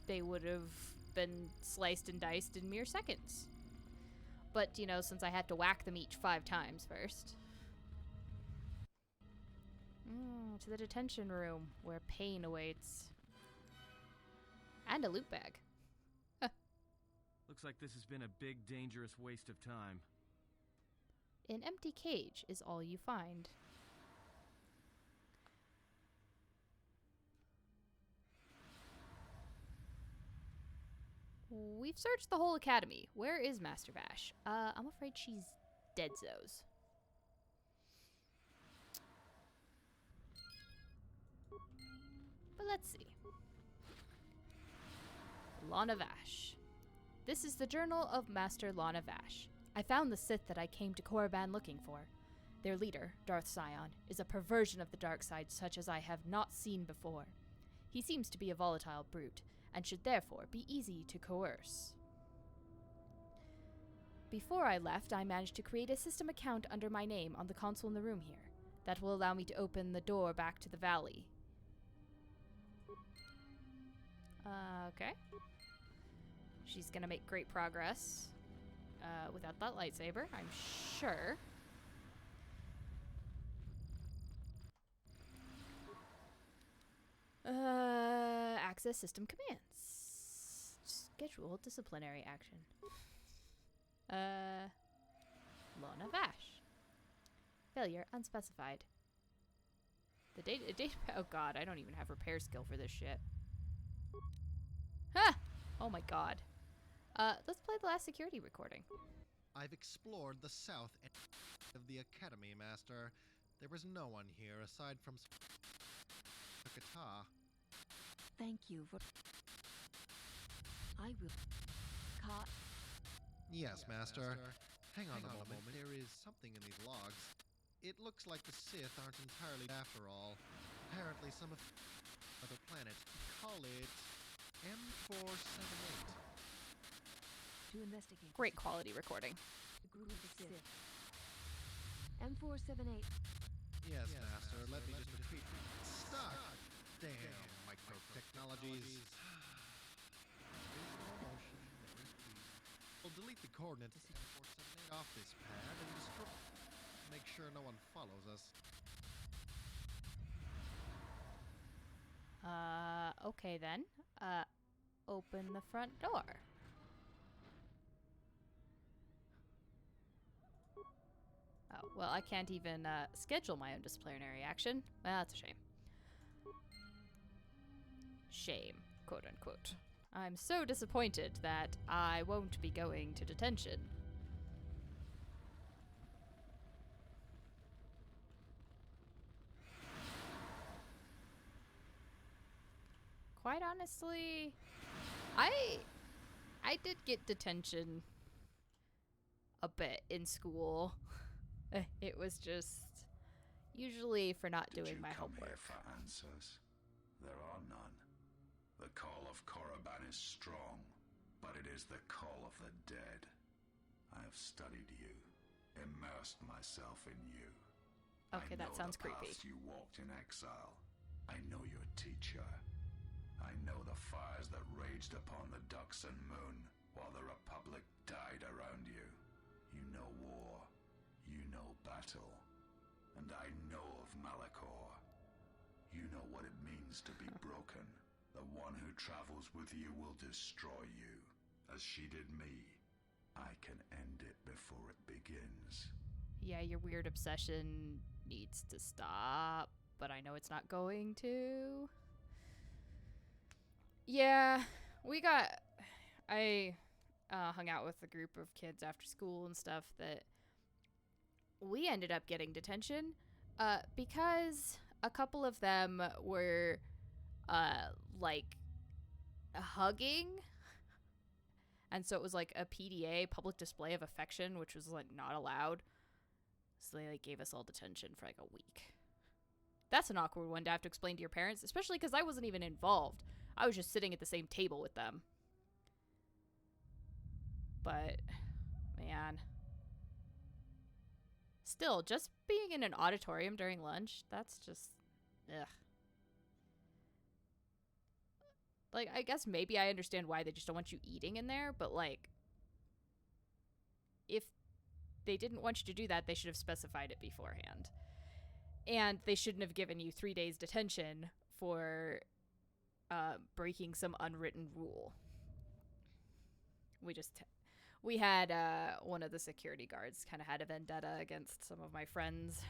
they would have been sliced and diced in mere seconds. But, you know, since I had to whack them each 5 times first. To the detention room, where pain awaits. And a loot bag. Looks like this has been a big, dangerous waste of time. An empty cage is all you find. We've searched the whole academy. Where is Master Vash? I'm afraid she's deadzos. But let's see. Lana Vash. This is the journal of Master Lana Vash. I found the Sith that I came to Korriban looking for. Their leader, Darth Sion, is a perversion of the dark side such as I have not seen before. He seems to be a volatile brute, and should therefore be easy to coerce. Before I left, I managed to create a system account under my name on the console in the room here. That will allow me to open the door back to the valley. Okay. She's gonna make great progress. Without that lightsaber, I'm sure. Access system commands. Schedule disciplinary action. Lona Vash. Failure unspecified. The date. Oh god, I don't even have repair skill for this shit. Ha! Oh my god. Let's play the last security recording. I've explored the south end of the Academy, Master. There was no one here aside from KOTOR. Thank you for... I will... Yes, Master. Hang on a moment. There is something in these logs. It looks like the Sith aren't entirely after all. Apparently some of other planet. Call it M478. To investigate. Great quality recording. The group of the Sith. M478. Yes, Master. Let me just repeat. Stuck! Damn, micro-technologies. We'll delete the coordinates M478 off this pad and destroy. Make sure no one follows us. Okay then. Open the front door. Oh, well, I can't even, schedule my own disciplinary action. Well, that's a shame. Shame, quote unquote. I'm so disappointed that I won't be going to detention. Quite honestly, I did get detention a bit in school. It was just usually for not doing my homework. Did you come here for answers? There are none. The call of Korriban is strong, but it is the call of the dead. I have studied you, immersed myself in you. Okay, that sounds creepy. You walked in exile. I know your teacher. I know the fires that raged upon the Dux and Moon while the Republic died around you. You know war. You know battle. And I know of Malachor. You know what it means to be broken. The one who travels with you will destroy you, as she did me. I can end it before it begins. Yeah, your weird obsession needs to stop, but I know it's not going to. Yeah, I hung out with a group of kids after school and stuff that we ended up getting detention because a couple of them were like hugging, and so it was like a PDA, public display of affection, which was like not allowed, so they like gave us all detention for like a week. That's an awkward one to have to explain to your parents, especially because I wasn't even involved. I was just sitting at the same table with them. But man, still, just being in an auditorium during lunch, that's just ugh. Like, I guess maybe I understand why they just don't want you eating in there, but like, if they didn't want you to do that, they should have specified it beforehand. And they shouldn't have given you 3 days detention for breaking some unwritten rule. We had one of the security guards kind of had a vendetta against some of my friends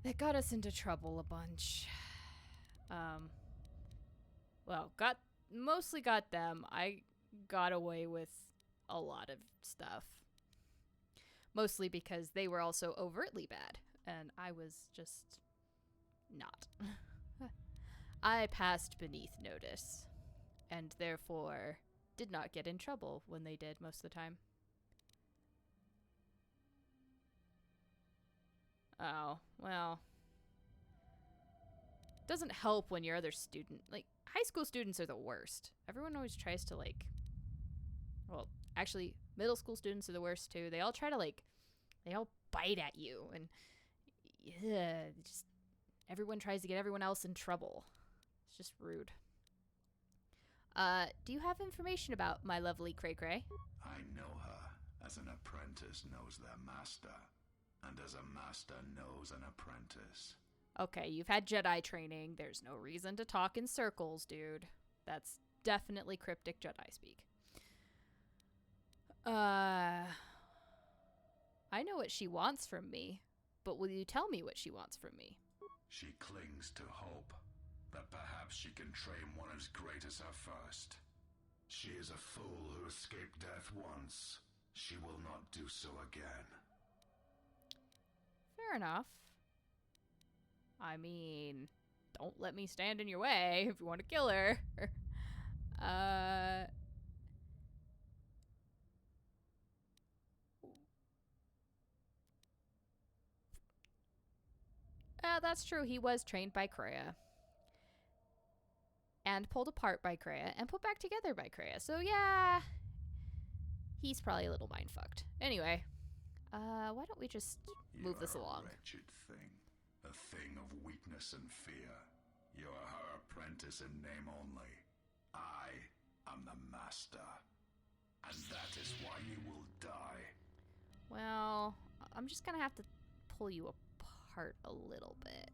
that got us into trouble a bunch. Well, mostly got them. I got away with a lot of stuff. Mostly because they were also overtly bad, and I was just not. I passed beneath notice, and therefore did not get in trouble when they did most of the time. Oh, well. doesn't help when your other student, like, high school students are the worst. Everyone always tries to, like, well, actually, middle school students are the worst too. They all try to, like, they all bite at you, and yeah, just everyone tries to get everyone else in trouble. It's just rude. Do you have information about my lovely Cray Cray? I know her as an apprentice knows their master, and as a master knows an apprentice. Okay, you've had Jedi training. There's no reason to talk in circles, dude. That's definitely cryptic Jedi speak. I know what she wants from me, but will you tell me what she wants from me? She clings to hope that perhaps she can train one as great as her first. She is a fool who escaped death once. She will not do so again. Fair enough. I mean, don't let me stand in your way if you want to kill her. That's true. He was trained by Kreia. And pulled apart by Kreia. And put back together by Kreia. So yeah, he's probably a little mind-fucked. Anyway, why don't we just move this along? You are a wretched thing. A thing of weakness and fear. You are her apprentice in name only. I am the master. And that is why you will die. Well, I'm just gonna have to pull you apart a little bit.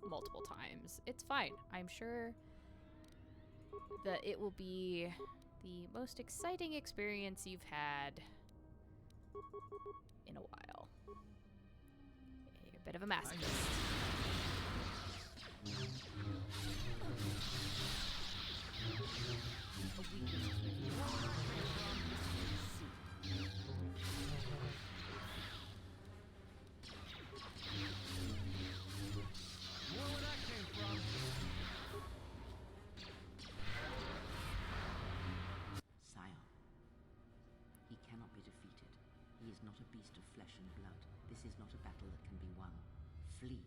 Multiple times. It's fine. I'm sure that it will be the most exciting experience you've had in a while. You're a bit of a masochist. He cannot be defeated. He is not a beast of flesh and blood. This is not a battle that can be won. Flee.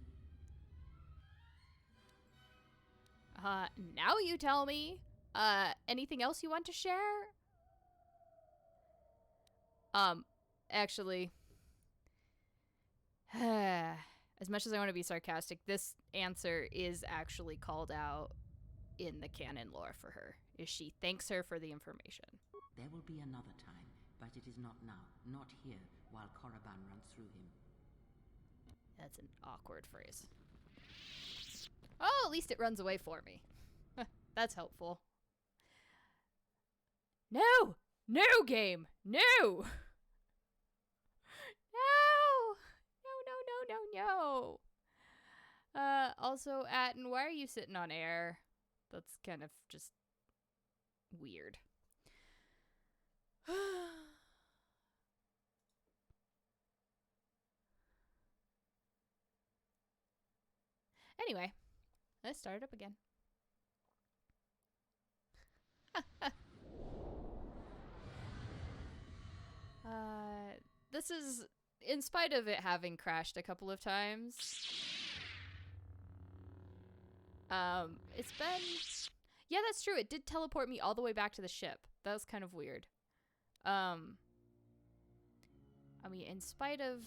Now you tell me. Anything else you want to share? Actually, as much as I want to be sarcastic, this answer is actually called out in the canon lore for her. Is she thanks her for the information. There will be another time, but it is not now. Not here, while Korriban runs through him. That's an awkward phrase. Oh, at least it runs away for me. That's helpful. No! No, game! No! No! No. Also, Atten, why are you sitting on air? That's kind of just weird. Anyway, let's start it up again. This is, in spite of it having crashed a couple of times, it's been, yeah, that's true. It did teleport me all the way back to the ship. That was kind of weird. I mean, in spite of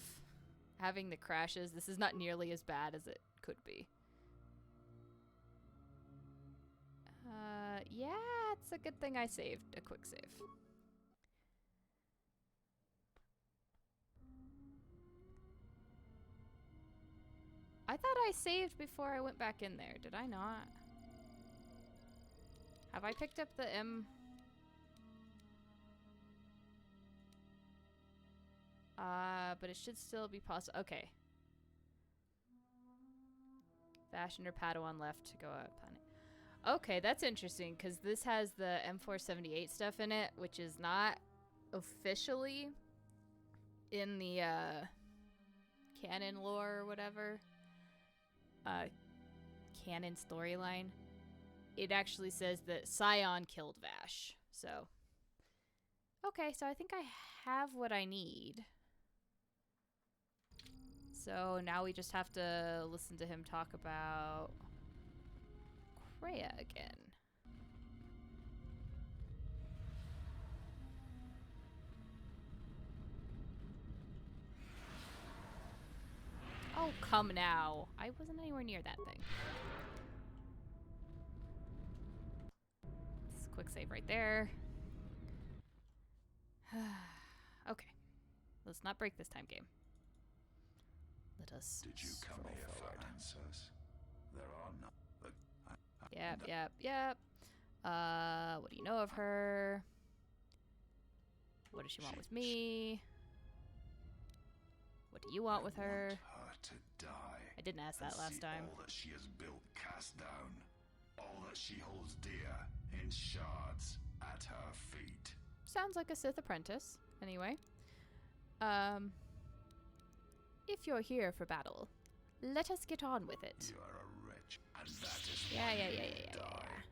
having the crashes, this is not nearly as bad as it could be. Yeah, it's a good thing I saved a quick save. I thought I saved before I went back in there. Did I not? Have I picked up the M? But it should still be possible. Okay. Fashioned or Padawan left to go out upon it. Okay, that's interesting, because this has the M478 stuff in it, which is not officially in the canon lore or whatever. Canon storyline. It actually says that Scion killed Vash. So, okay, so I think I have what I need. So now we just have to listen to him talk about Freya again. Oh, come now. I wasn't anywhere near that thing. This is a quick save right there. Okay. Let's not break this time, game. Let us Did you come here forward. for answers? There are none. Yep. What do you know of her? What does she want with me? What do you want with her? Want her to die. I didn't ask that last time. All that she has built cast down. All that she holds dear in shards at her feet. Sounds like a Sith apprentice, anyway. If you're here for battle, let us get on with it. You are a wretch, and that is Yeah. why you die.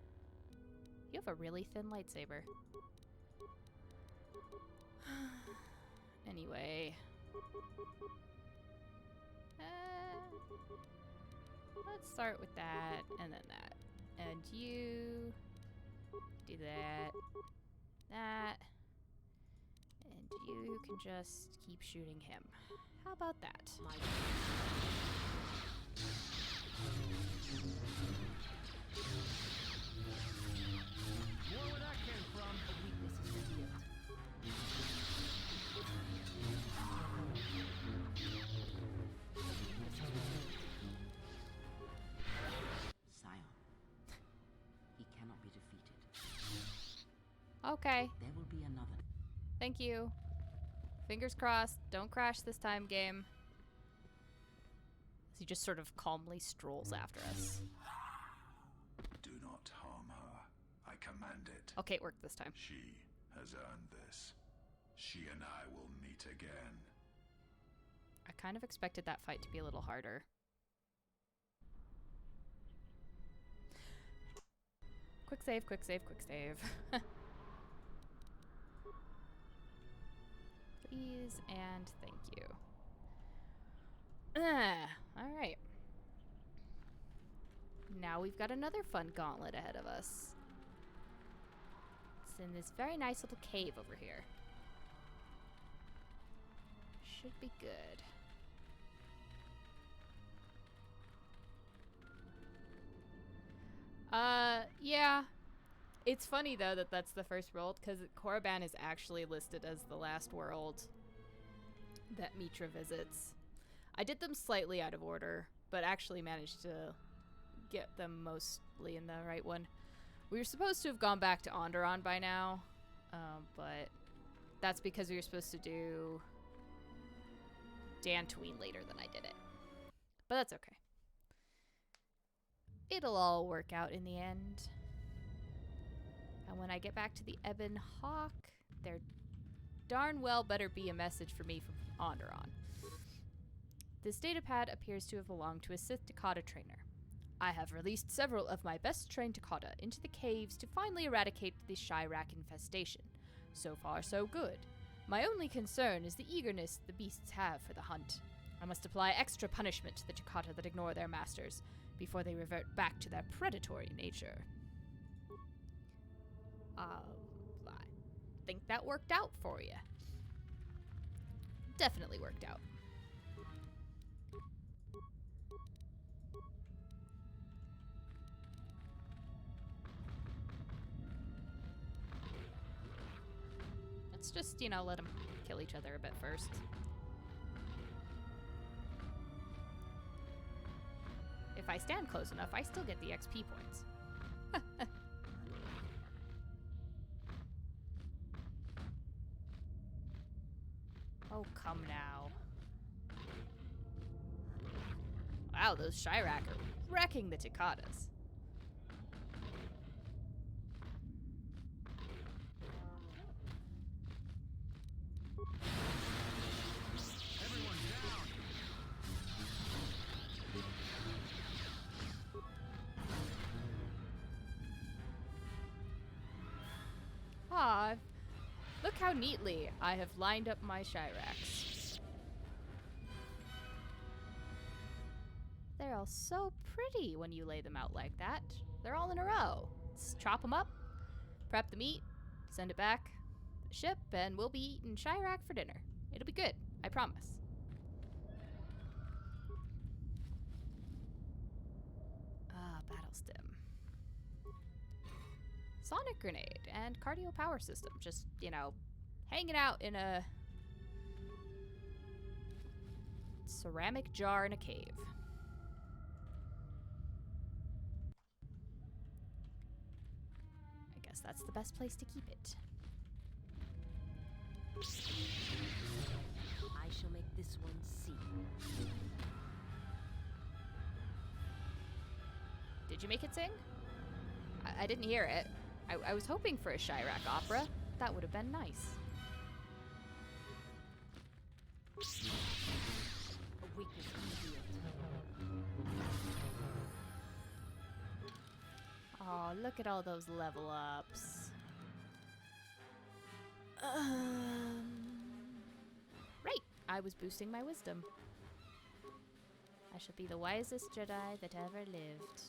You have a really thin lightsaber. Anyway. Let's start with that, and then that. And you do that. That. And you can just keep shooting him. How about that? More where that came from. A weakness is revealed. Scion. He cannot be defeated. Okay. There will be another. Thank you. Fingers crossed. Don't crash this time, game. He just sort of calmly strolls after us. Do not harm her. I command it. Okay, it worked this time. She has earned this. She and I will meet again. I kind of expected that fight to be a little harder. Quick save, quick save, quick save. Please and thank you. Alright. Now we've got another fun gauntlet ahead of us. It's in this very nice little cave over here. Should be good. Yeah. It's funny, though, that that's the first world, because Korriban is actually listed as the last world that Mitra visits. I did them slightly out of order, but actually managed to get them mostly in the right one. We were supposed to have gone back to Onderon by now, but that's because we were supposed to do Dantooine later than I did it. But that's okay. It'll all work out in the end. And when I get back to the Ebon Hawk, there darn well better be a message for me from Onderon. This datapad appears to have belonged to a Sith Dakota trainer. I have released several of my best trained Dakota into the caves to finally eradicate the Chirac infestation. So far, so good. My only concern is the eagerness the beasts have for the hunt. I must apply extra punishment to the Dakota that ignore their masters before they revert back to their predatory nature. I think that worked out for you. Definitely worked out. Let's just, let them kill each other a bit first. If I stand close enough, I still get the XP points. Oh, come now. Wow, those Chirac are wrecking the Takotas. Everyone down. Ah, look how neatly I have lined up my Chiracs. They're all so pretty when you lay them out like that. They're all in a row. Let's chop them up, prep the meat, send it back to the ship, and we'll be eating Chirac for dinner. It'll be good. I promise. Battle stim. Sonic grenade and cardio power system. Just, you know, hanging out in a ceramic jar in a cave. I guess that's the best place to keep it. I shall make this one see. Did you make it sing? I didn't hear it. I was hoping for a Chirac opera. That would have been nice. A weakness revealed. Oh, look at all those level ups. Right, I was boosting my wisdom. I shall be the wisest Jedi that ever lived.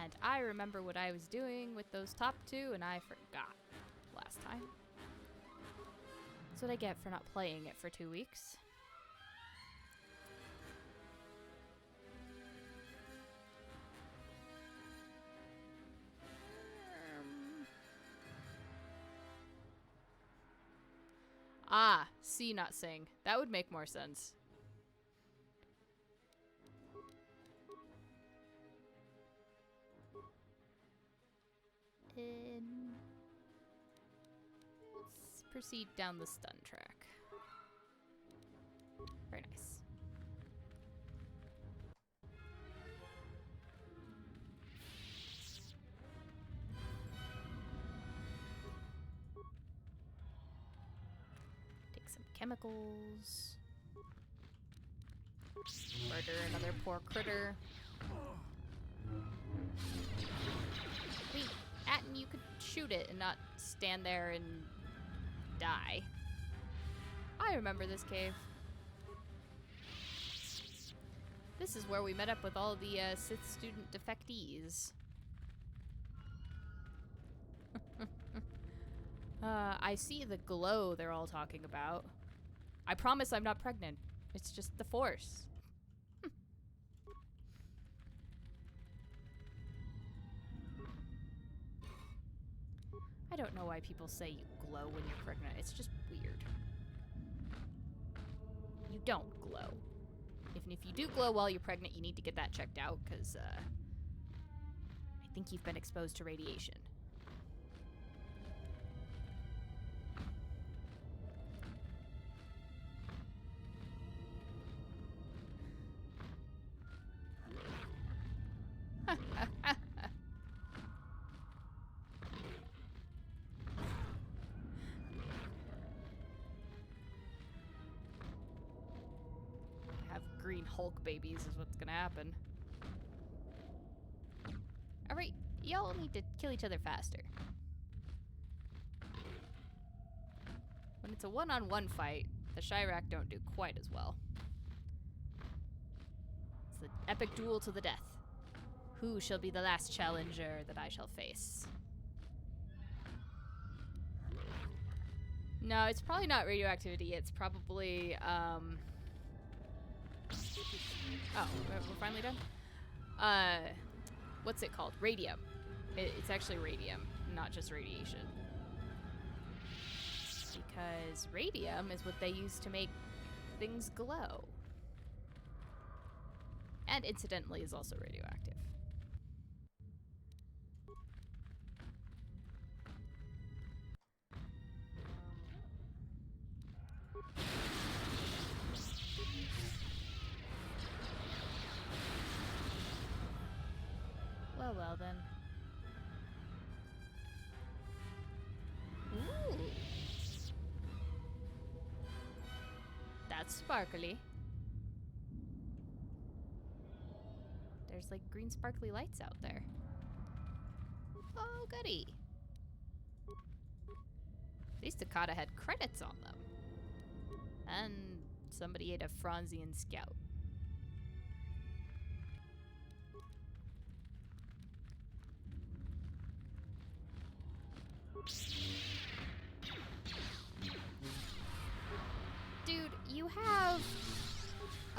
And I remember what I was doing with those top two, and I forgot last time. That's what I get for not playing it for 2 weeks. See, not sing. That would make more sense. Let's proceed down the stun track. Very nice. Take some chemicals. Murder another poor critter. Wait, Atten, you could shoot it and not stand there and die. I remember this cave. This is where we met up with all the Sith student defectees. I see the glow they're all talking about. I promise I'm not pregnant. It's just the Force. I don't know why people say you glow when you're pregnant. It's just weird. You don't glow. If you do glow while you're pregnant, you need to get that checked out, because I think you've been exposed to radiation. Green Hulk babies is what's gonna happen. Alright, y'all need to kill each other faster. When it's a one-on-one fight, the Chirac don't do quite as well. It's the epic duel to the death. Who shall be the last challenger that I shall face? No, it's probably not radioactivity. It's probably, oh, we're finally done? What's it called? Radium. It's actually radium, not just radiation. Because radium is what they use to make things glow. And incidentally is also radioactive. Well then. Ooh. That's sparkly. There's like green sparkly lights out there. Oh, goody. These Takata had credits on them. And somebody ate a Franzian scout.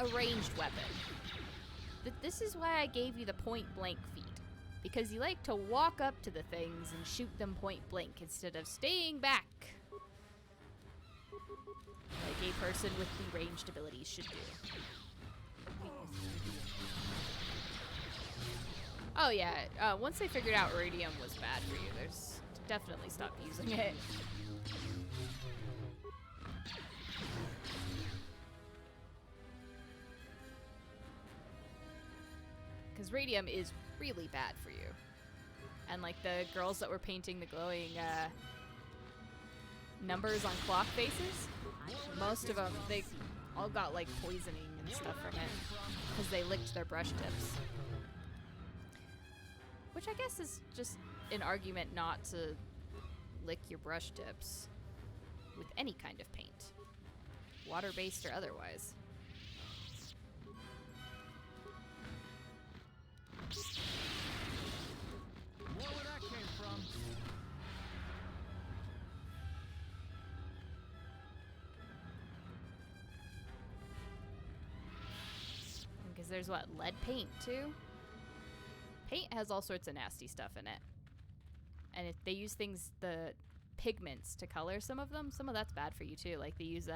a ranged weapon. This is why I gave you the point-blank feat. Because you like to walk up to the things and shoot them point-blank instead of staying back. Like a person with the ranged abilities should do. Oh yeah, once they figured out radium was bad for you, there's definitely stopped using it. Because radium is really bad for you. And like the girls that were painting the glowing numbers on clock faces, most of them, they all got like poisoning and stuff from it because they licked their brush tips. Which I guess is just an argument not to lick your brush tips with any kind of paint, water-based or otherwise. More where that came from. Because there's what, lead paint too? Paint has all sorts of nasty stuff in it. And if they use things, the pigments to color some of that's bad for you too. Like they use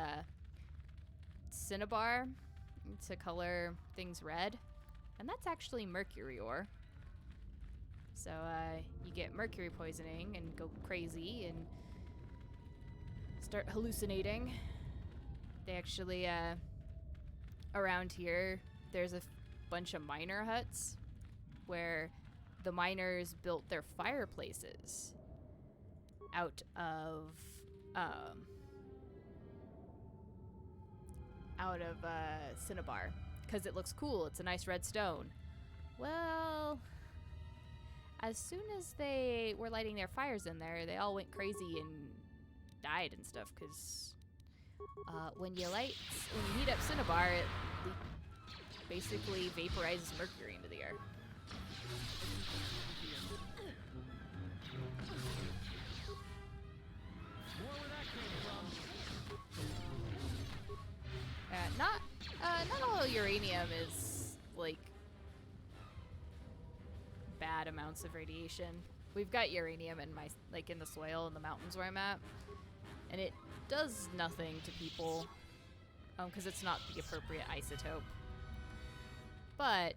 cinnabar to color things red. And that's actually mercury ore. So you get mercury poisoning and go crazy and start hallucinating. They actually, around here, there's a bunch of miner huts where the miners built their fireplaces out of cinnabar because it looks cool. It's a nice red stone. Well, as soon as they were lighting their fires in there, they all went crazy and died and stuff because when you heat up cinnabar, it basically vaporizes mercury into the air. Not all uranium is like bad amounts of radiation. We've got uranium in in the soil in the mountains where I'm at, and it does nothing to people because it's not the appropriate isotope. But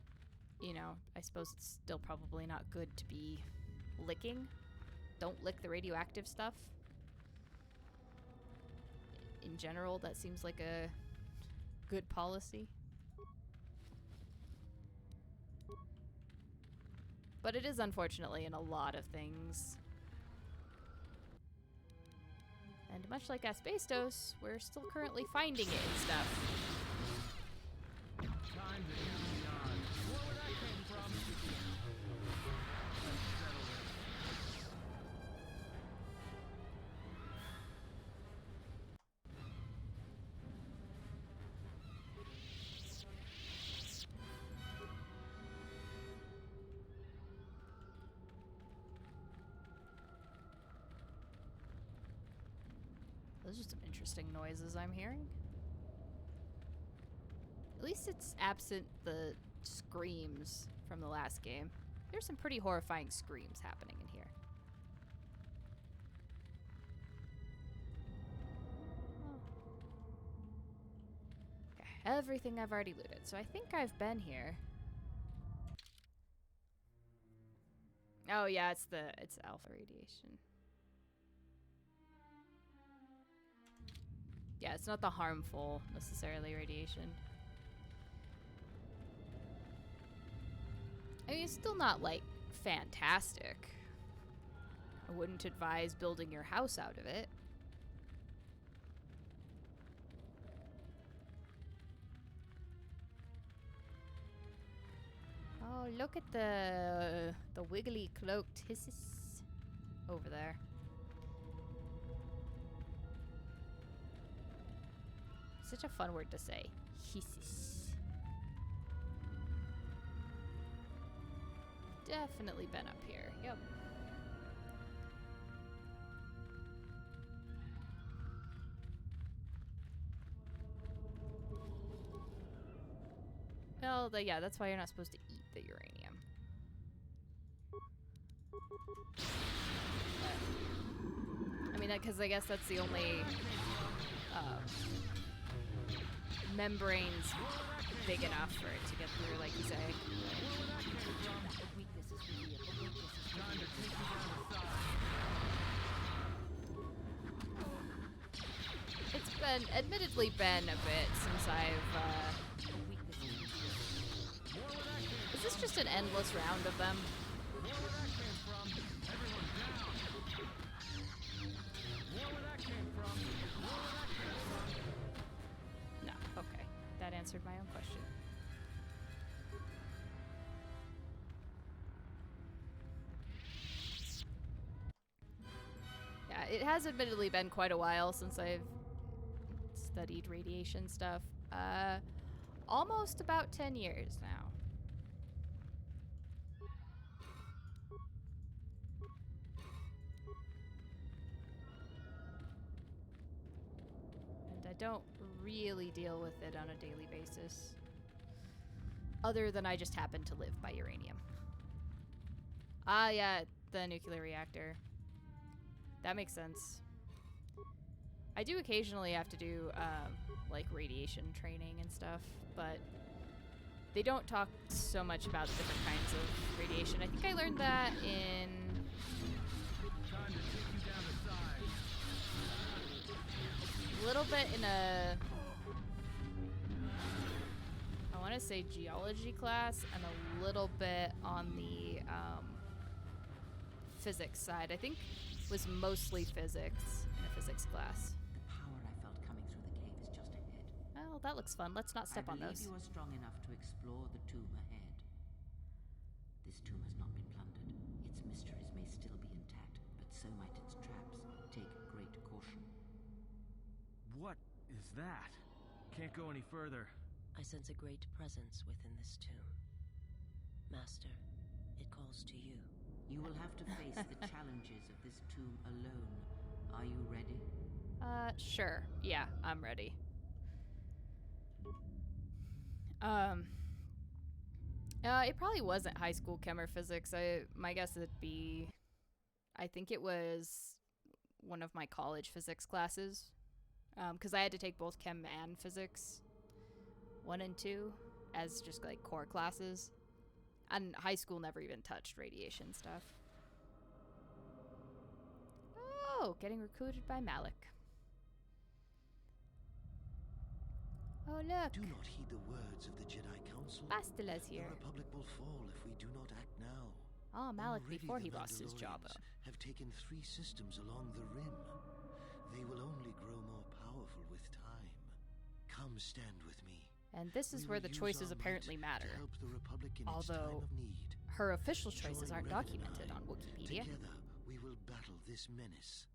you know, I suppose it's still probably not good to be licking. Don't lick the radioactive stuff. In general, that seems like a good policy. But it is unfortunately in a lot of things. And much like asbestos, we're still currently finding it in stuff. Time to count the odds. More where that came from. Let's settle this. Those are some interesting noises I'm hearing. At least it's absent the screams from the last game. There's some pretty horrifying screams happening in here. Okay, everything I've already looted, so I think I've been here. Oh yeah, it's alpha radiation. Yeah, it's not the harmful, necessarily, radiation. I mean, it's still not, like, fantastic. I wouldn't advise building your house out of it. Oh, look at the wiggly cloaked hisses over there. Such a fun word to say. Hisses. Definitely been up here. Yep. No, yeah, that's why you're not supposed to eat the uranium. But, I mean, because I guess that's the only membranes big enough for it to get through, like you say. Admittedly been a bit since I've, Is this just an endless round of them? No, okay. That answered my own question. Yeah, it has admittedly been quite a while since I've studied radiation stuff. Almost about 10 years now. And I don't really deal with it on a daily basis. Other than I just happen to live by uranium. Ah, yeah, the nuclear reactor. That makes sense. I do occasionally have to do, like, radiation training and stuff, but they don't talk so much about the different kinds of radiation. I think I learned that in... a little bit in a... I want to say geology class, and a little bit on the, physics side. I think it was mostly physics in a physics class. Oh, that looks fun. Let's not step on those. I believe you are strong enough to explore the tomb ahead. This tomb has not been plundered. Its mysteries may still be intact, but so might its traps. Take great caution. What is that? Can't go any further. I sense a great presence within this tomb. Master, it calls to you. You will have to face the challenges of this tomb alone. Are you ready? Sure. Yeah, I'm ready. It probably wasn't high school chem or physics. My guess would be, I think it was one of my college physics classes. Because I had to take both chem and physics 1 and 2 as just like core classes. And high school never even touched radiation stuff. Oh, getting recruited by Malik. Oh, look. Do not heed the words of the Jedi Council. Bastila's here. The Republic will fall if we do not act now. Oh, Malik Already before he the lost his job. Have taken 3 systems along the rim. They will only grow more powerful with time. Come stand with me. And this is where the choices apparently matter. To help the Republic in Although its time of need. her official choices aren't Revan documented on Wikipedia. Together, we will battle this menace.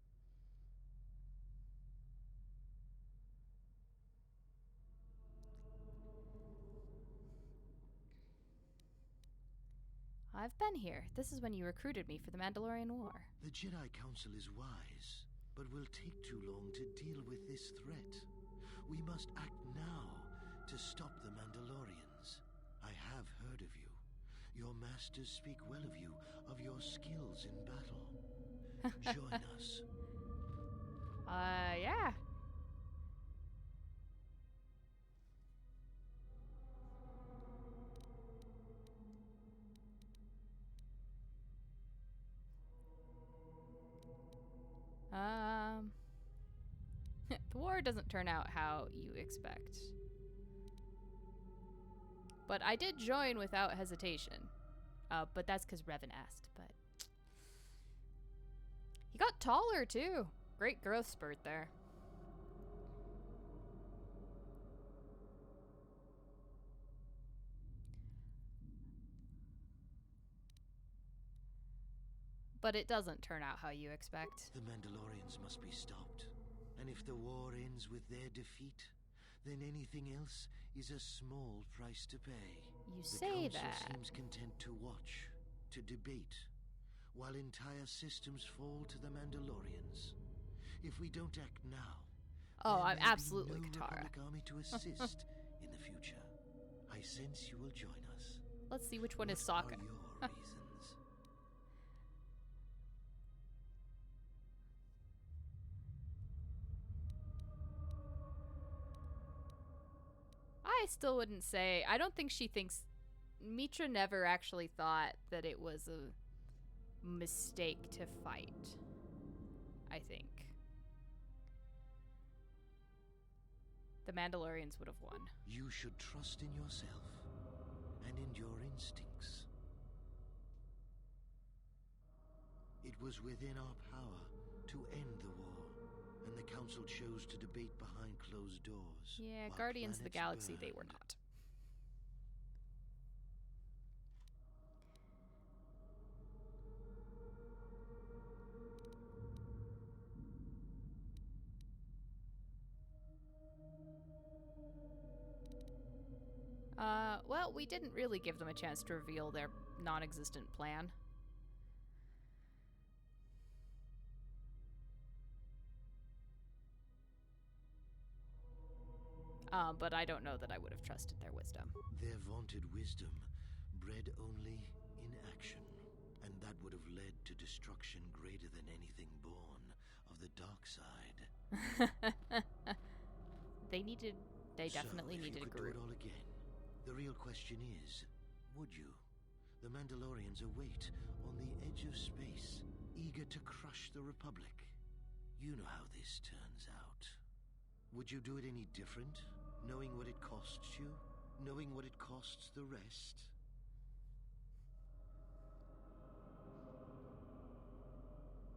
I've been here. This is when you recruited me for the Mandalorian War. The Jedi Council is wise, but will take too long to deal with this threat. We must act now to stop the Mandalorians. I have heard of you. Your masters speak well of you, of your skills in battle. Join us. Yeah. The war doesn't turn out how you expect. But I did join without hesitation. But that's because Revan asked, but... He got taller, too. Great growth spurt there. But it doesn't turn out how you expect. The Mandalorians must be stopped. And if the war ends with their defeat, then anything else is a small price to pay. You say that. The Council seems content to watch, to debate, while entire systems fall to the Mandalorians. If we don't act now, oh, I'm there may absolutely be no KOTOR. Republic army to assist in the future. I sense you will join us. Let's see which one is What Sokka. are your reasons? I still wouldn't say. I don't think she thinks. Mitra never actually thought that it was a mistake to fight. I think. The Mandalorians would have won. You should trust in yourself and in your instincts. It was within our power to end the war, and the Council chose to debate behind closed doors. Yeah, while Guardians of the planets Galaxy, they were burned. not. Well, we didn't really give them a chance to reveal their non-existent plan. But I don't know that I would have trusted their wisdom. Their vaunted wisdom bred only in action, and that would have led to destruction greater than anything born of the dark side. They definitely needed a So, if you could do group. it all again, the real question is, would you? The Mandalorians await on the edge of space, eager to crush the Republic. You know how this turns out. Would you do it any different, knowing what it costs you? Knowing what it costs the rest?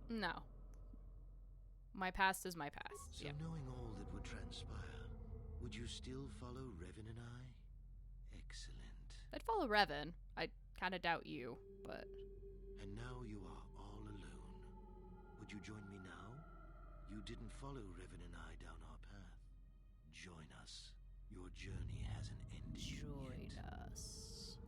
No. My past is my past. So Yeah. knowing all that would transpire, would you still follow Revan and I? Excellent. I'd follow Revan. I kind of doubt you, but... And now you are all alone. Would you join me now? You didn't follow Revan and I down our path. Join us. Your journey hasn't ended Join yet. us.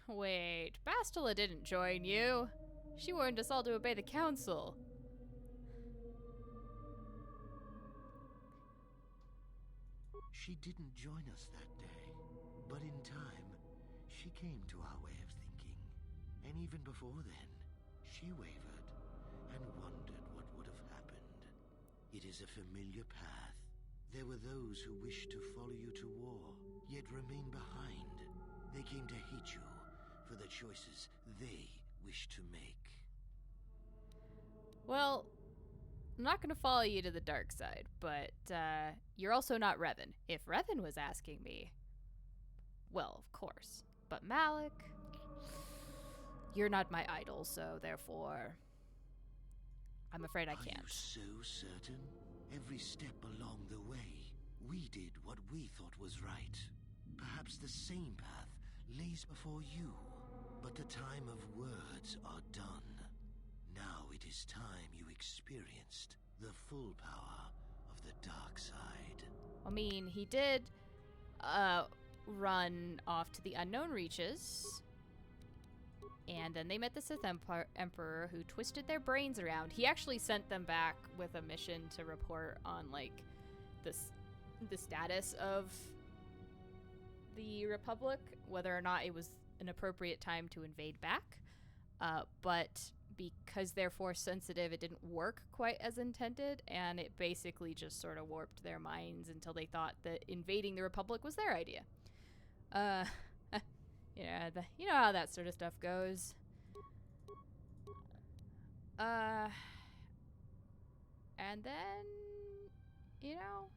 Wait, Bastila didn't join you. She warned us all to obey the council. She didn't join us that day, but in time, she came to our way of thinking. And even before then, she wavered and wondered what would have happened. It is a familiar path. There were those who wished to follow you to war, yet remain behind. They came to hate you for the choices they wished to make. Well, I'm not going to follow you to the dark side, but you're also not Revan. If Revan was asking me, well, of course. But Malik, you're not my idol, so therefore, I'm afraid I Are can't. you so certain? Every step along the way, we did what we thought was right. Perhaps the same path lays before you, but the time of words are done. Now it is time you experienced the full power of the dark side. I mean, he did run off to the unknown reaches, and then they met the Sith Emperor who twisted their brains around. He actually sent them back with a mission to report on, like, the status of the Republic, whether or not it was an appropriate time to invade back. But because they're force sensitive, it didn't work quite as intended, and it basically just sort of warped their minds until they thought that invading the Republic was their idea. Yeah, you know how that sort of stuff goes. And then, you know,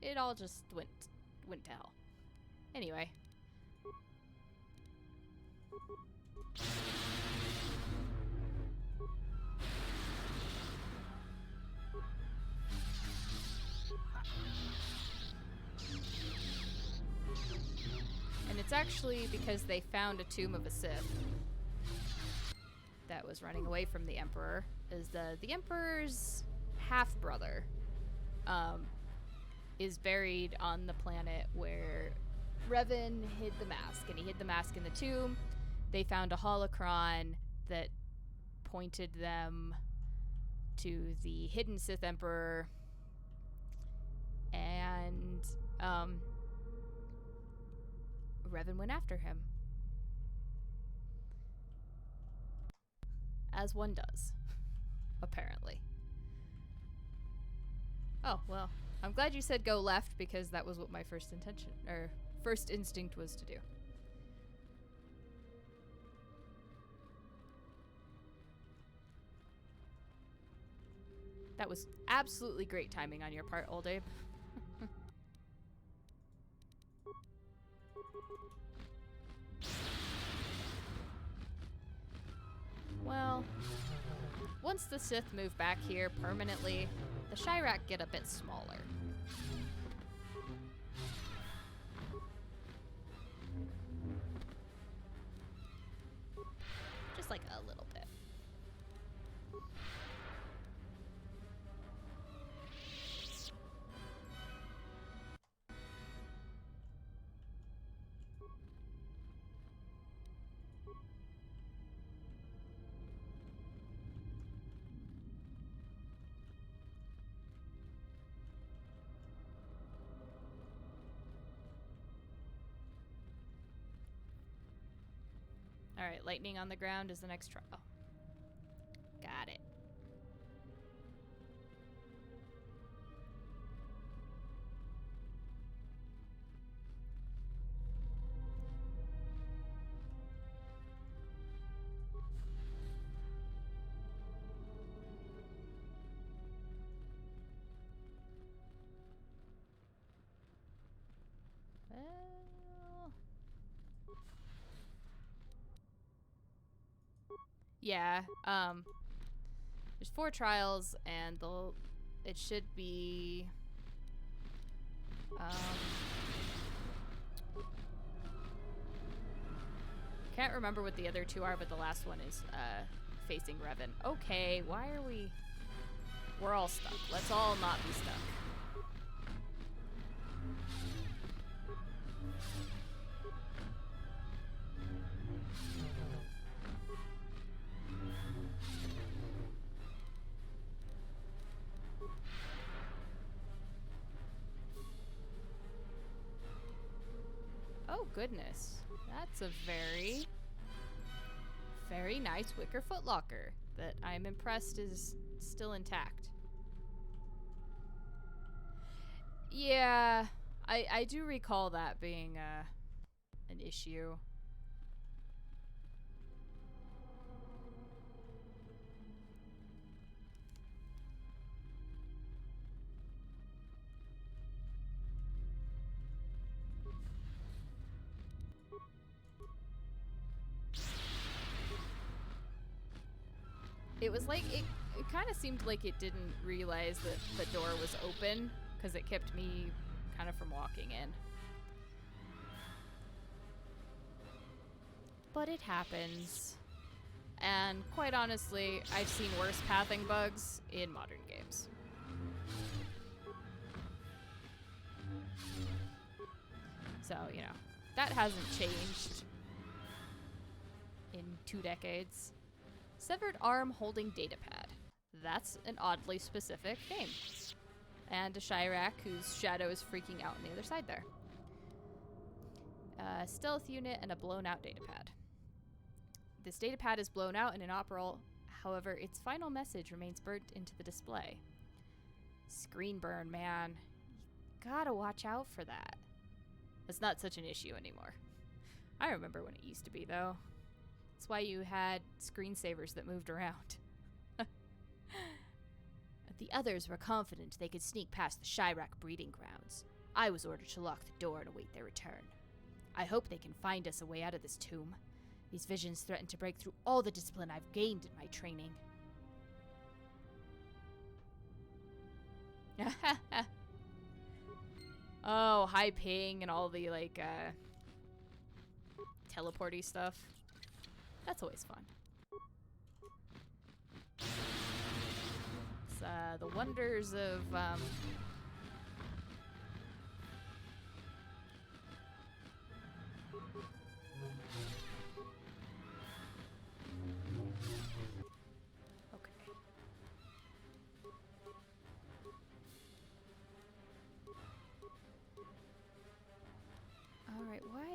it all just went to hell. Anyway. And it's actually because they found a tomb of a Sith that was running away from the Emperor. Is the Emperor's half-brother is buried on the planet where Revan hid the mask, and he hid the mask in the tomb. They found a holocron that pointed them to the hidden Sith Emperor, And Revan went after him. As one does, apparently. Oh, well, I'm glad you said go left, because that was what my first instinct was to do. That was absolutely great timing on your part, old Abe. Well, once the Sith move back here permanently, the Chirac get a bit smaller. Just like a little bit. Alright, lightning on the ground is the next trial. Got it. Well... Yeah, there's 4 trials, and it should be, can't remember what the other 2 are, but the last one is, facing Revan. Okay, why are we're all stuck. Let's all not be stuck. Oh, goodness. That's a very, very nice wicker footlocker that I'm impressed is still intact. Yeah, I do recall that being an issue. It was like, it kind of seemed like it didn't realize that the door was open, because it kept me kind of from walking in. But it happens. And quite honestly, I've seen worse pathing bugs in modern games. So, you know, that hasn't changed in 2 decades. Severed arm holding datapad. That's an oddly specific name. And a Chirac whose shadow is freaking out on the other side there. A stealth unit and a blown out datapad. This datapad is blown out and inoperable, however, its final message remains burnt into the display. Screen burn, man. You gotta watch out for that. That's not such an issue anymore. I remember when it used to be, though. That's why you had screensavers that moved around. The others were confident they could sneak past the Chirac breeding grounds. I was ordered to lock the door and await their return. I hope they can find us a way out of this tomb. These visions threaten to break through all the discipline I've gained in my training. Oh, high ping and all the, like, teleporty stuff. That's always fun. It's, the wonders of,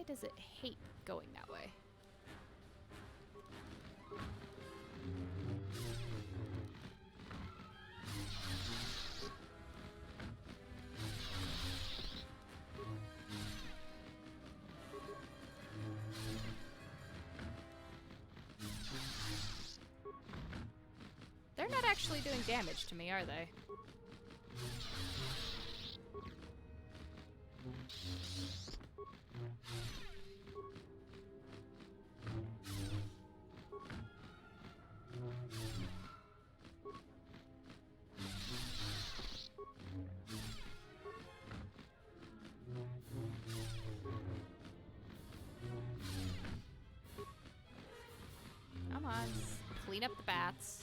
does it hate going that way? They're not actually doing damage to me, are they? Come on, clean up the bats.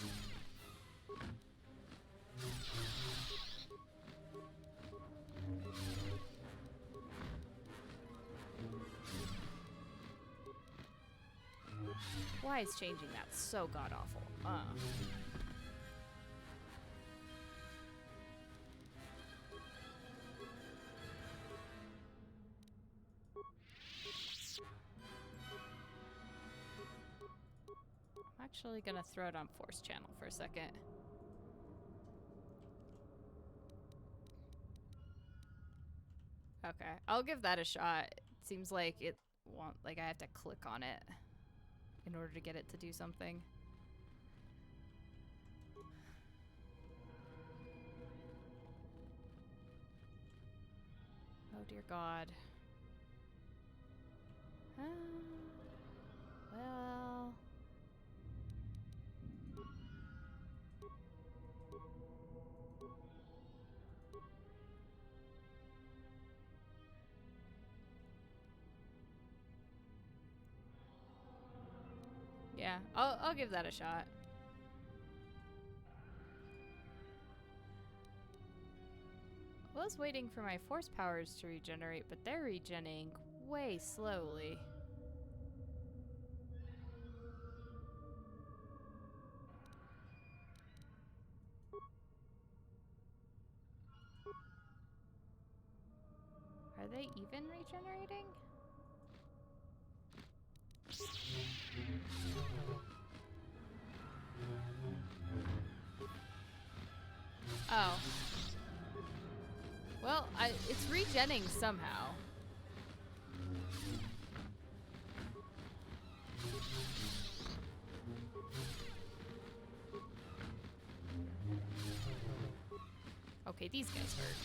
Why is changing that so god-awful? I'm actually gonna throw it on Force Channel for a second. Okay, I'll give that a shot. It seems like it won't, like I have to click on it in order to get it to do something. Oh dear God. Well... yeah, I'll give that a shot. I was waiting for my force powers to regenerate, but they're regenerating way slowly. Are they even regenerating? Oh. Well, it's regenning somehow. Okay, these guys hurt.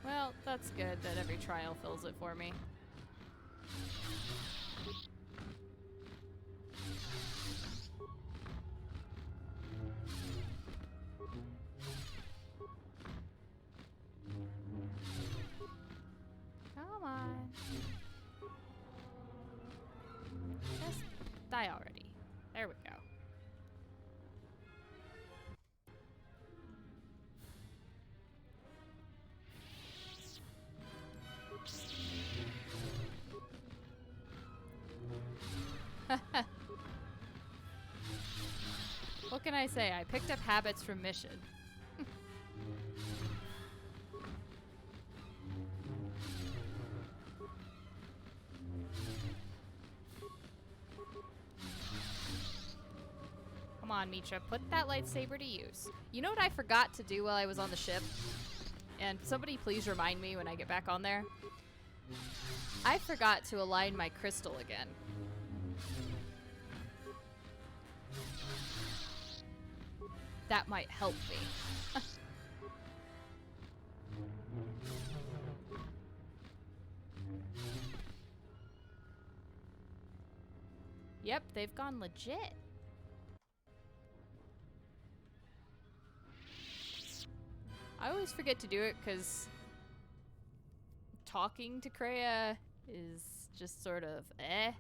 Well, that's good that every trial fills it for me. Come on. Just die already. There we go. What can I say? I picked up habits from mission. Come on, Mitra, put that lightsaber to use. You know what I forgot to do while I was on the ship? And somebody please remind me when I get back on there. I forgot to align my crystal again. That might help me. Yep, they've gone legit. I always forget to do it because talking to Kreia is just sort of eh.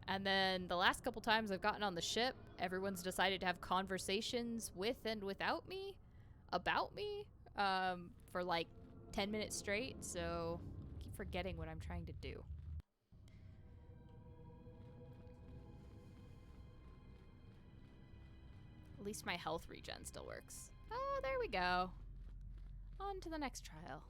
And then the last couple times I've gotten on the ship, everyone's decided to have conversations with and without me, about me, for like 10 minutes straight, so I keep forgetting what I'm trying to do. least my health regen still works. Oh, there we go. On to the next trial.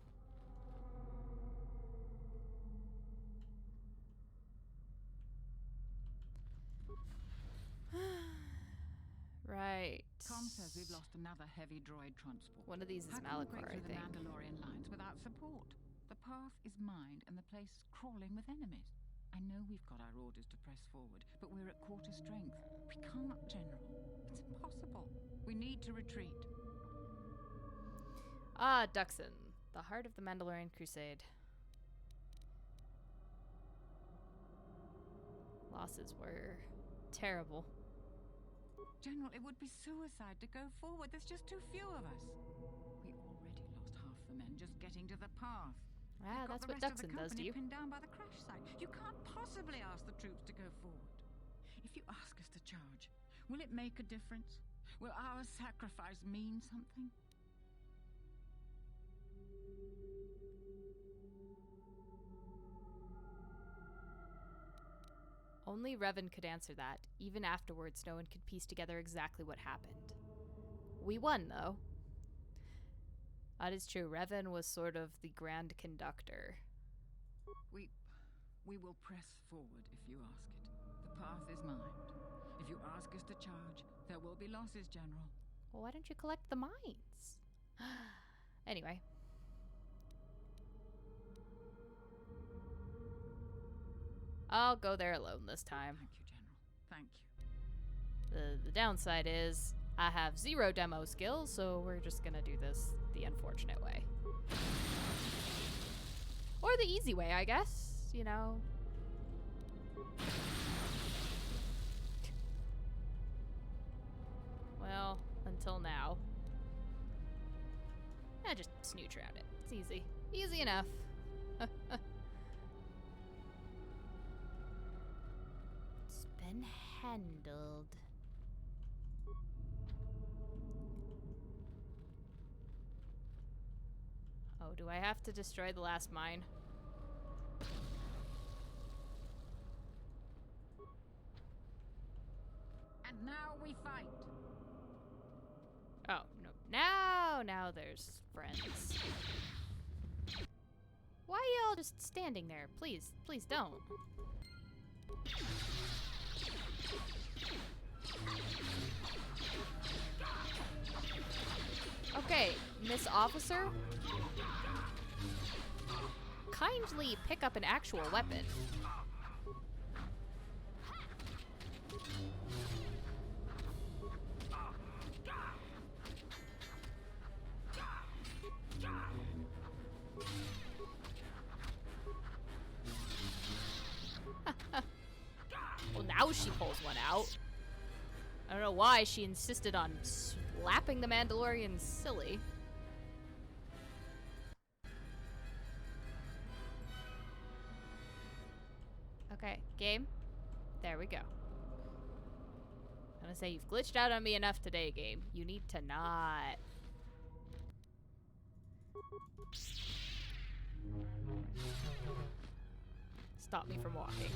Right. Com says we've lost another heavy droid transport. One of these is How can we break Malachor, I through the think. Mandalorian lines without support? The path is mined and the place crawling with enemies. I know we've got our orders to press forward, but we're at quarter strength. We can't, General. It's impossible. We need to retreat. Ah, Duxon, the heart of the Mandalorian Crusade. Losses were terrible. General, it would be suicide to go forward. There's just too few of us. We already lost half the men just getting to the path. Ah, that's what Duxon does to you. Pinned down by the crash site. You can't possibly ask the troops to go forward. If you ask us to charge, will it make a difference? Will our sacrifice mean something? Only Revan could answer that. Even afterwards, no one could piece together exactly what happened. We won, though. That is true. Revan was sort of the grand conductor. We will press forward if you ask it. The path is mined. If you ask us to charge, there will be losses, General. Well, why don't you collect the mines? Anyway. I'll go there alone this time. Thank you, General. Thank you. The downside is I have 0 demo skills, so we're just gonna do this the unfortunate way. Or the easy way, I guess. You know. Well, until now. I just snooch around it. It's easy. Easy enough. It's been handled. Oh, do I have to destroy the last mine? And now we fight. Oh, no. Now there's friends. Why are y'all just standing there? Please, please don't. Okay, Miss Officer. Kindly pick up an actual weapon. Well, now she pulls one out. I don't know why she insisted on slapping the Mandalorian silly. Okay, game. There we go. I'm gonna say you've glitched out on me enough today, game. You need to not. Stop me from walking.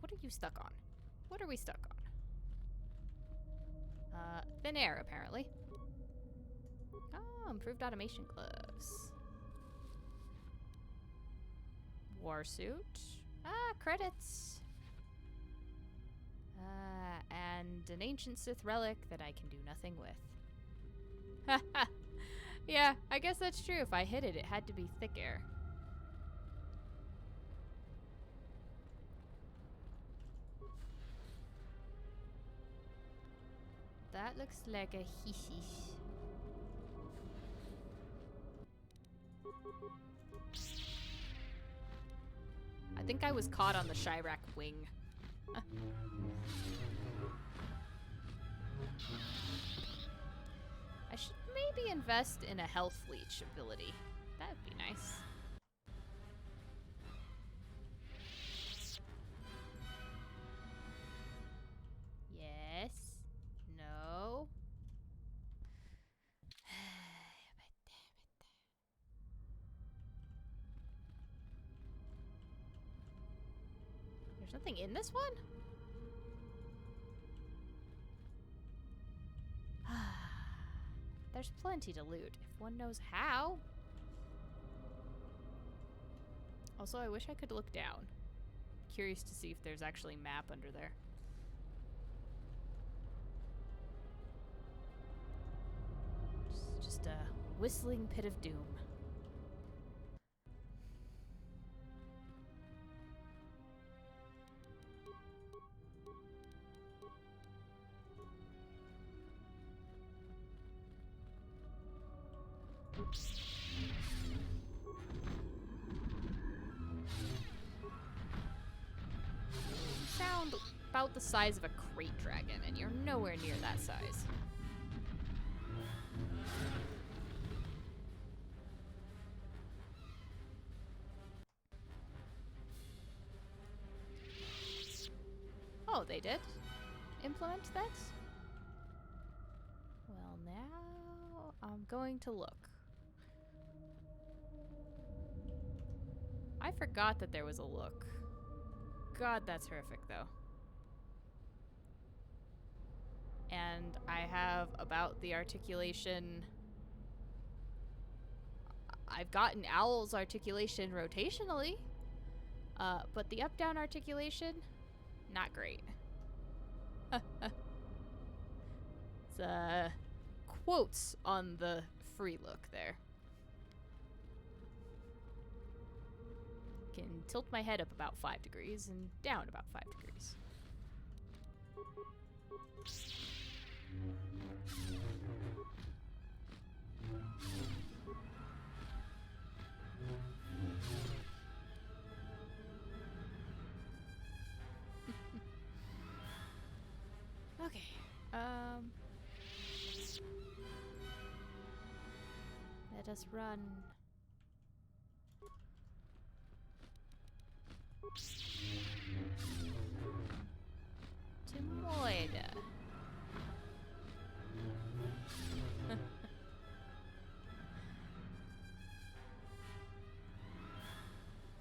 What are you stuck on? What are we stuck on? Thin air, apparently. Oh, improved automation gloves. War suit. Ah, credits. And an ancient Sith relic that I can do nothing with. Haha. Yeah, I guess that's true. If I hit it, it had to be thick air. That looks like a hishi. I think I was caught on the Chirac wing. I should maybe invest in a health leech ability. That'd be nice. Yes. No. There's nothing in this one? There's plenty to loot, if one knows how. Also, I wish I could look down. Curious to see if there's actually map under there. Just a whistling pit of doom. Sound about the size of a crate dragon, and you're nowhere near that size. Oh, they did implement that? Well, now I'm going to look. I forgot that there was a look. God, that's horrific, though. And I have about the articulation. I've gotten Owl's articulation rotationally, but the up-down articulation, not great. It's quotes on the free look there. Can tilt my head up about 5 degrees and down about 5 degrees. Okay. Let us run. To Moida.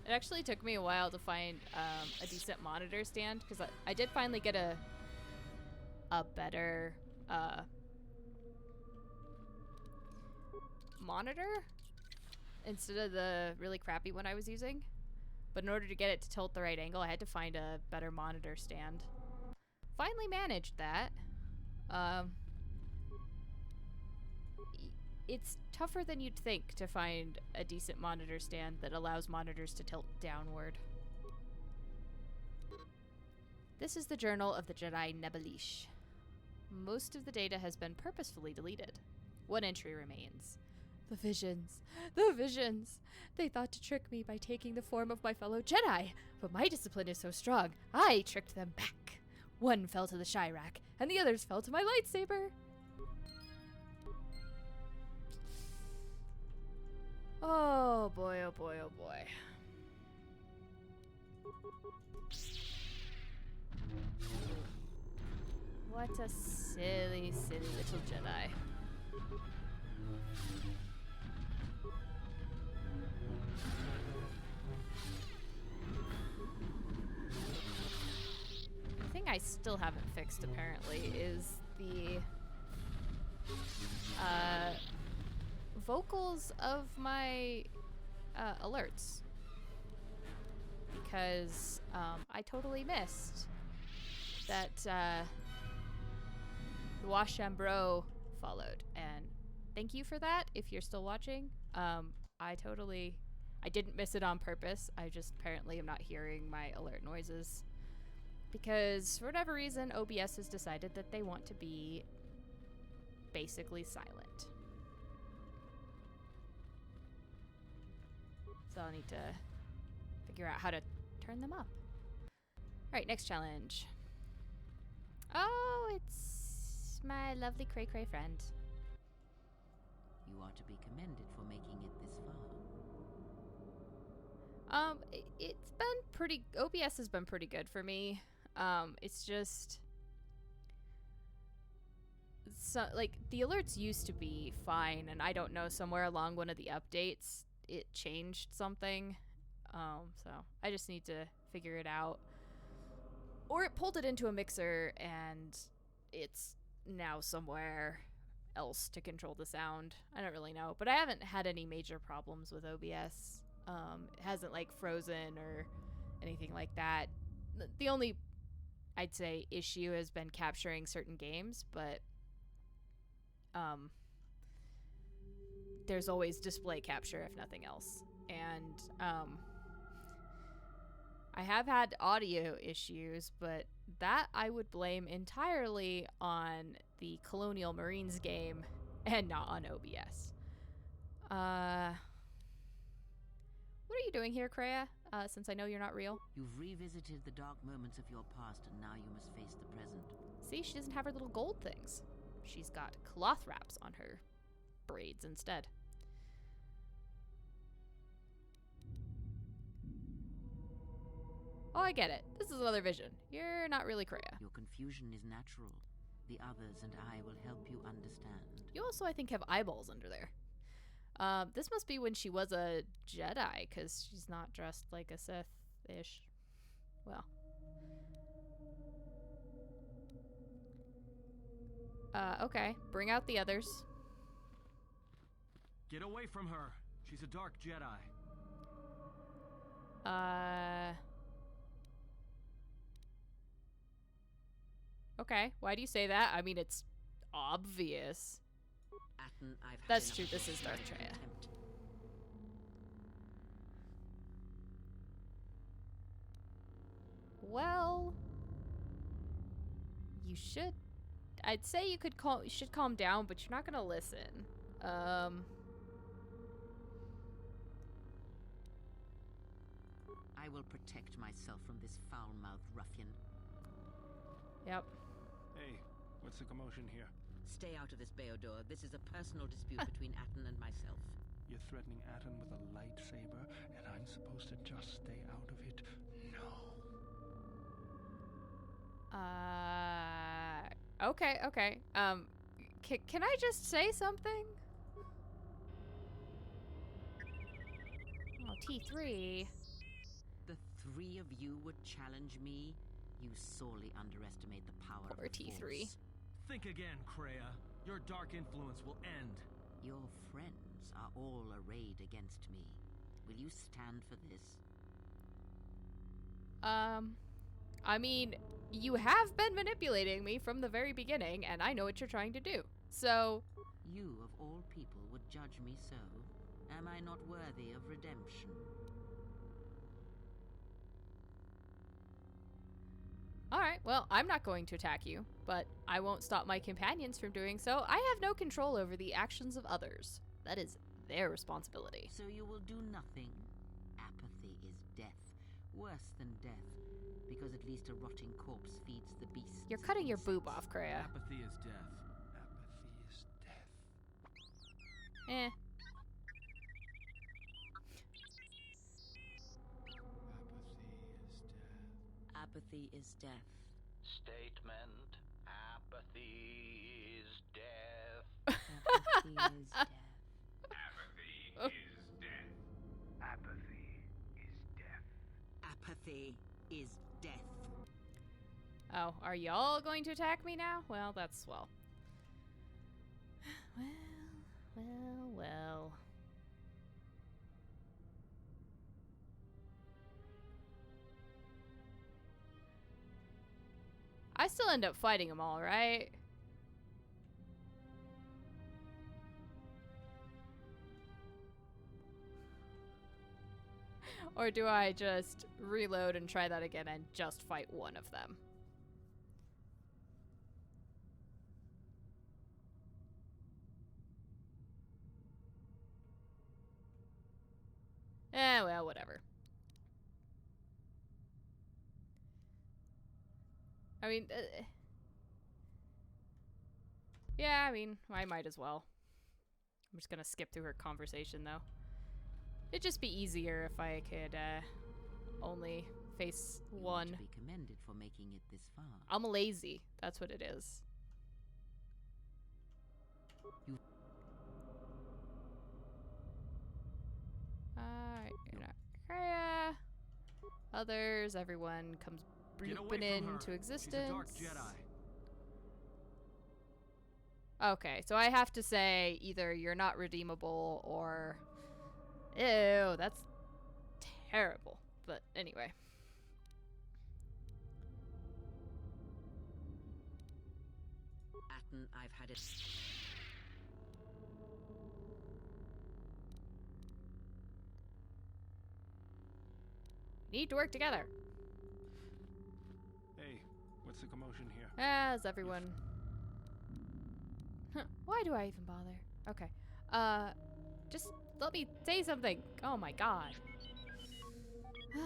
It actually took me a while to find a decent monitor stand, because I did finally get a better monitor instead of the really crappy one I was using. But in order to get it to tilt the right angle, I had to find a better monitor stand. Finally managed that. It's tougher than you'd think to find a decent monitor stand that allows monitors to tilt downward. This is the Journal of the Jedi Nebelish. Most of the data has been purposefully deleted. One entry remains. The visions. The visions! They thought to trick me by taking the form of my fellow Jedi, but my discipline is so strong, I tricked them back. One fell to the Chirac, and the others fell to my lightsaber. Oh boy, oh boy, oh boy. What a silly, silly little Jedi. The thing I still haven't fixed, apparently, is the vocals of my alerts. Because I totally missed that Washambro followed, and thank you for that if you're still watching. I didn't miss it on purpose. I just apparently am not hearing my alert noises because for whatever reason OBS has decided that they want to be basically silent. So I'll need to figure out how to turn them up. Alright, next challenge. Oh, it's my lovely Cray Cray friend. You are to be commended for making it this far. It's been pretty... OBS has been pretty good for me. It's just... So, like, the alerts used to be fine, and I don't know, somewhere along one of the updates, it changed something. So I just need to figure it out. Or it pulled it into a mixer and it's now somewhere else to control the sound. I don't really know, but I haven't had any major problems with OBS. It hasn't like frozen or anything like that. The only, I'd say, issue has been capturing certain games, but there's always display capture if nothing else. And I have had audio issues, but that I would blame entirely on the Colonial Marines game and not on OBS. What are you doing here, Kreia? Since I know you're not real. You've revisited the dark moments of your past, and now you must face the present. See, she doesn't have her little gold things. She's got cloth wraps on her braids instead. Oh, I get it. This is another vision. You're not really Kreia. Your confusion is natural. The others and I will help you understand. You also, I think, have eyeballs under there. This must be when she was a Jedi, because she's not dressed like a Sith-ish. Well. Okay. Bring out the others. Get away from her. She's a dark Jedi. Okay, why do you say that? I mean, it's obvious. Atten, that's true, this is Darth Treya. Well, you should. I'd say you should calm down, but you're not gonna listen. I will protect myself from this foul-mouthed ruffian. Yep. Hey, what's the commotion here? Stay out of this, Beodor. This is a personal dispute between Atten and myself. You're threatening Atten with a lightsaber, and I'm supposed to just stay out of it? No. Okay, okay. Can I just say something? Oh, T3. The three of you would challenge me? You sorely underestimate the power of the T3. Force. Think again, Kreia. Your dark influence will end. Your friends are all arrayed against me. Will you stand for this? I mean, you have been manipulating me from the very beginning, and I know what you're trying to do. So... You, of all people, would judge me so? Am I not worthy of redemption? Alright, well, I'm not going to attack you, but I won't stop my companions from doing so. I have no control over the actions of others. That is their responsibility. So you will do nothing? Apathy is death. Worse than death. Because at least a rotting corpse feeds the beasts. You're cutting your boob off, Kreia. Apathy is death. Apathy is death. Eh. Apathy is death. Statement. Apathy is death. Apathy is death. Apathy is death. Apathy is death. Apathy is death. Oh, are y'all going to attack me now? Well, that's swell. Well. I still end up fighting them all, right? Or do I just reload and try that again and just fight one of them? Well, whatever. I mean, yeah, I mean, I might as well. I'm just gonna skip through her conversation, though. It'd just be easier if I could, only face one. You ought to be commended for making it this far. I'm lazy. That's what it is. Alright, you're not Kreia. Others, everyone comes Get away blooping from her. into She's existence. a dark Jedi. Okay, so I have to say either you're not redeemable or... Ew, that's terrible. But anyway. Atten, I've had it. Need to work together. Hey, what's the commotion here? As everyone... Why do I even bother? Okay. Just let me say something. Oh my god. No,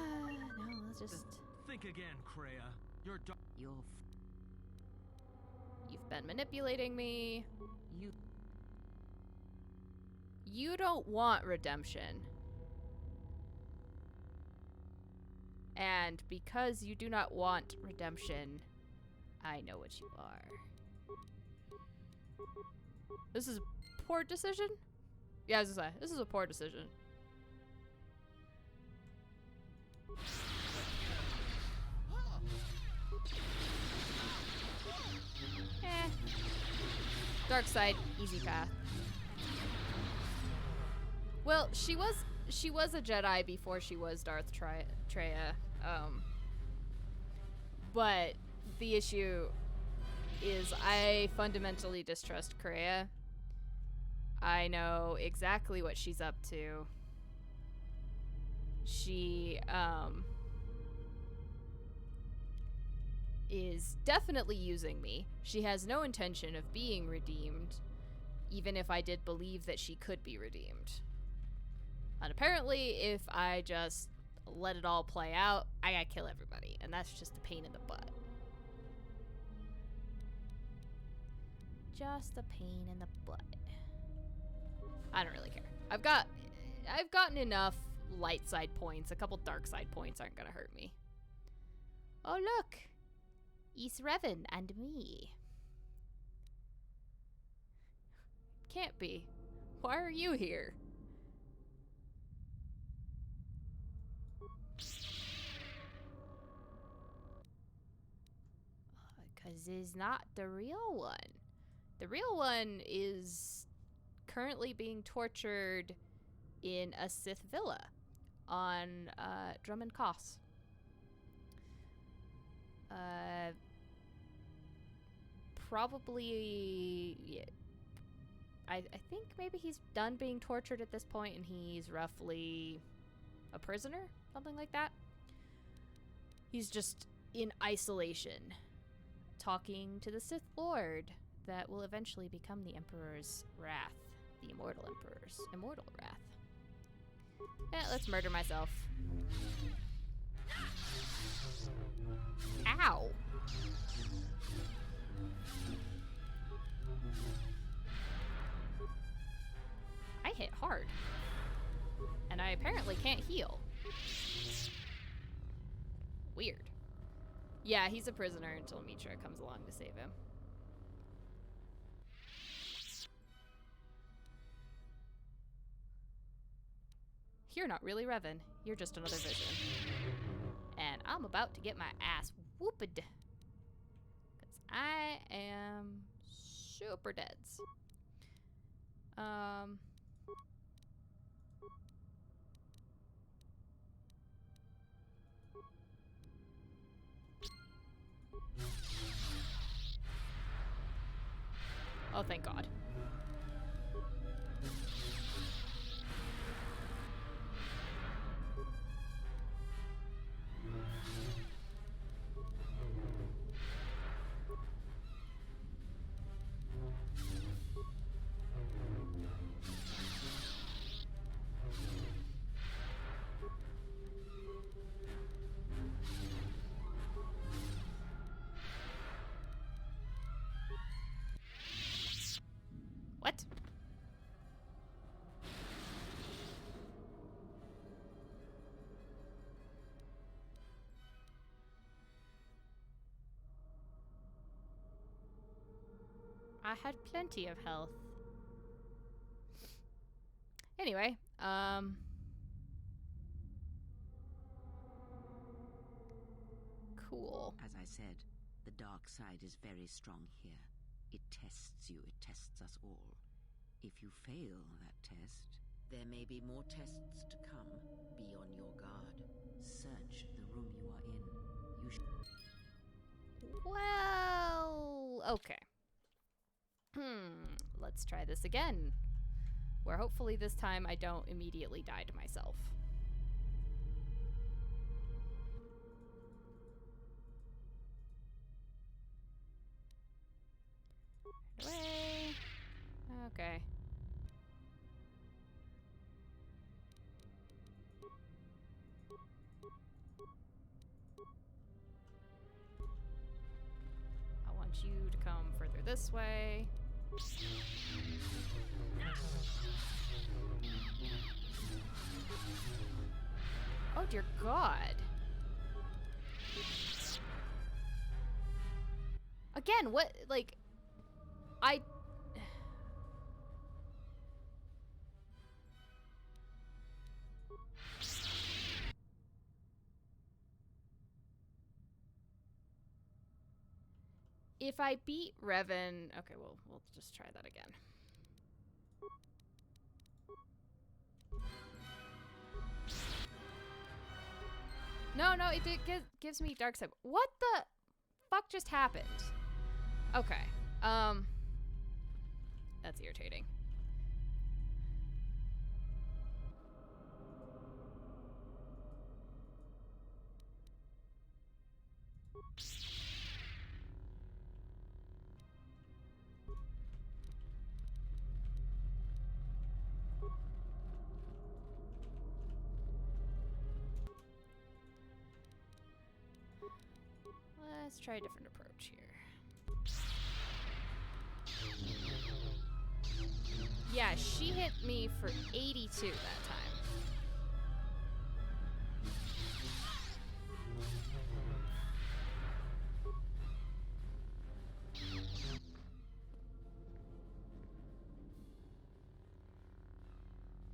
let's just... Think again, Kreia. You're You've been manipulating me. You... You don't want redemption. And because you do not want redemption, I know what you are. This is a poor decision? Yeah, I was gonna say, this is a poor decision. Dark side, easy path. Well, she was a Jedi before she was Darth Treya. But the issue is I fundamentally distrust Kreia. I know exactly what she's up to. She, is definitely using me. She has no intention of being redeemed, even if I did believe that she could be redeemed. And apparently, if I just let it all play out, I gotta kill everybody, and that's just a pain in the butt. Just a pain in the butt. I don't really care. I've gotten enough light side points. A couple dark side points aren't gonna hurt me. Oh look! East Revan and me. Can't be. Why are you here? 'Cause he's not the real one. The real one is currently being tortured in a Sith villa on Drummond Koss. Probably, yeah, I think maybe he's done being tortured at this point and he's roughly a prisoner, something like that. He's just in isolation, talking to the Sith Lord that will eventually become the Emperor's wrath, the Immortal Emperor's immortal wrath. Yeah, let's murder myself. Ow! I hit hard. And I apparently can't heal. Weird. Yeah, he's a prisoner until Mitra comes along to save him. You're not really Revan. You're just another vision. And I'm about to get my ass whooped. Because I am super deads. Oh, thank God. What? I had plenty of health. Anyway, Cool. As I said, the dark side is very strong here. It tests you, it tests us all. If you fail that test, there may be more tests to come. Be on your guard. Search the room you are in. You should... Well, okay. Let's try this again. Where hopefully this time I don't immediately die to myself. Right away. Okay. I want you to come further this way. Oh dear God. Again, what, like, if I beat Revan, okay, well, we'll just try that again. No, it gives me dark side. What the fuck just happened? Okay. That's irritating. Let's try a different approach here. Yeah, she hit me for 82 that time.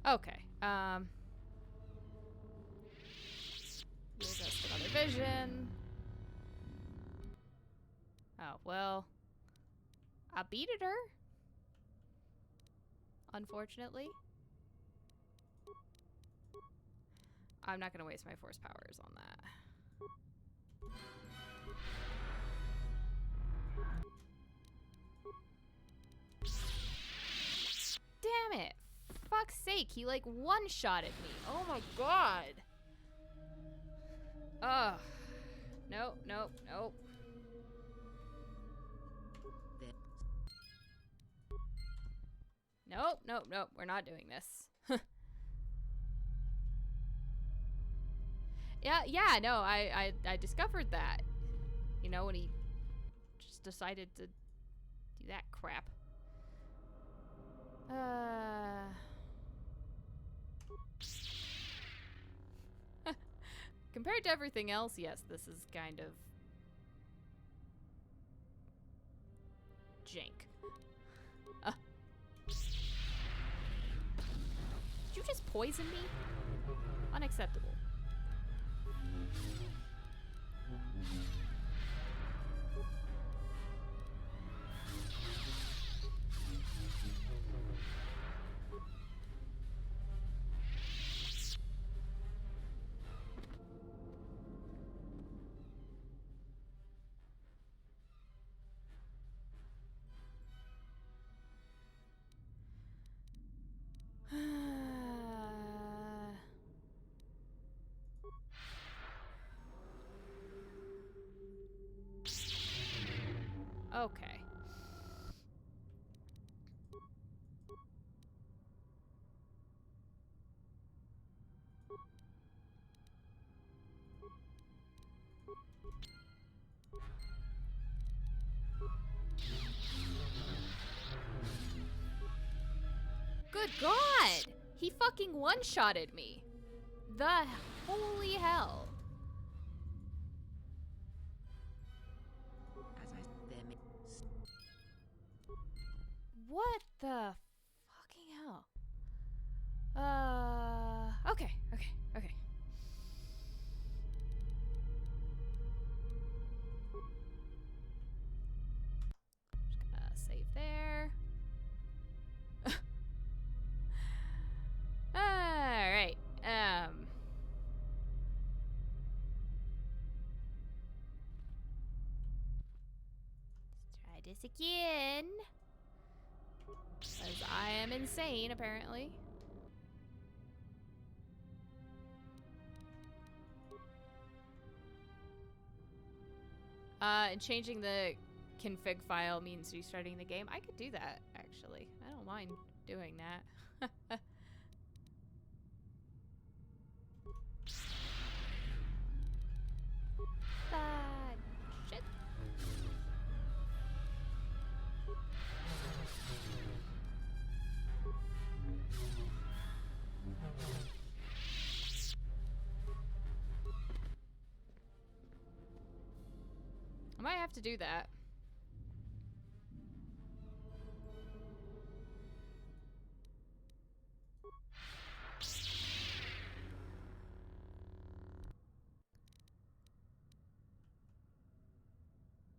Okay, we'll just another vision. Oh, well, I beated her. Unfortunately. I'm not gonna waste my force powers on that. Damn it! Fuck's sake, he like one-shotted me. Oh my god! Ugh. Nope. Nope. We're not doing this. Yeah, no, I discovered that. You know, when he just decided to do that crap. Compared to everything else, yes, this is kind of jank. Did you just poison me? Unacceptable. Okay. Good God! He fucking one-shotted me. The holy hell. What the fucking hell? Okay. this again. Because I am insane, apparently. And changing the config file means restarting the game. I could do that, actually. I don't mind doing that. Shit. I might have to do that.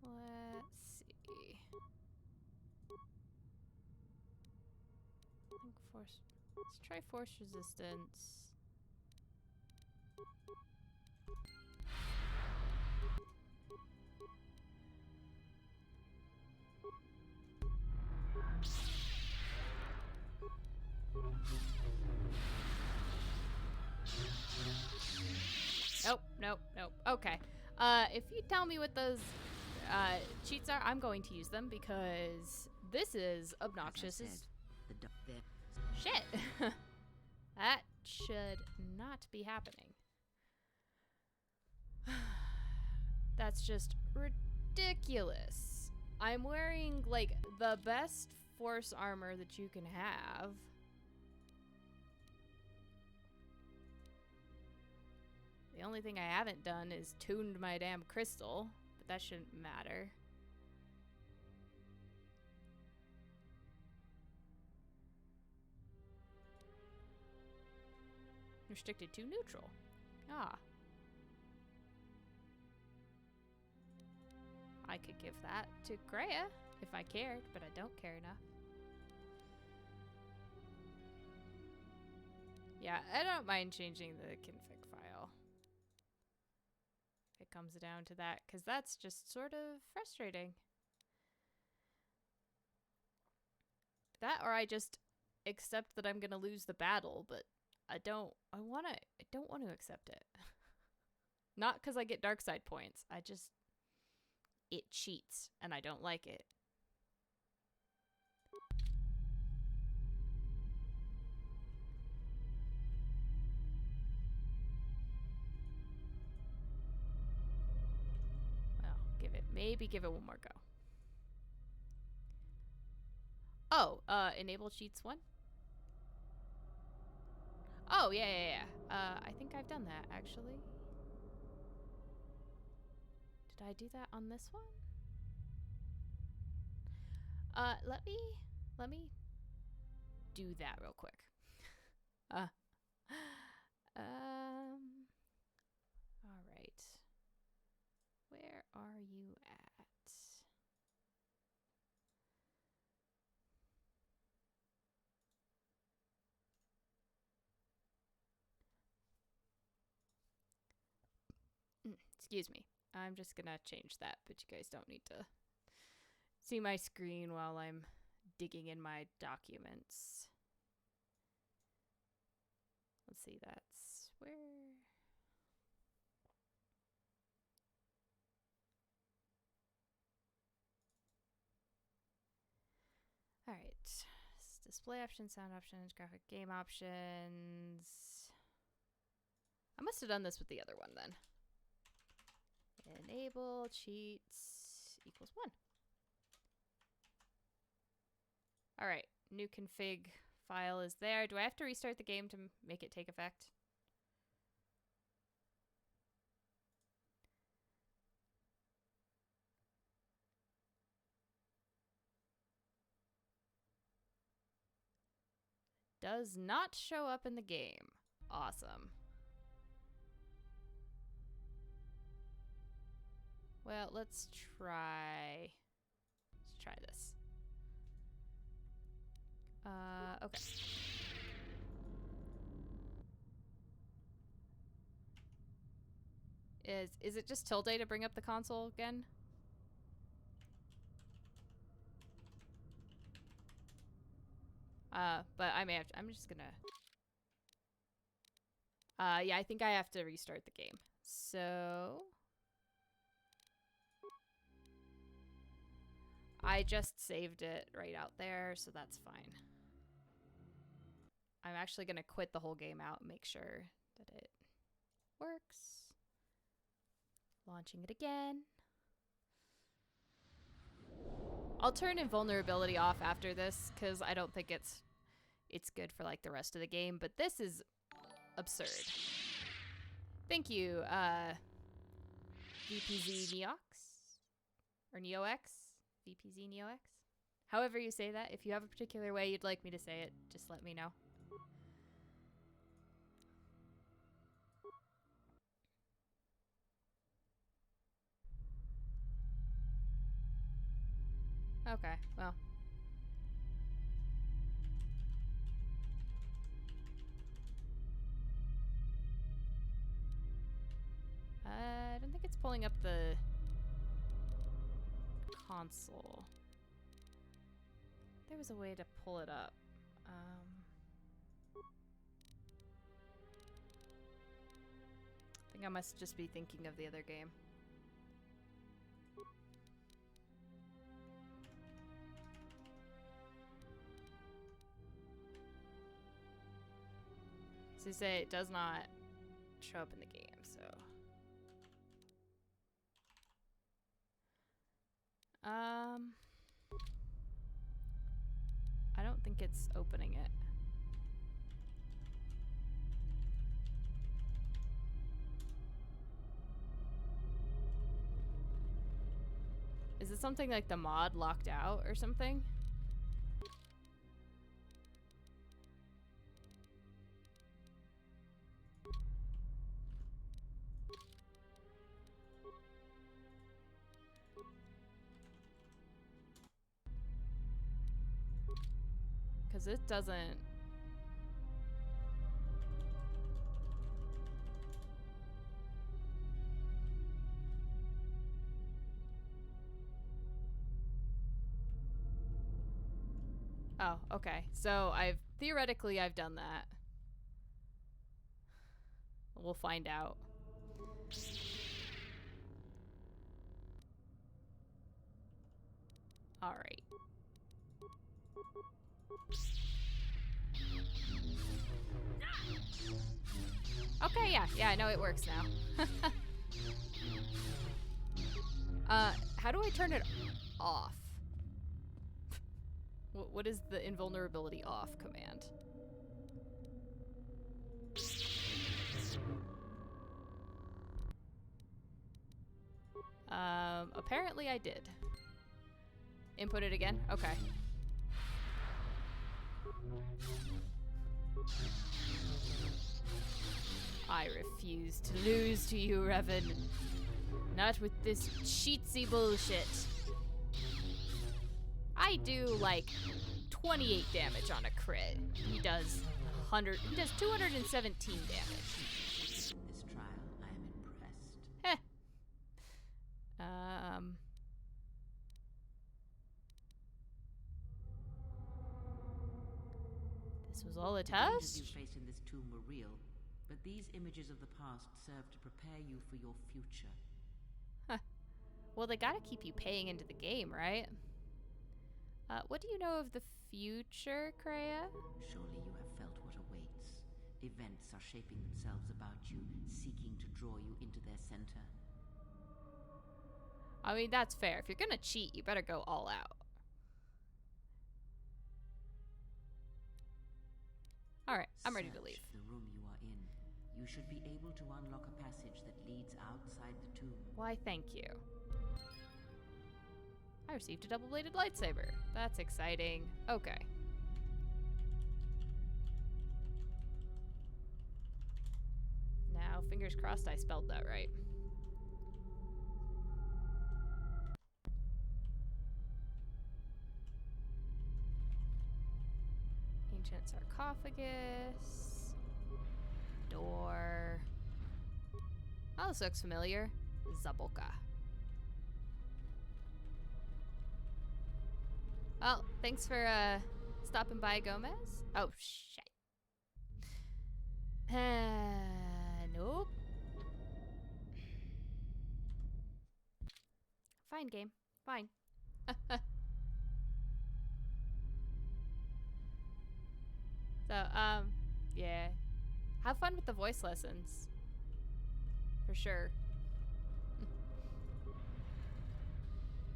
Let's see. I think force. Let's try force resistance. Nope, nope, nope. Okay. If you tell me what those cheats are, I'm going to use them because this is obnoxious as shit. That should not be happening. That's just ridiculous. I'm wearing, like, the best force armor that you can have. The only thing I haven't done is tuned my damn crystal, but that shouldn't matter. Restricted to neutral. Ah. I could give that to Greya if I cared, but I don't care enough. Yeah, I don't mind changing the config file. It comes down to that, because that's just sort of frustrating. That, or I just accept that I'm gonna lose the battle, but I don't want to accept it. Not because I get dark side points. It cheats, and I don't like it. Well, maybe give it one more go. Oh, enable cheats 1? Oh, yeah. I think I've done that, actually. Did I do that on this one? Let me do that real quick. All right. Where are you at? Excuse me. I'm just gonna change that, but you guys don't need to see my screen while I'm digging in my documents. Let's see, that's where... Alright. Display options, sound options, graphic game options. I must have done this with the other one then. Enable cheats equals 1. Alright, new config file is there. Do I have to restart the game to make it take effect? Does not show up in the game. Awesome. Well, let's try this. Okay. Is it just tilde to bring up the console again? But I may have to, I'm just gonna... yeah, I think I have to restart the game. So... I just saved it right out there, so that's fine. I'm actually gonna quit the whole game out and make sure that it works. Launching it again. I'll turn invulnerability off after this, because I don't think it's good for like the rest of the game, but this is absurd. Thank you, VPZ Neox? Or NeoX? VPZ Neox? However you say that, if you have a particular way you'd like me to say it, just let me know. Okay, well. I don't think it's pulling up the console. There was a way to pull it up. I think I must just be thinking of the other game. So you say it does not show up in the game, so... I don't think it's opening it. Is it something like the mod locked out or something? Because it doesn't... Oh, okay. So theoretically I've done that. We'll find out. All right. Okay, yeah, I know it works now. How do I turn it off? What is the invulnerability off command? Apparently I did. Input it again? Okay. I refuse to lose to you, Revan. Not with this cheatsy bullshit. I do like 28 damage on a crit. He does 217 damage. This trial, I am impressed. Heh. This was all a The dangers test? you faced in this tomb were real, but these images of the past serve to prepare you for your future. Huh. Well, they gotta keep you paying into the game, right? What do you know of the future, Kreia? Surely you have felt what awaits. Events are shaping themselves about you, seeking to draw you into their center. I mean, that's fair. If you're gonna cheat, you better go all out. Alright, I'm ready to leave. The room you are in. You should be able to unlock a passage that leads outside the tomb. Why, thank you. I received a double-bladed lightsaber. That's exciting. Okay. Now, fingers crossed I spelled that right. Ancient sarcophagus. Door. Oh, this looks familiar. Zaboka. Well, thanks for stopping by, Gomez. Oh, shit. Nope. Fine, game. Fine. So, yeah. Have fun with the voice lessons. For sure.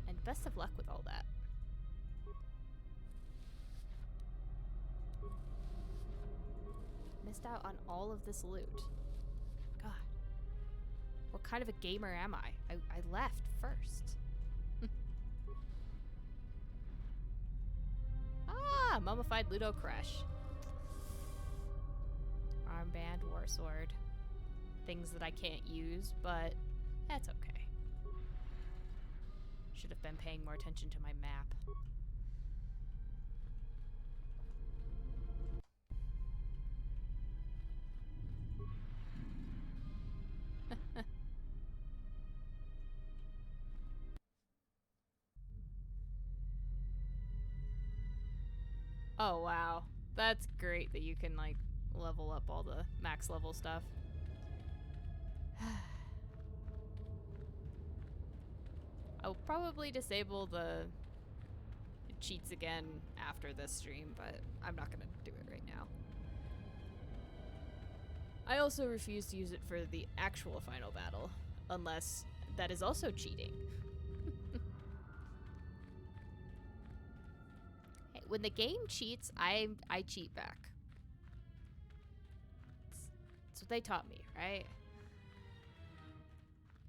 And best of luck with all that. Missed out on all of this loot. God. What kind of a gamer am I? I left first. Ah, mummified Ludo Crush. Armband, war sword. Things that I can't use, but that's okay. Should have been paying more attention to my map. Oh, wow. That's great that you can, like, level up all the max level stuff. I'll probably disable the cheats again after this stream, but I'm not gonna do it right now. I also refuse to use it for the actual final battle, unless that is also cheating. Hey, when the game cheats, I cheat back. That's what they taught me, right?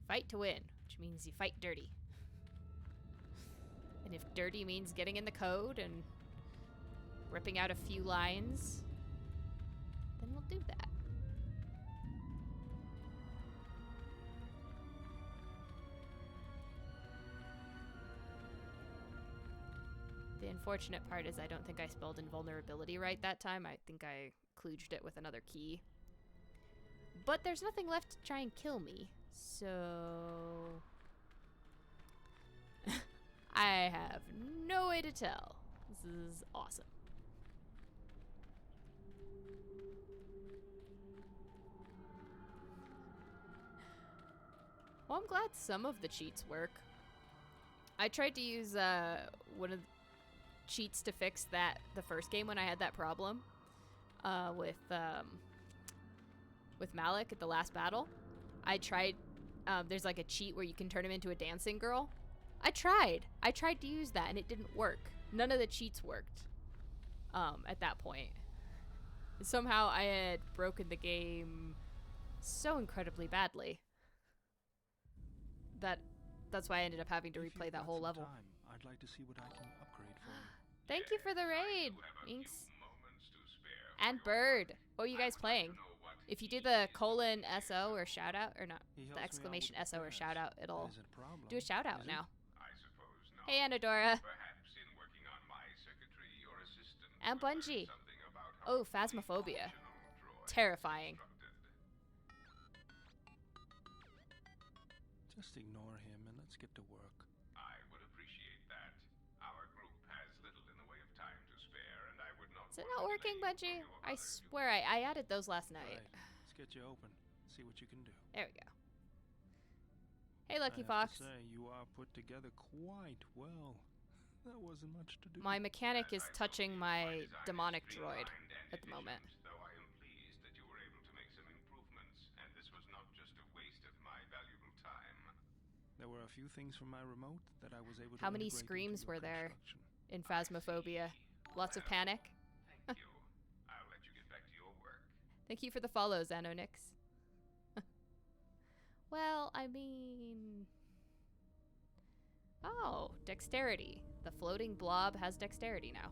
Fight to win, which means you fight dirty. And if dirty means getting in the code and ripping out a few lines, then we'll do that. The unfortunate part is I don't think I spelled invulnerability right that time. I think I kludged it with another key. But there's nothing left to try and kill me, so... I have no way to tell. This is awesome. Well, I'm glad some of the cheats work. I tried to use one of the cheats to fix that the first game when I had that problem with Malik at the last battle. I tried. There's like a cheat where you can turn him into a dancing girl. I tried to use that and it didn't work. None of the cheats worked at that point. Somehow I had broken the game so incredibly badly that's why I ended up having to replay that whole level. I'd like to see what I can upgrade for you. Thank you for the raid, Inks. And Bird. What are you guys playing? If you do the :SO or shout out, or not, the exclamation SO or shout out, it'll do a shout out now. Hey, Anadora. And Bungie. Oh, Phasmophobia. Terrifying. Just ignore him and let's get to work. I would appreciate that. Our group has little in the way of time to spare, and I would not... Is it not working, Bungie? I swear I added those last night. Right. Let's get you open. See what you can do. There we go. Hey, Lucky I have Fox. to say, you are put together quite well. That wasn't much to do. My mechanic is touching my demonic droid at the moment. Though I am pleased that you were able to make some improvements, and this was not just a waste of my valuable time. There were a few things from my remote that I was able to... How many screams were there in Phasmophobia? Lots of panic? Thank you. I'll let you get back to your work. Thank you for the follow, Xanonix. Well, I mean... Oh, dexterity. The floating blob has dexterity now.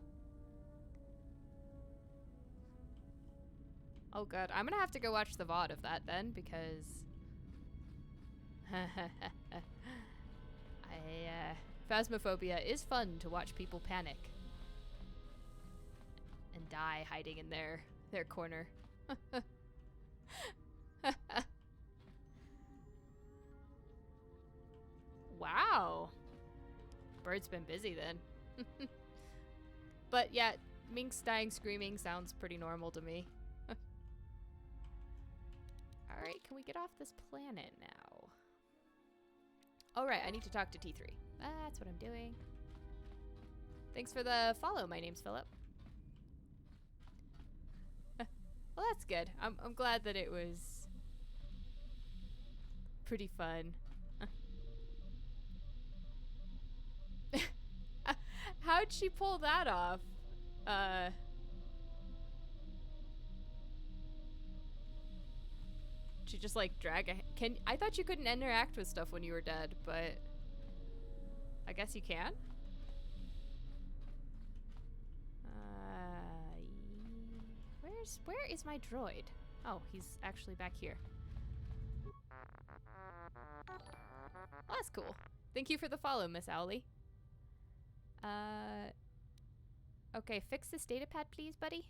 Oh god, I'm gonna have to go watch the VOD of that then, because... Phasmophobia is fun to watch people panic. And die hiding in their corner. Wow. Bird's been busy then. But yeah, Minks dying screaming sounds pretty normal to me. Alright, can we get off this planet now? Alright, I need to talk to T3. That's what I'm doing. Thanks for the follow. My name's Philip. Well, that's good. I'm glad that it was pretty fun. How'd she pull that off? She just like drag a I thought you couldn't interact with stuff when you were dead, but I guess you can. Where is my droid? Oh, he's actually back here. Well, that's cool. Thank you for the follow, Miss Owly. Okay, fix this datapad, please, buddy.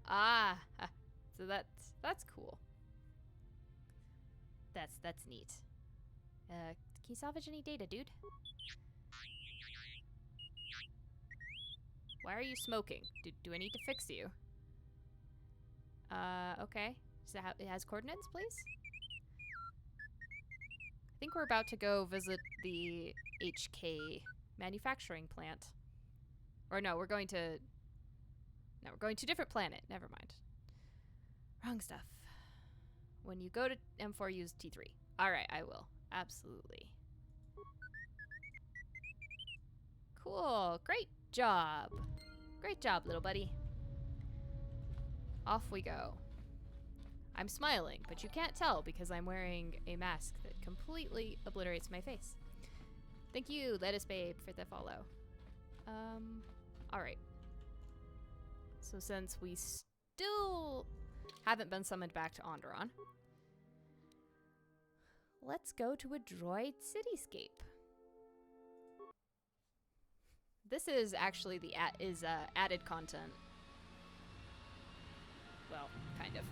Ah, so that's cool. That's neat. Can you salvage any data, dude? Why are you smoking? Do I need to fix you? Okay. So it has coordinates, please? I think we're about to go visit the HK manufacturing plant. Or no, we're going to... No, we're going to a different planet. Never mind. Wrong stuff. When you go to M4, use T3. Alright, I will. Absolutely. Cool. Great job. Great job, little buddy. Off we go. I'm smiling, but you can't tell because I'm wearing a mask that completely obliterates my face. Thank you, Lettuce Babe, for the follow. Alright. So since we still haven't been summoned back to Onderon, let's go to a droid cityscape. This is actually the added content. Well, kind of.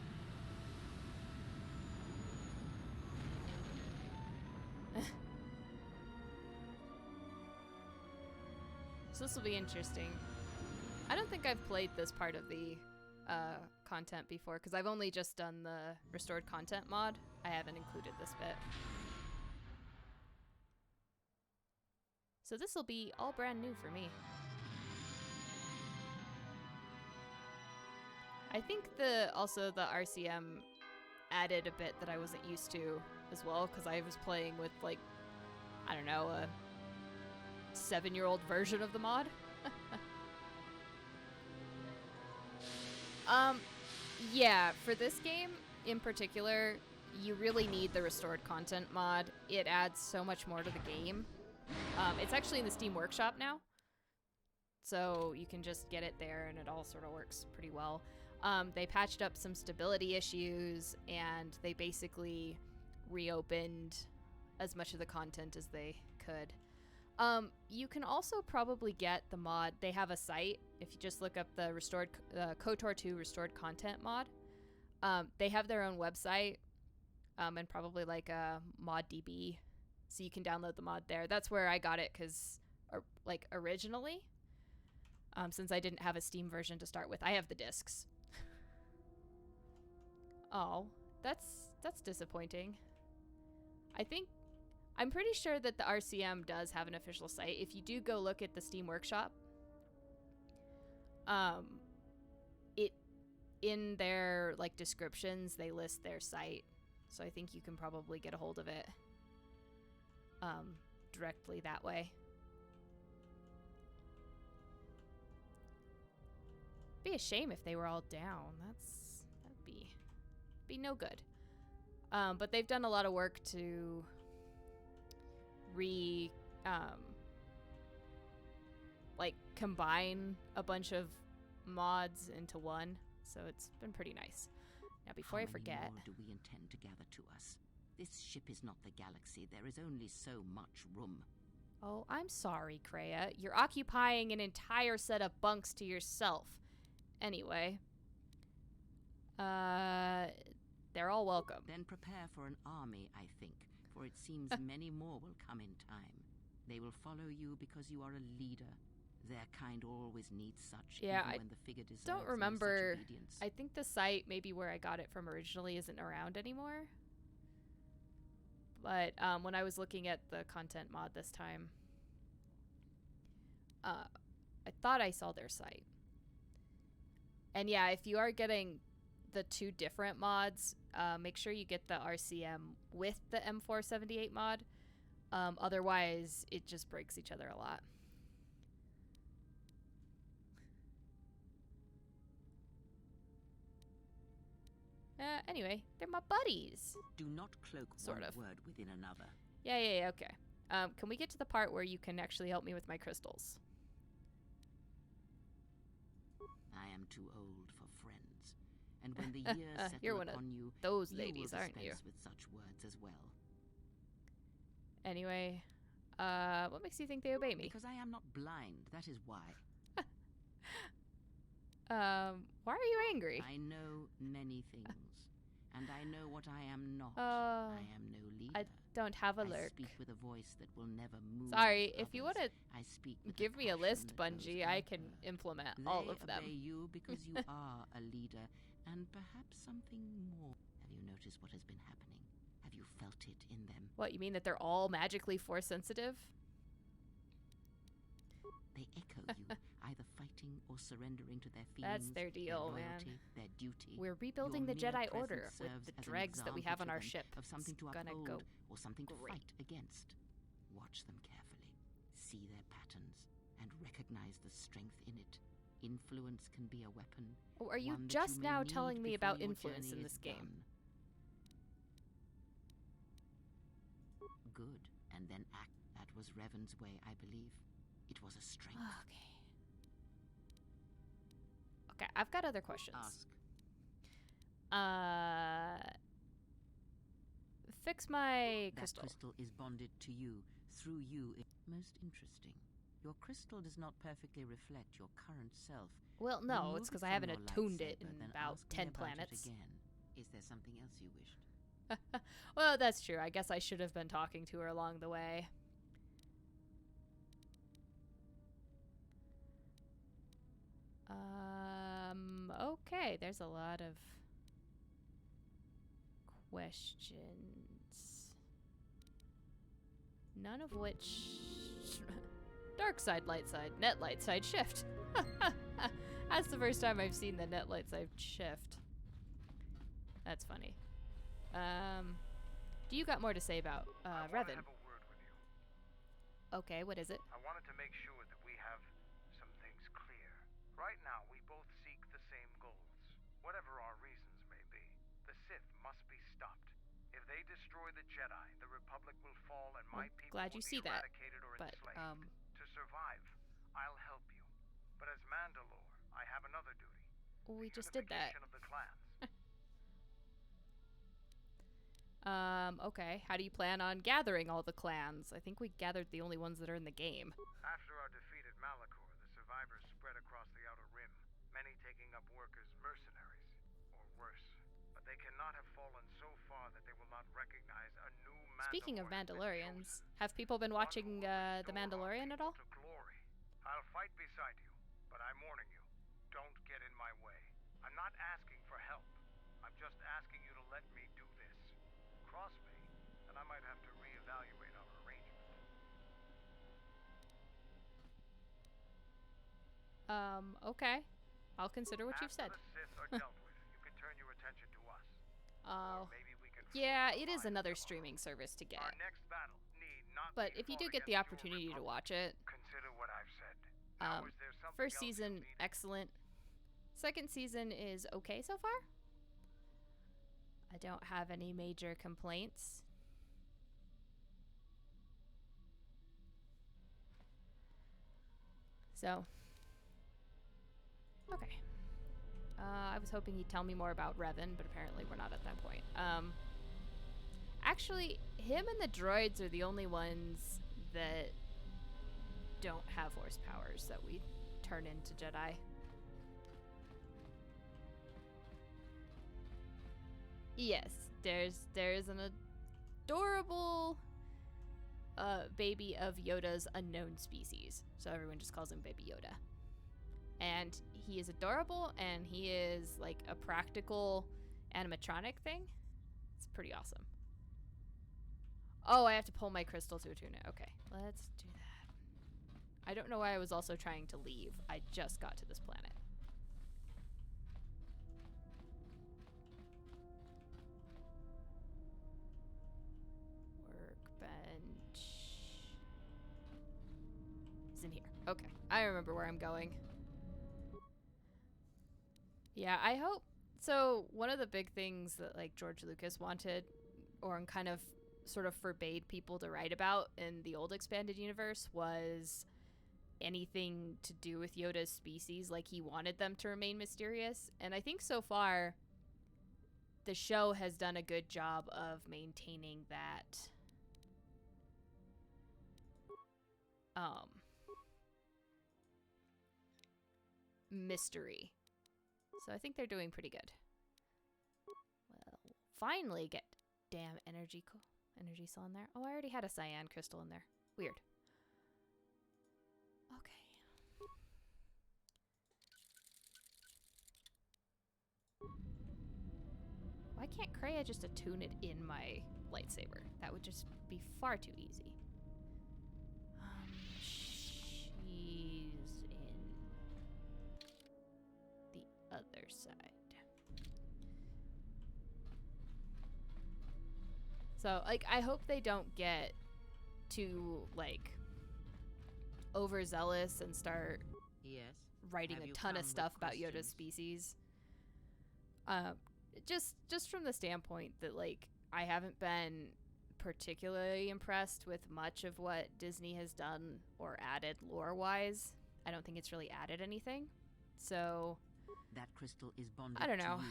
So this will be interesting. I don't think I've played this part of the content before because I've only just done the restored content mod. I haven't included this bit. So this will be all brand new for me. I think also the RCM added a bit that I wasn't used to as well because I was playing with like, I don't know, a 7-year-old version of the mod. Yeah, for this game in particular, you really need the restored content mod. It adds so much more to the game. It's actually in the Steam Workshop now, so you can just get it there and it all sort of works pretty well. They patched up some stability issues and they basically reopened as much of the content as they could. You can also probably get the mod. They have a site. If you just look up the restored KOTOR 2 restored content mod, they have their own website and probably like a mod DB, so you can download the mod there. That's where I got it because, like, originally, since I didn't have a Steam version to start with, I have the discs. Oh, that's disappointing. I'm pretty sure that the RCM does have an official site. If you do go look at the Steam Workshop, in their like descriptions, they list their site. So I think you can probably get a hold of it directly that way. Be a shame if they were all down. That'd be no good. But they've done a lot of work to like combine a bunch of mods into one, so it's been pretty nice. Now before I forget, how many more do we intend to gather to us? This ship is not the galaxy. There is only so much room. Oh, I'm sorry, Kreia. You're occupying an entire set of bunks to yourself. Anyway, they're all welcome. Then prepare for an army, I think, for it seems many more will come in time. They will follow you because you are a leader. Their kind always needs such, Yeah, even I when the figure deserves don't no remember. such obedience. I think the site, maybe where I got it from originally, isn't around anymore. But when I was looking at the content mod this time, I thought I saw their site. And yeah, if you are getting the two different mods, make sure you get the RCM with the M478 mod. Otherwise, it just breaks each other a lot. Anyway, they're my buddies. Do not cloak Sort one of. word within another. Yeah, okay. Can we get to the part where you can actually help me with my crystals? I am too old for friends, and when the years settle You're one upon of you, those you ladies, will aren't you? dispense with such words as well. Anyway, what makes you think they obey me? Because I am not blind, that is why. Why are you angry? I know many things, and I know what I am not. I am no leader. I don't have a I lurk. speak with a voice that will never move. Sorry, if you want to I speak with give me a list, passion that goes Bungie, I can deeper. implement They all of them. obey you because you are a leader, and perhaps something more. Have you noticed what has been happening? Have you felt it in them? What, you mean that they're all magically force sensitive? They echo you, either fighting or surrendering to their feelings. That's their deal, their loyalty, man. Their duty. We're rebuilding Your the mere Jedi presence Order with serves the as an dregs that we have on example our to them ship. of something It's to gonna uphold go or something to great. fight against. Watch them carefully, see their patterns, and recognize the strength in it. Influence can be a weapon. Oh, are you one that just may now need telling me before about your influence journey in is this game? done. Good, and then act. That was Revan's way, I believe. It was a strength. Okay, I've got other questions. Ask. Fix my That crystal. crystal is bonded to you, through you. Most interesting. Your crystal does not perfectly reflect your current self. Well, no, Remove it's because it I from haven't your attuned it lightsaber, in then about ask me 10 about planets. It again. Is there something else you wished? Well, that's true. I guess I should have been talking to her along the way. Okay, there's a lot of questions. None of which... Dark side, light side, net light side, shift. That's the first time I've seen the net light side shift. That's funny. Do you got more to say about Revan? I have a word with you. Okay, what is it? I wanted to make sure that we have some things clear. Right now, we both seek the same goals, whatever our reasons may be. The Sith must be stopped. If they destroy the Jedi, the Republic will fall and my people glad will you be see that, eradicated or but, enslaved. To survive, I'll help you. But as Mandalore, I have another duty. Well, we just did that. Unification of the clans. Okay. How do you plan on gathering all the clans? I think we gathered the only ones that are in the game. After our defeat at Malachor, the survivors spread across the Outer Rim, many taking up work as mercenaries, or worse. But they cannot have fallen so far that they will not recognize a new Mandalorian. Speaking of Mandalorians, have people been watching The Mandalorian at all? To glory. I'll fight beside you, but I'm warning you, don't get in my way. I'm not asking for help. I'm just asking you to let me do this. Cross me, and I might have to reevaluate our arrangement. Okay. I'll consider what you've said. After the Sith are dealt with, you can turn your attention to us. Oh. Or maybe we can Yeah, it is another streaming service to get. Our next battle need not But be if you do fought get the against your opportunity to Republic. watch it, Consider what I've said. Now, is there something first else you season, need? excellent. Second season is okay so far. I don't have any major complaints. So, okay. I was hoping he'd tell me more about Revan, but apparently we're not at that point. Actually, him and the droids are the only ones that don't have force powers that we turn into Jedi. Yes, there's an adorable baby of Yoda's unknown species. So everyone just calls him Baby Yoda. And he is adorable, and he is like a practical animatronic thing. It's pretty awesome. Oh, I have to pull my crystal to attune it. Okay, let's do that. I don't know why I was also trying to leave. I just got to this planet. Workbench. It's in here. Okay, I remember where I'm going. Yeah, I hope. So one of the big things that like George Lucas wanted, or kind of sort of forbade people to write about in the old expanded universe, was anything to do with Yoda's species. Like, he wanted them to remain mysterious. And I think so far the show has done a good job of maintaining that mystery. So I think they're doing pretty good. Well, finally get damn energy cell in there. Oh, I already had a cyan crystal in there. Weird. Okay. Why can't Kreia just attune it in my lightsaber? That would just be far too easy. She's in the other side. So, like, I hope they don't get too, like, overzealous and start writing a ton of stuff about Yoda's species. Just from the standpoint that, like, I haven't been particularly impressed with much of what Disney has done or added lore-wise. I don't think it's really added anything. So that crystal is bonded I don't know. to you.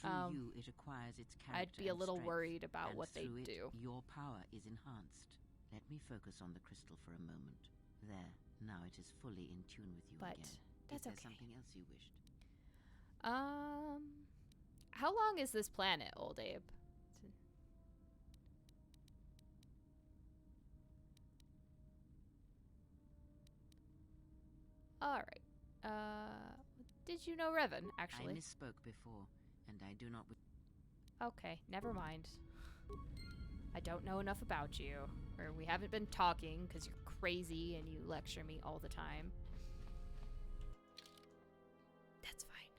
Through you, it acquires its character. I'd be a little and worried about and what they through it, do. Your power is enhanced. Let me focus on the crystal for a moment. There, now it is fully in tune with you But again. that's is there okay. something else you wished? How long is this planet, old Abe? Alright. Did you know Revan, actually? I misspoke before, and I do not... Okay, never mind. I don't know enough about you. Or we haven't been talking, because you're crazy and you lecture me all the time. That's fine.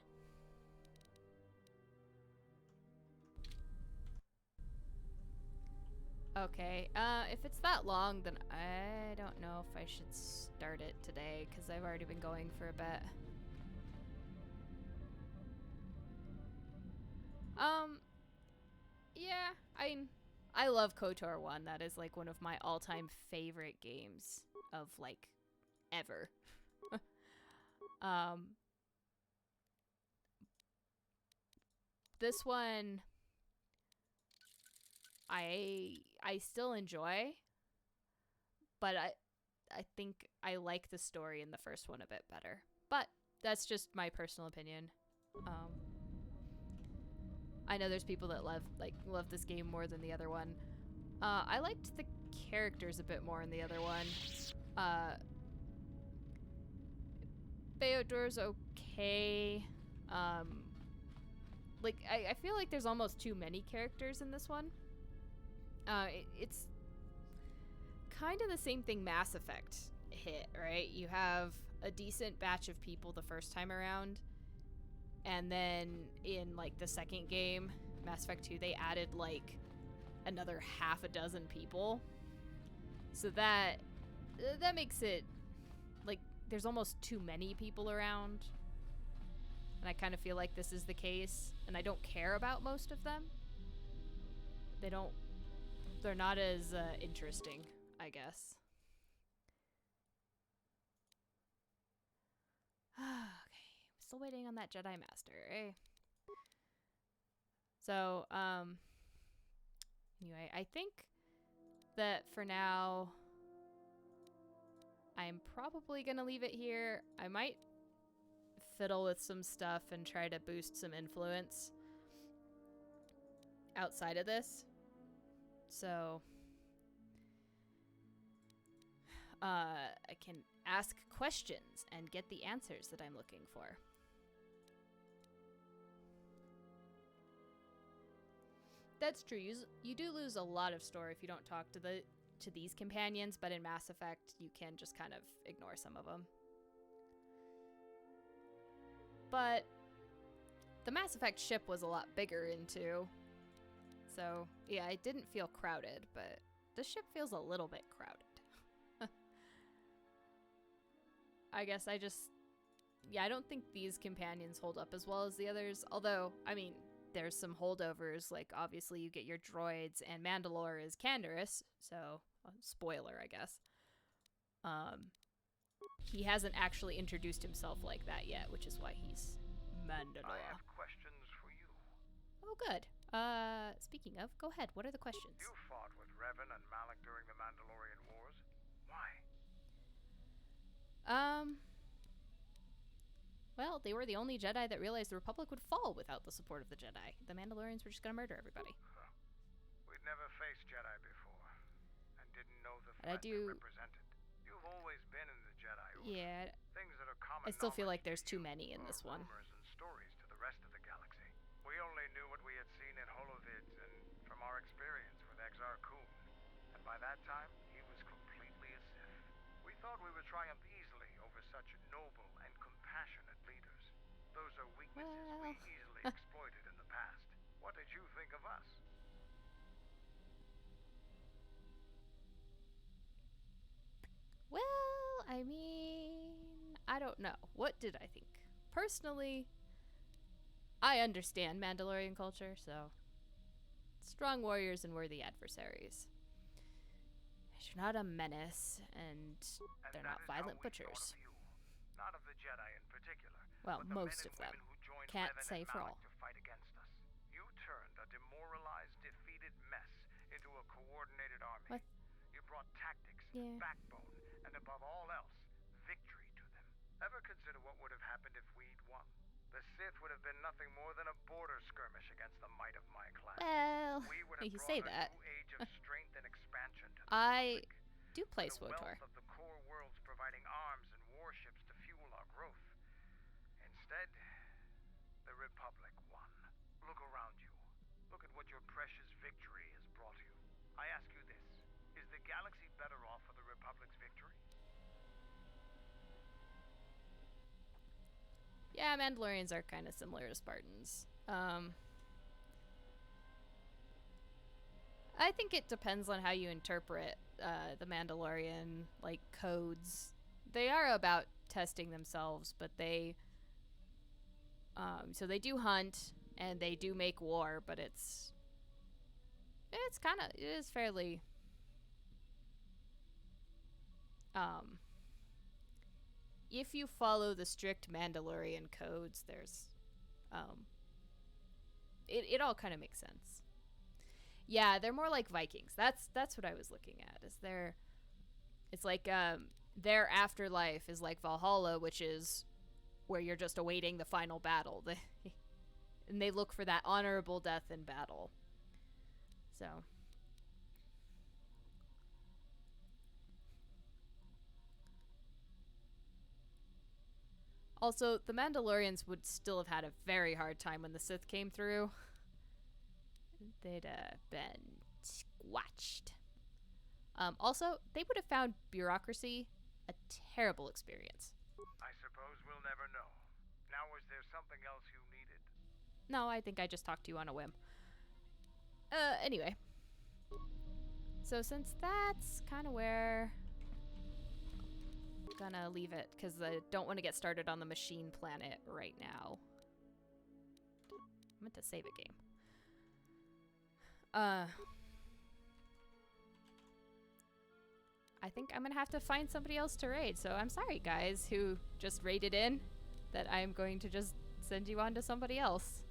Okay, if it's that long, then I don't know if I should start it today, because I've already been going for a bit. Yeah, I love KOTOR 1. That is, like, one of my all-time favorite games of, like, ever. This one I still enjoy, but I think I like the story in the first one a bit better. But that's just my personal opinion. I know there's people that love this game more than the other one. I liked the characters a bit more in the other one. Feodor's okay. Like, I feel like there's almost too many characters in this one. It's kind of the same thing Mass Effect hit, right? You have a decent batch of people the first time around, and then in, like, the second game, Mass Effect 2, they added, like, another half a dozen people. So that makes it, like, there's almost too many people around. And I kind of feel like this is the case, and I don't care about most of them. They're not as interesting, I guess. Okay, still waiting on that Jedi Master, eh? So, anyway, I think that for now, I'm probably gonna leave it here. I might fiddle with some stuff and try to boost some influence outside of this. So, I can ask questions and get the answers that I'm looking for. That's true. You do lose a lot of story if you don't talk to these companions, but in Mass Effect, you can just kind of ignore some of them. But the Mass Effect ship was a lot bigger in 2. So, yeah, it didn't feel crowded, but this ship feels a little bit crowded. I guess I don't think these companions hold up as well as the others. Although, I mean, there's some holdovers, like obviously you get your droids, and Mandalore is Canderous, so spoiler, I guess. He hasn't actually introduced himself like that yet, which is why he's Mandalore. I have questions for you. Oh, good. Speaking of, go ahead. What are the questions? You fought with Revan and Malak during the Mandalorian Wars. Why? Well, they were the only Jedi that realized the Republic would fall without the support of the Jedi. The Mandalorians were just gonna murder everybody. We'd never faced Jedi before, and didn't know the threat they represented. You've always been in the Jedi Order. Yeah. Things that are common I still feel like there's too many in this one. Rumors and stories to the rest of the galaxy. We only knew what we had seen in holovids and from our experience with Exar Kun. And by that time, he was completely a Sith. We thought we would triumph easily over such noble and compassionate leaders. Those are weaknesses we easily exploited in the past. What did you think of us? Well, I mean, I don't know. What did I think? Personally, I understand Mandalorian culture, so strong warriors and worthy adversaries. They're not a menace, and they're not violent butchers. Not of the Jedi in particular. Well, but the most men of and them. women who joined Can't Revan say and for Malak all. to fight against us. You turned a demoralized, defeated mess into a coordinated army. What? You brought tactics, Yeah. backbone, and above all else, victory to them. Ever consider what would have happened if we'd won? The Sith would have been nothing more than a border skirmish against the might of my class. Well, we would have you brought say a that. new age of strength and expansion to the I Republic. do play The SWTOR. wealth of the core worlds providing arms and warships to fuel our growth. Instead, the Republic won. Look around you. Look at what your precious victory has brought you. I ask you this. Is the galaxy better off for the Republic's victory? Yeah, Mandalorians are kind of similar to Spartans. I think it depends on how you interpret the Mandalorian, like, codes. They are about testing themselves, but they... so they do hunt, and they do make war, but it is fairly... if you follow the strict Mandalorian codes, there's, it all kind of makes sense. Yeah, they're more like Vikings. That's what I was looking at. It's like, their afterlife is like Valhalla, which is where you're just awaiting the final battle. And they look for that honorable death in battle. So... Also, the Mandalorians would still have had a very hard time when the Sith came through. They'd been squashed. Also, they would have found bureaucracy a terrible experience. I suppose we'll never know. Now, was there something else you needed? No, I think I just talked to you on a whim. Anyway. So since that's kind of where... gonna leave it because I don't want to get started on the machine planet right now. I meant to save a game. I think I'm gonna have to find somebody else to raid, so I'm sorry guys who just raided in that I'm going to just send you on to somebody else.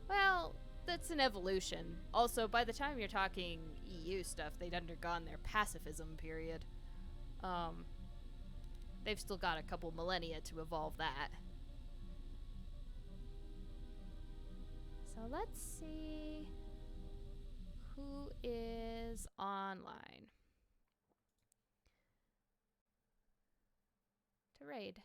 Well, that's an evolution. Also, by the time you're talking EU stuff, they'd undergone their pacifism period. They've still got a couple millennia to evolve that. So let's see who is online to raid.